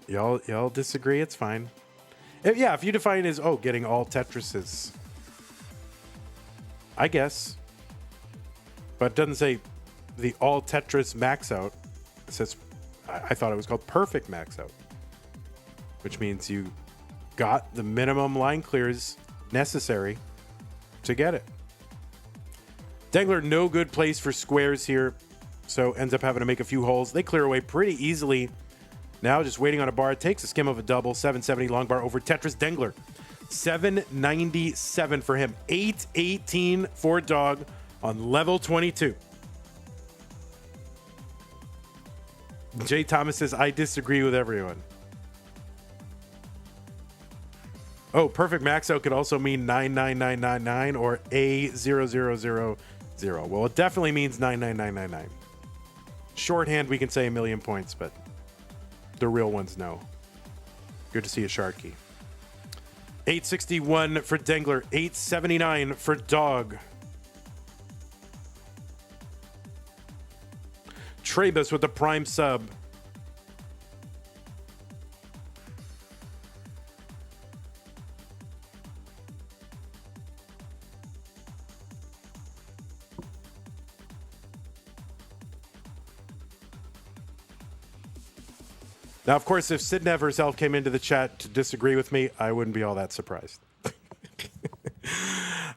Y'all disagree, it's fine. If you define it as, getting all Tetrises. I guess. But it doesn't say the all Tetris max out. It says, I thought it was called perfect max out. Which means you got the minimum line clears necessary to get it. Dangler, no good place for squares here, so ends up having to make a few holes. They clear away pretty easily. Now just waiting on a bar. It takes a skim of a double. 770 long bar over Tetris. Dengler, 797 for him. 818 for Dog on level 22. Jay Thomas says, I disagree with everyone. Oh, perfect max out could also mean 99999 or A0000. Well, it definitely means 99999. Shorthand, we can say 1,000,000 points, but the real ones know. Good to see a Sharky. 861 for Dengler, 879 for Dog. Trebus with the prime sub. Now, of course, if Sidnev herself came into the chat to disagree with me, I wouldn't be all that surprised.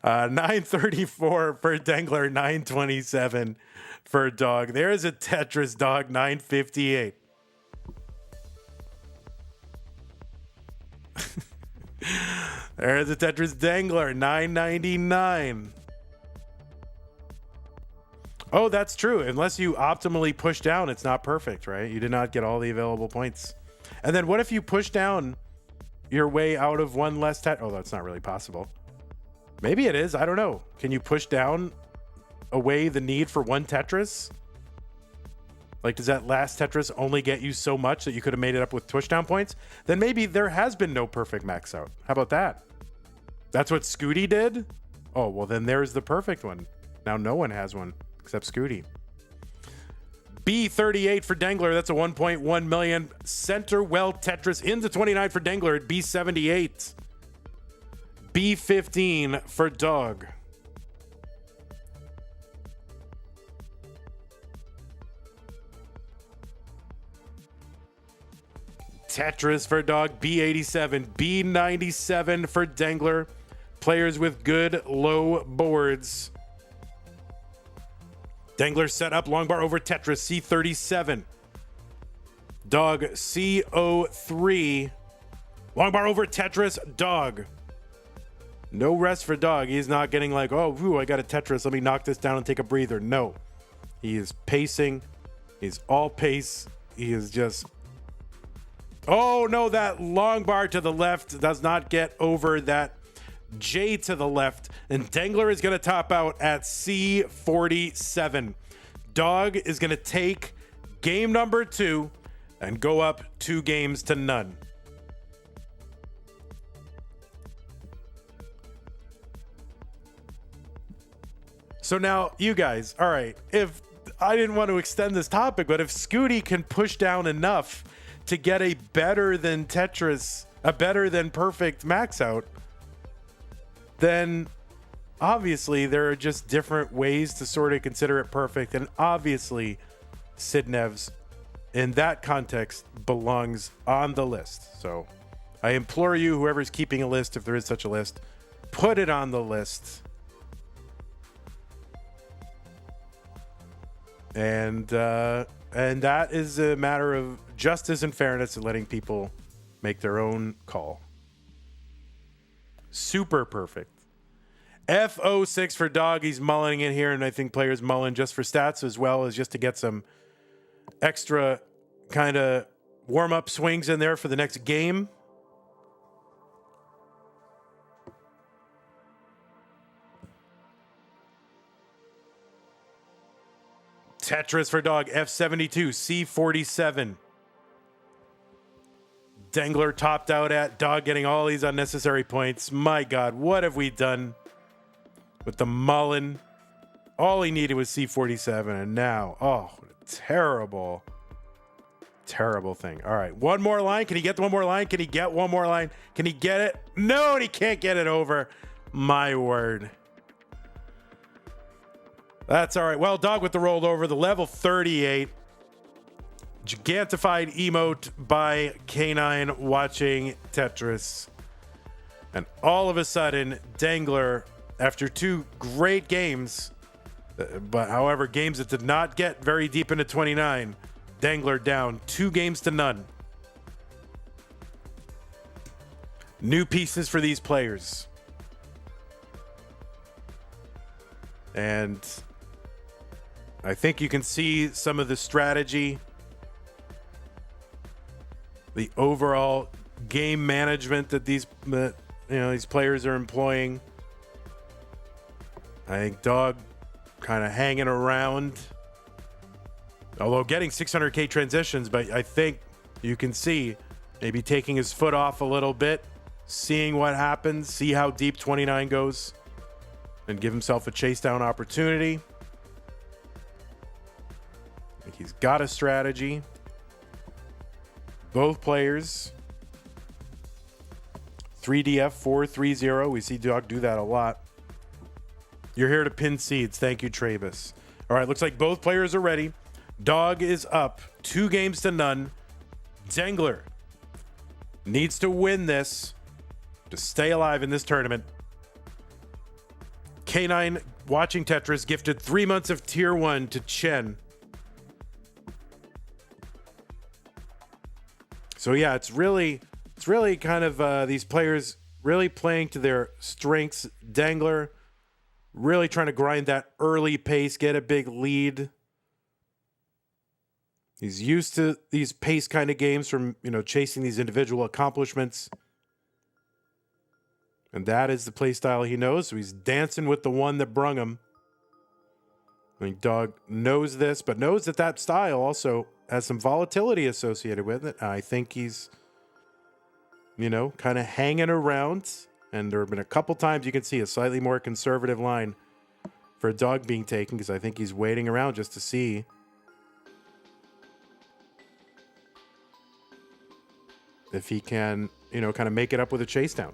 934 for Dengler, 927 for Dog. There's a Tetris Dog, 958. There's a Tetris Dangler, 999. Oh, that's true. Unless you optimally push down, it's not perfect, right? You did not get all the available points. And then what if you push down your way out of one less Oh, that's not really possible. Maybe it is. I don't know. Can you push down away the need for one Tetris? Like, does that last Tetris only get you so much that you could have made it up with push down points? Then maybe there has been no perfect max out. How about that? That's what Scooty did? Oh, well, then there's the perfect one. Now no one has one except Scooty. B38 for Dengler. That's a 1.1 million. Center well Tetris into 29 for Dengler at B78. B15 for Dog. Tetris for Dog. B87. B97 for Dangler. Players with good low boards. Dangler set up long bar over Tetris. C37. Dog. C03. Long bar over Tetris. Dog. No rest for Dog. He's not getting like, oh, whew, I got a Tetris. Let me knock this down and take a breather. No. He is pacing. He's all pace. He is just... Oh, no, that long bar to the left does not get over that J to the left. And Dangler is going to top out at C47. Dog is going to take game number 2 and go up 2 games to none. So now, you guys, all right, if I didn't want to extend this topic, but if Scooty can push down enough to get a better than Tetris, a better than perfect max out, then obviously there are just different ways to sort of consider it perfect. And obviously, Sidnev's in that context belongs on the list. So I implore you, whoever's keeping a list, if there is such a list, put it on the list. And that is a matter of justice and fairness and letting people make their own call. Super perfect. F06 for Dog. He's mulling in here, and I think players mulling just for stats as well as just to get some extra kind of warm-up swings in there for the next game. Tetris for Dog. F72. C47. Dengler topped out at. Dog getting all these unnecessary points. My God, what have we done with the Mullen? All he needed was C47, and now, oh, what a terrible, terrible thing. All right, one more line. Can he get one more line? Can he get one more line? Can he get it? No, and he can't get it over. My word. That's all right. Well, Dog with the rolled over, the level 38. Gigantified emote by K9 watching Tetris. And all of a sudden, Dangler, after 2 great games, but however, games that did not get very deep into 29, Dangler down 2 games to none. New pieces for these players. And I think you can see some of the strategy, the overall game management that these players are employing. I think Dog kind of hanging around, although getting 600k transitions, but I think you can see maybe taking his foot off a little bit, seeing what happens, see how deep 29 goes, and give himself a chase down opportunity. I think he's got a strategy. Both players. 3DF 430. We see Dog do that a lot. You're here to pin seeds. Thank you, Travis. All right, looks like both players are ready. Dog is up 2 games to none. Dangler needs to win this to stay alive in this tournament. K9 watching Tetris gifted 3 months of tier 1 to Chen. So yeah, it's really kind of these players really playing to their strengths. Dangler really trying to grind that early pace, get a big lead. He's used to these pace kind of games from, chasing these individual accomplishments. And that is the play style he knows. So he's dancing with the one that brung him. I think Dog knows this, but knows that style also has some volatility associated with it. I think he's, kind of hanging around And there have been a couple times you can see a slightly more conservative line for a dog being taken because I think he's waiting around just to see if he can, kind of make it up with a chase down.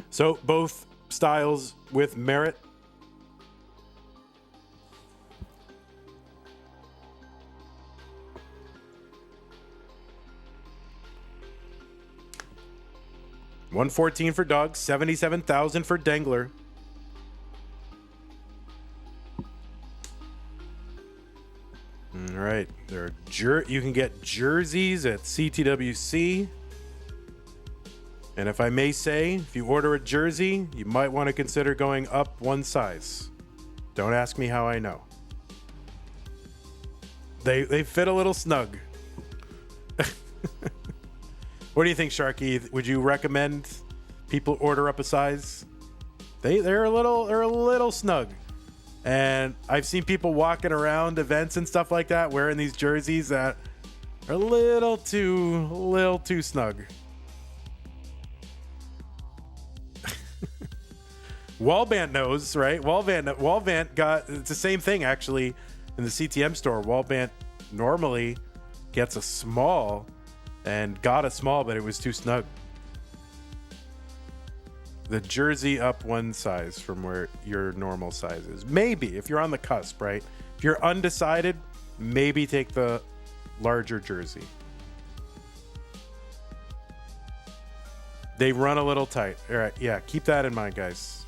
So both styles with merit. $114 for dog, $77,000 for Dengler. All right, you can get jerseys at CTWC. And if I may say, if you order a jersey, you might want to consider going up one size. Don't ask me how I know. They fit a little snug. What do you think, Sharky? Would you recommend people order up a size? They're a little snug. And I've seen people walking around events and stuff like that wearing these jerseys that are a little too snug. Wallband knows, right? Wallband got, it's the same thing actually in the CTM store. Wallband normally gets a small and got a small, but it was too snug. The jersey up one size from where your normal size is. Maybe if you're on the cusp, right? If you're undecided, maybe take the larger jersey. They run a little tight. All right, yeah, keep that in mind, guys.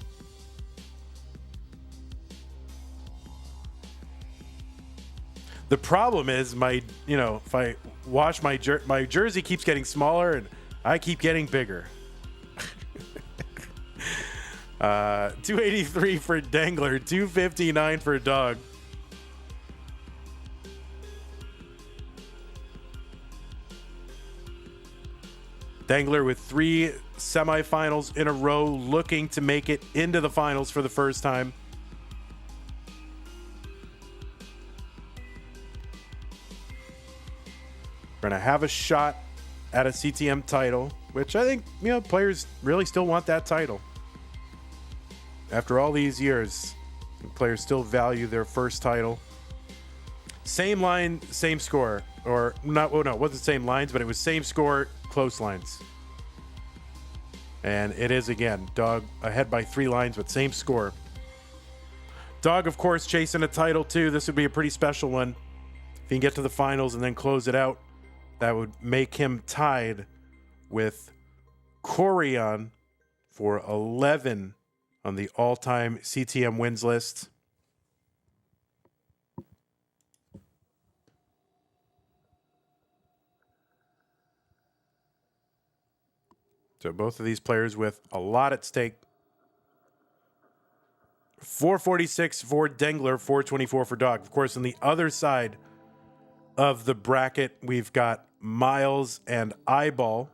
The problem is if I wash my jersey keeps getting smaller and I keep getting bigger. 283 for Dangler, 259 for Dog. Dangler with 3 semifinals in a row, looking to make it into the finals for the first time. We're going to have a shot at a CTM title, which I think, players really still want that title. After all these years, players still value their first title. Same line, same score. Or not, it wasn't same lines, but it was same score, close lines. And it is, again, Dog ahead by 3 lines, but same score. Dog, of course, chasing a title, too. This would be a pretty special one. If he can get to the finals and then close it out, that would make him tied with Corian for 11 on the all-time CTM wins list. So both of these players with a lot at stake. 446 for Dengler, 424 for Dog. Of course, on the other side of the bracket, we've got Myles and Eyeball.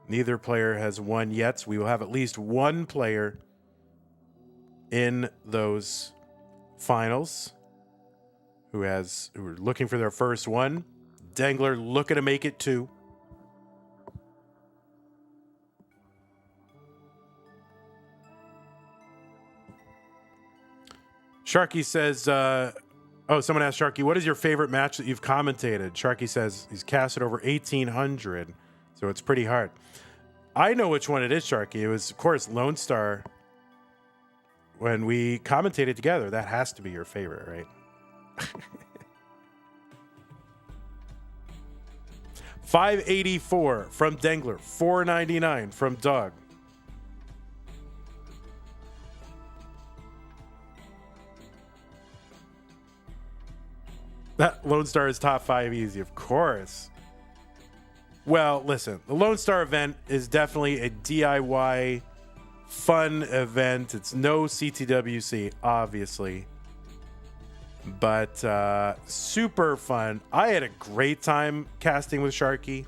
Neither player has won yet, so we will have at least one player in those finals who are looking for their first one. Dangler looking to make it 2. Sharky says, someone asked Sharky, what is your favorite match that you've commentated? Sharky says he's casted over 1,800, so it's pretty hard. I know which one it is, Sharky. It was, of course, Lone Star. When we commentated together, that has to be your favorite, right? 584 from Dengler, 499 from Dog. That Lone Star is top 5 easy, of course. Well, listen, the Lone Star event is definitely a DIY fun event. It's no CTWC, obviously, but super fun. I had a great time casting with Sharky.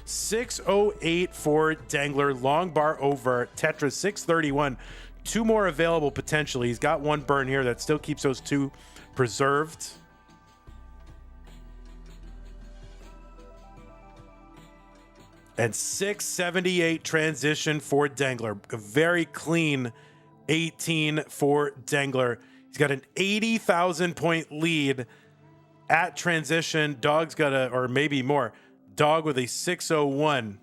608 for Dangler, long bar over Tetris, 631. 2 more available potentially. He's got 1 burn here that still keeps those 2 preserved. And 678 transition for Dengler. A very clean 18 for Dengler. He's got an 80,000 point lead at transition. Dog's got a, or maybe more. Dog with a 601.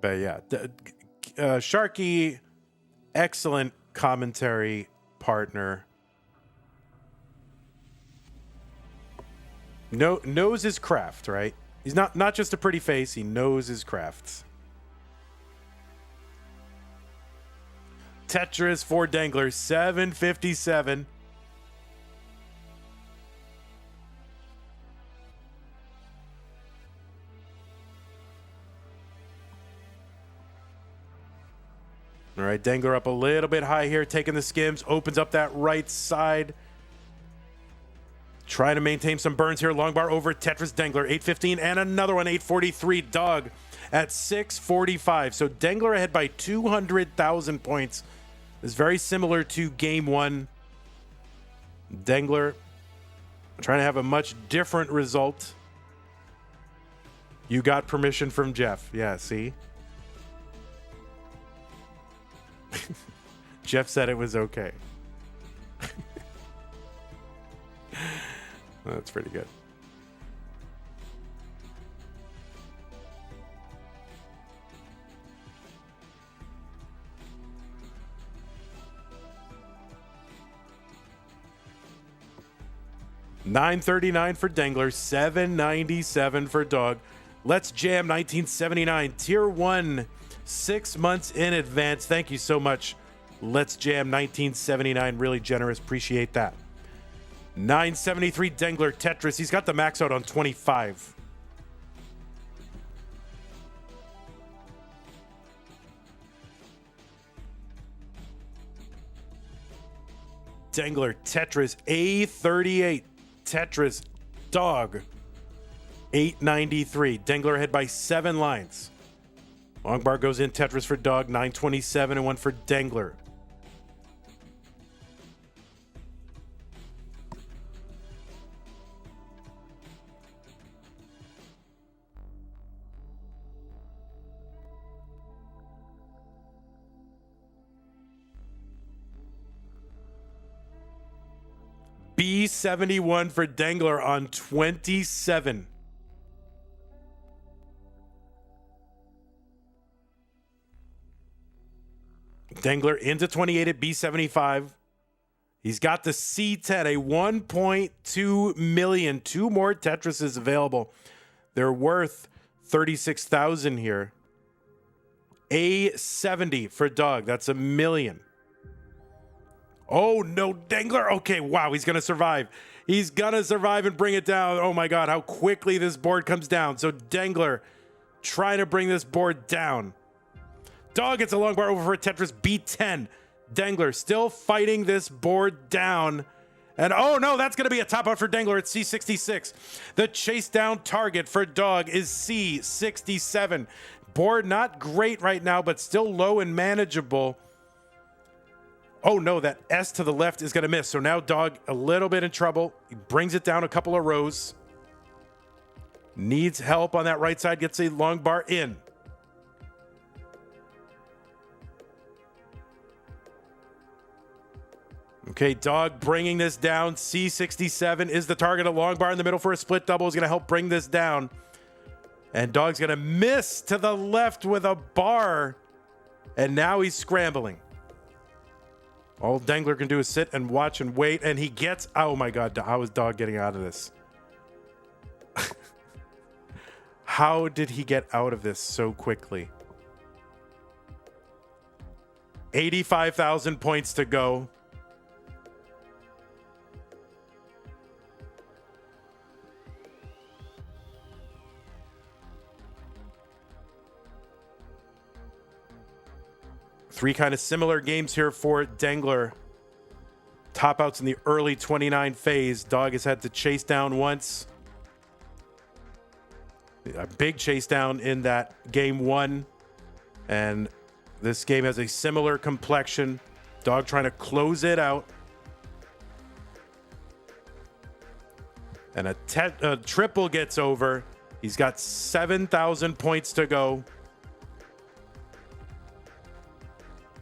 But yeah, Sharky, excellent commentary partner. Knows his craft, right? He's not just a pretty face, he knows his craft. Tetris for Dangler, 757. All right, Dangler up a little bit high here, taking the skims, opens up that right side. Trying to maintain some burns here. Long bar over Tetris. Dengler 815 and another one 843. Dog at 645. So Dengler ahead by 200,000 points. Is very similar to game one. Dengler trying to have a much different result. You got permission from Jeff. Yeah, see? Jeff said it was okay. That's pretty good. $939 for Dengler, $797 for Dog. Let's Jam 1979, Tier 1, 6 months in advance. Thank you so much. Let's Jam 1979, really generous. Appreciate that. 973 Dengler Tetris. He's got the max out on 25. Dengler Tetris A38. Tetris Dog 893. Dengler ahead by 7 lines. Long bar goes in. Tetris for Dog 927 and one for Dengler. B71 for Dengler on 27. Dengler into 28 at B75. He's got the C10, a 1.2 million. 2 more Tetrises available. They're worth 36,000 here. A70 for Dog. That's $1 million. Oh, no, Dengler. Okay, wow, he's going to survive. He's going to survive and bring it down. Oh, my God, how quickly this board comes down. So Dengler trying to bring this board down. Dog gets a long bar over for a Tetris B10. Dengler still fighting this board down. And oh, no, that's going to be a top out for Dengler at C66. The chase down target for Dog is C67. Board not great right now, but still low and manageable. Oh, no, that S to the left is going to miss. So now Dog a little bit in trouble. He brings it down a couple of rows. Needs help on that right side. Gets a long bar in. Okay, Dog bringing this down. C67 is the target. A long bar in the middle for a split double is going to help bring this down. And Dog's going to miss to the left with a bar. And now he's scrambling. All Dengler can do is sit and watch and wait, and he gets... Oh, my God. How is Dog getting out of this? How did he get out of this so quickly? 85,000 points to go. Three kind of similar games here for Dengler. Top outs in the early 29 phase. Dog has had to chase down once. A big chase down in that game one. And this game has a similar complexion. Dog trying to close it out. And a triple gets over. He's got 7,000 points to go.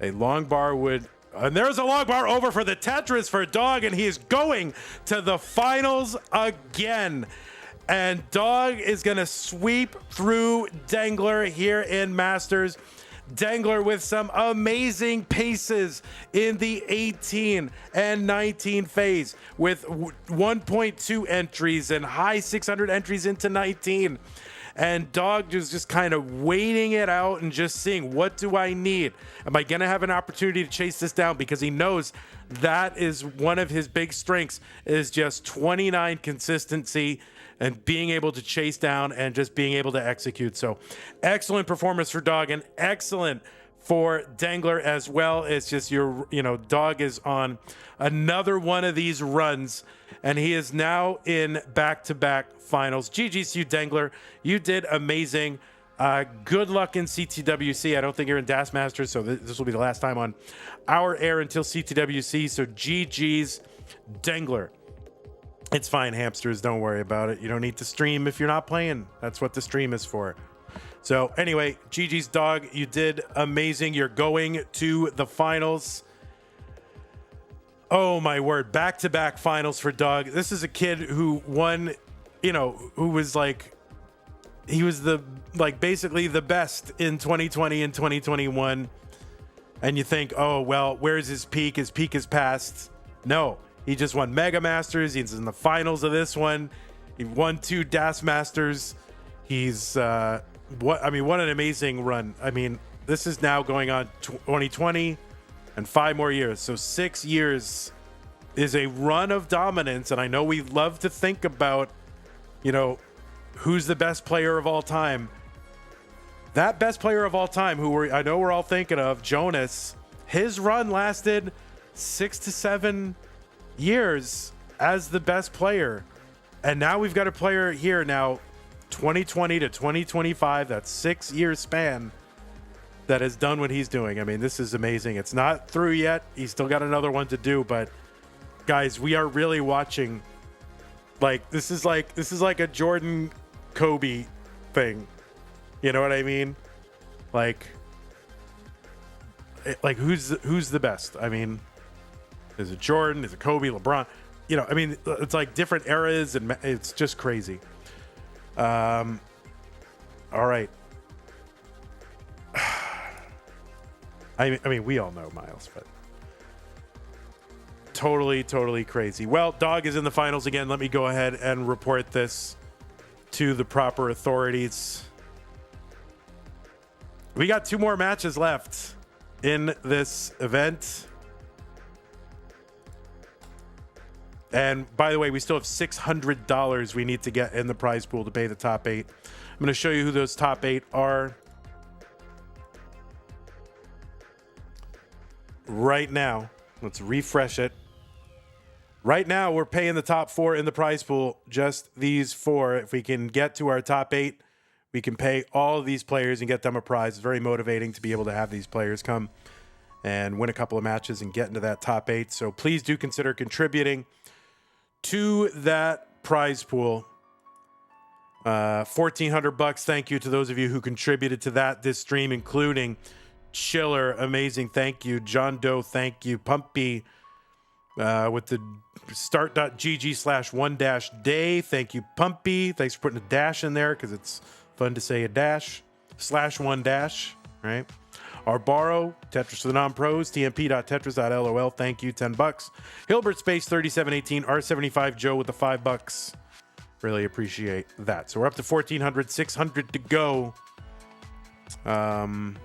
A long bar would... And there's a long bar over for the Tetris for Dog, and he is going to the finals again. And Dog is going to sweep through Dengler here in Masters. Dangler with some amazing paces in the 18 and 19 phase with 1.2 entries and high 600 entries into 19. And Dog is just kind of waiting it out and just seeing, what do I need? Am I going to have an opportunity to chase this down? Because he knows that is one of his big strengths, is just 29 consistency and being able to chase down and just being able to execute. So excellent performance for Dog, and excellent for Dangler as well. It's just Dog is on another one of these runs, and he is now in back-to-back finals. GG's to you, Dangler. You did amazing. Good luck in CTWC. I don't think you're in DAS Masters, so this will be the last time on our air until CTWC. So GG's, Dangler. It's fine, hamsters. Don't worry about it. You don't need to stream if you're not playing. That's what the stream is for. So anyway, GG's, Dog. You did amazing. You're going to the finals. Oh, my word. Back-to-back finals for Dog. This is a kid who won, who was he was basically the best in 2020 and 2021. And you think, oh, well, where's his peak? His peak is past. No. He just won Mega Masters. He's in the finals of this one. He won 2 DAS Masters. He's what an amazing run. I mean, this is now going on 2020 and 5 more years. So 6 years is a run of dominance. And I know we love to think about, who's the best player of all time. That best player of all time, I know we're all thinking of, Jonas, his run lasted 6 to 7 years as the best player. And now we've got a player here now, 2020 to 2025, that's 6 years span, that has done what he's doing. I mean, this is amazing. It's not through yet. He's still got another one to do, but guys, we are really watching. This is like a Jordan Kobe thing. You know what I mean? Who's the best? I mean, is it Jordan? Is it Kobe? LeBron? It's like different eras, and it's just crazy. All right. I mean, we all know Myles, but totally crazy. Well, Dog is in the finals again. Let me go ahead and report this to the proper authorities. We got 2 more matches left in this event. And by the way, we still have $600 we need to get in the prize pool to pay the top 8. I'm going to show you who those top 8 are right now. Let's refresh it. Right now, we're paying the top 4 in the prize pool, just these 4. If we can get to our top 8, we can pay all of these players and get them a prize. It's very motivating to be able to have these players come and win a couple of matches and get into that top 8. So please do consider contributing to that prize pool. $1,400. Thank you to those of you who contributed to that this stream, including Chiller, amazing. Thank you. John Doe, thank you. Pumpy with the start.gg/1-day. Thank you, Pumpy. Thanks for putting a dash in there because it's fun to say a dash /1-, right? Arbaro, Tetris for the non-pros, tmp.tetris.lol. Thank you, $10. Hilbert Space 3718, R75 Joe with the $5. Really appreciate that. So we're up to 1,400, 600 to go. That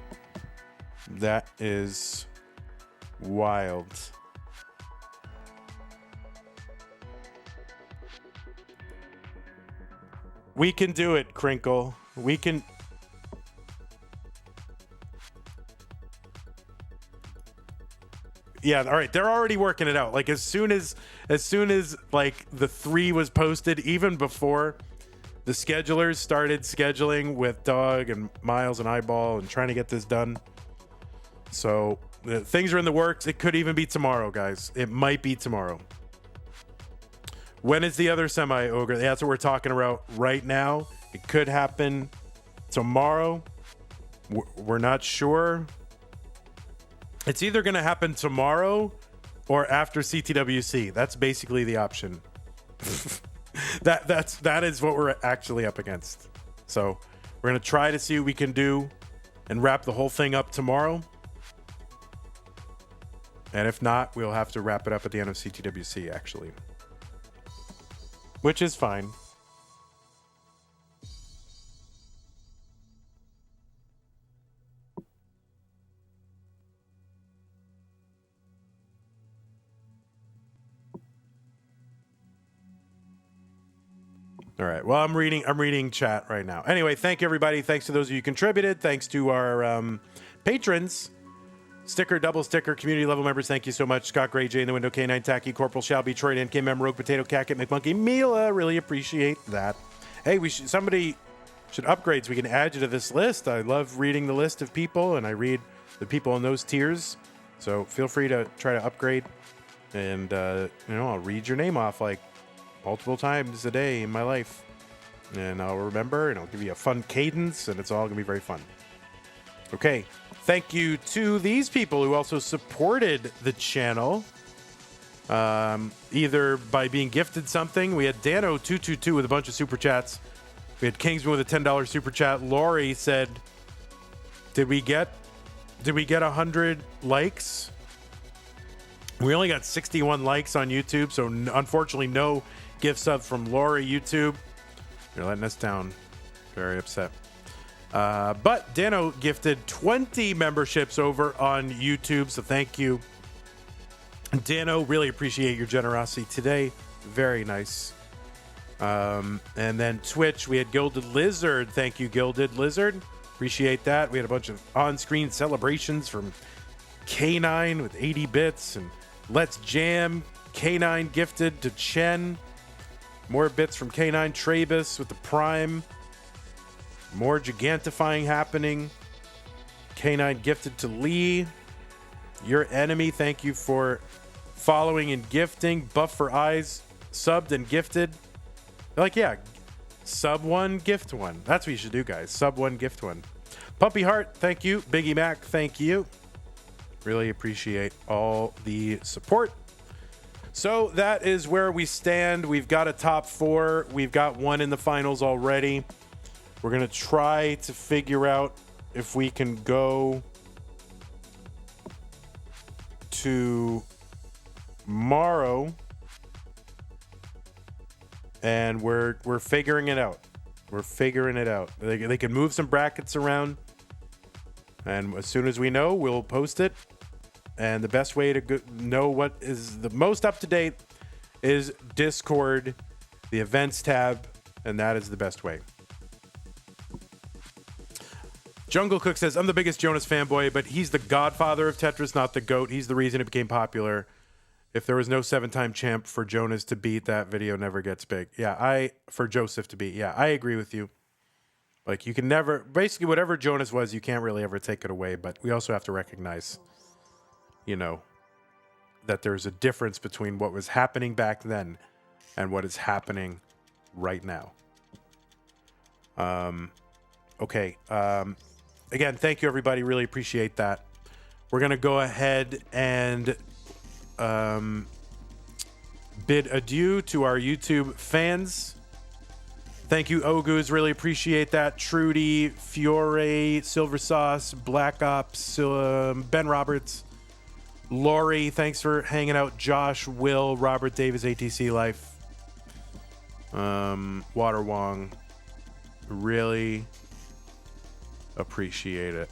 is wild. We can do it, Crinkle. We can. Yeah, all right. They're already working it out. Like as soon as like the 3 was posted, even before the schedulers started scheduling with Dog and Myles and Eyeball and trying to get this done. So things are in the works. It could even be tomorrow, guys. It might be tomorrow. When is the other semi-ogre? That's what we're talking about right now. It could happen tomorrow. We're not sure. It's either going to happen tomorrow or after CTWC. That's basically the option. That is what we're actually up against. So we're going to try to see what we can do and wrap the whole thing up tomorrow. And if not, we'll have to wrap it up at the end of CTWC, actually. Which is fine. All right. Well, I'm reading chat right now. Anyway, thank you, everybody. Thanks to those of you who contributed. Thanks to our patrons. Sticker, double sticker, community level members. Thank you so much. Scott Gray, J in the window, K9 Tacky, Corporal Shelby, Troy, NK Mem, Rogue Potato, Cacket, McMonkey, Mila. Really appreciate that. Hey, somebody should upgrade so we can add you to this list. I love reading the list of people, and I read the people in those tiers. So feel free to try to upgrade, and I'll read your name off like multiple times a day in my life, and I'll remember, and I'll give you a fun cadence, and it's all gonna be very fun. Okay, thank you to these people who also supported the channel, either by being gifted something. We had Dano222 with a bunch of super chats. We had Kingsman with a $10 super chat. Lori said, did we get 100 likes? We only got 61 likes on YouTube, so unfortunately no gift sub from Lori YouTube. You're letting us down. Very upset. But Dano gifted 20 memberships over on YouTube, so thank you. Dano, really appreciate your generosity today. Very nice. And then Twitch, we had Gilded Lizard. Thank you, Gilded Lizard. Appreciate that. We had a bunch of on-screen celebrations from K9 with 80 bits, and Let's Jam. K9 gifted to Chen. More bits from K9 Travis with the Prime. More gigantifying happening. K9 gifted to Lee. Your Enemy, thank you for following and gifting. Buff for Eyes, subbed and gifted. Like, yeah, sub one, gift one. That's what you should do, guys. Sub one, gift one. Puppy Heart, thank you. Biggie Mac, thank you. Really appreciate all the support. So that is where we stand. We've got a top 4. We've got one in the finals already. We're going to try to figure out if we can go to tomorrow. And we're figuring it out. We're figuring it out. They can move some brackets around. And as soon as we know, we'll post it. And the best way to know what is the most up-to-date is Discord, the events tab, and that is the best way. Jungle Cook says, I'm the biggest Jonas fanboy, but he's the godfather of Tetris, not the GOAT. He's the reason it became popular. If there was no 7-time champ for Jonas to beat, that video never gets big. Yeah, for Joseph to beat. Yeah, I agree with you. Like, you can never, basically whatever Jonas was, you can't really ever take it away, but we also have to recognize, that there's a difference between what was happening back then and what is happening right now. Okay. Again, thank you, everybody. Really appreciate that. We're going to go ahead and bid adieu to our YouTube fans. Thank you, Ogus. Really appreciate that. Trudy, Fiore, Silver Sauce, Black Ops, Ben Roberts, Lori, thanks for hanging out. Josh, Will, Robert Davis, ATC Life, Water Wong. Really appreciate it.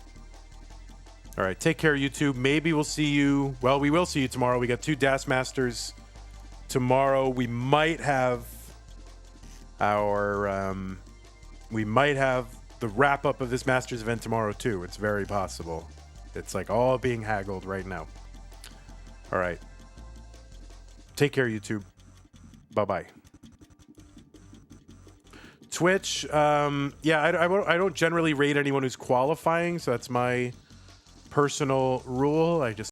All right, take care, YouTube. Maybe we'll see you. Well, we will see you tomorrow. We got 2 Das Masters tomorrow. We might have the wrap up of this Masters event tomorrow too. It's very possible. It's like all being haggled right now. All right. Take care, YouTube. Bye-bye. Twitch, yeah, I don't generally rate anyone who's qualifying, so that's my personal rule. I just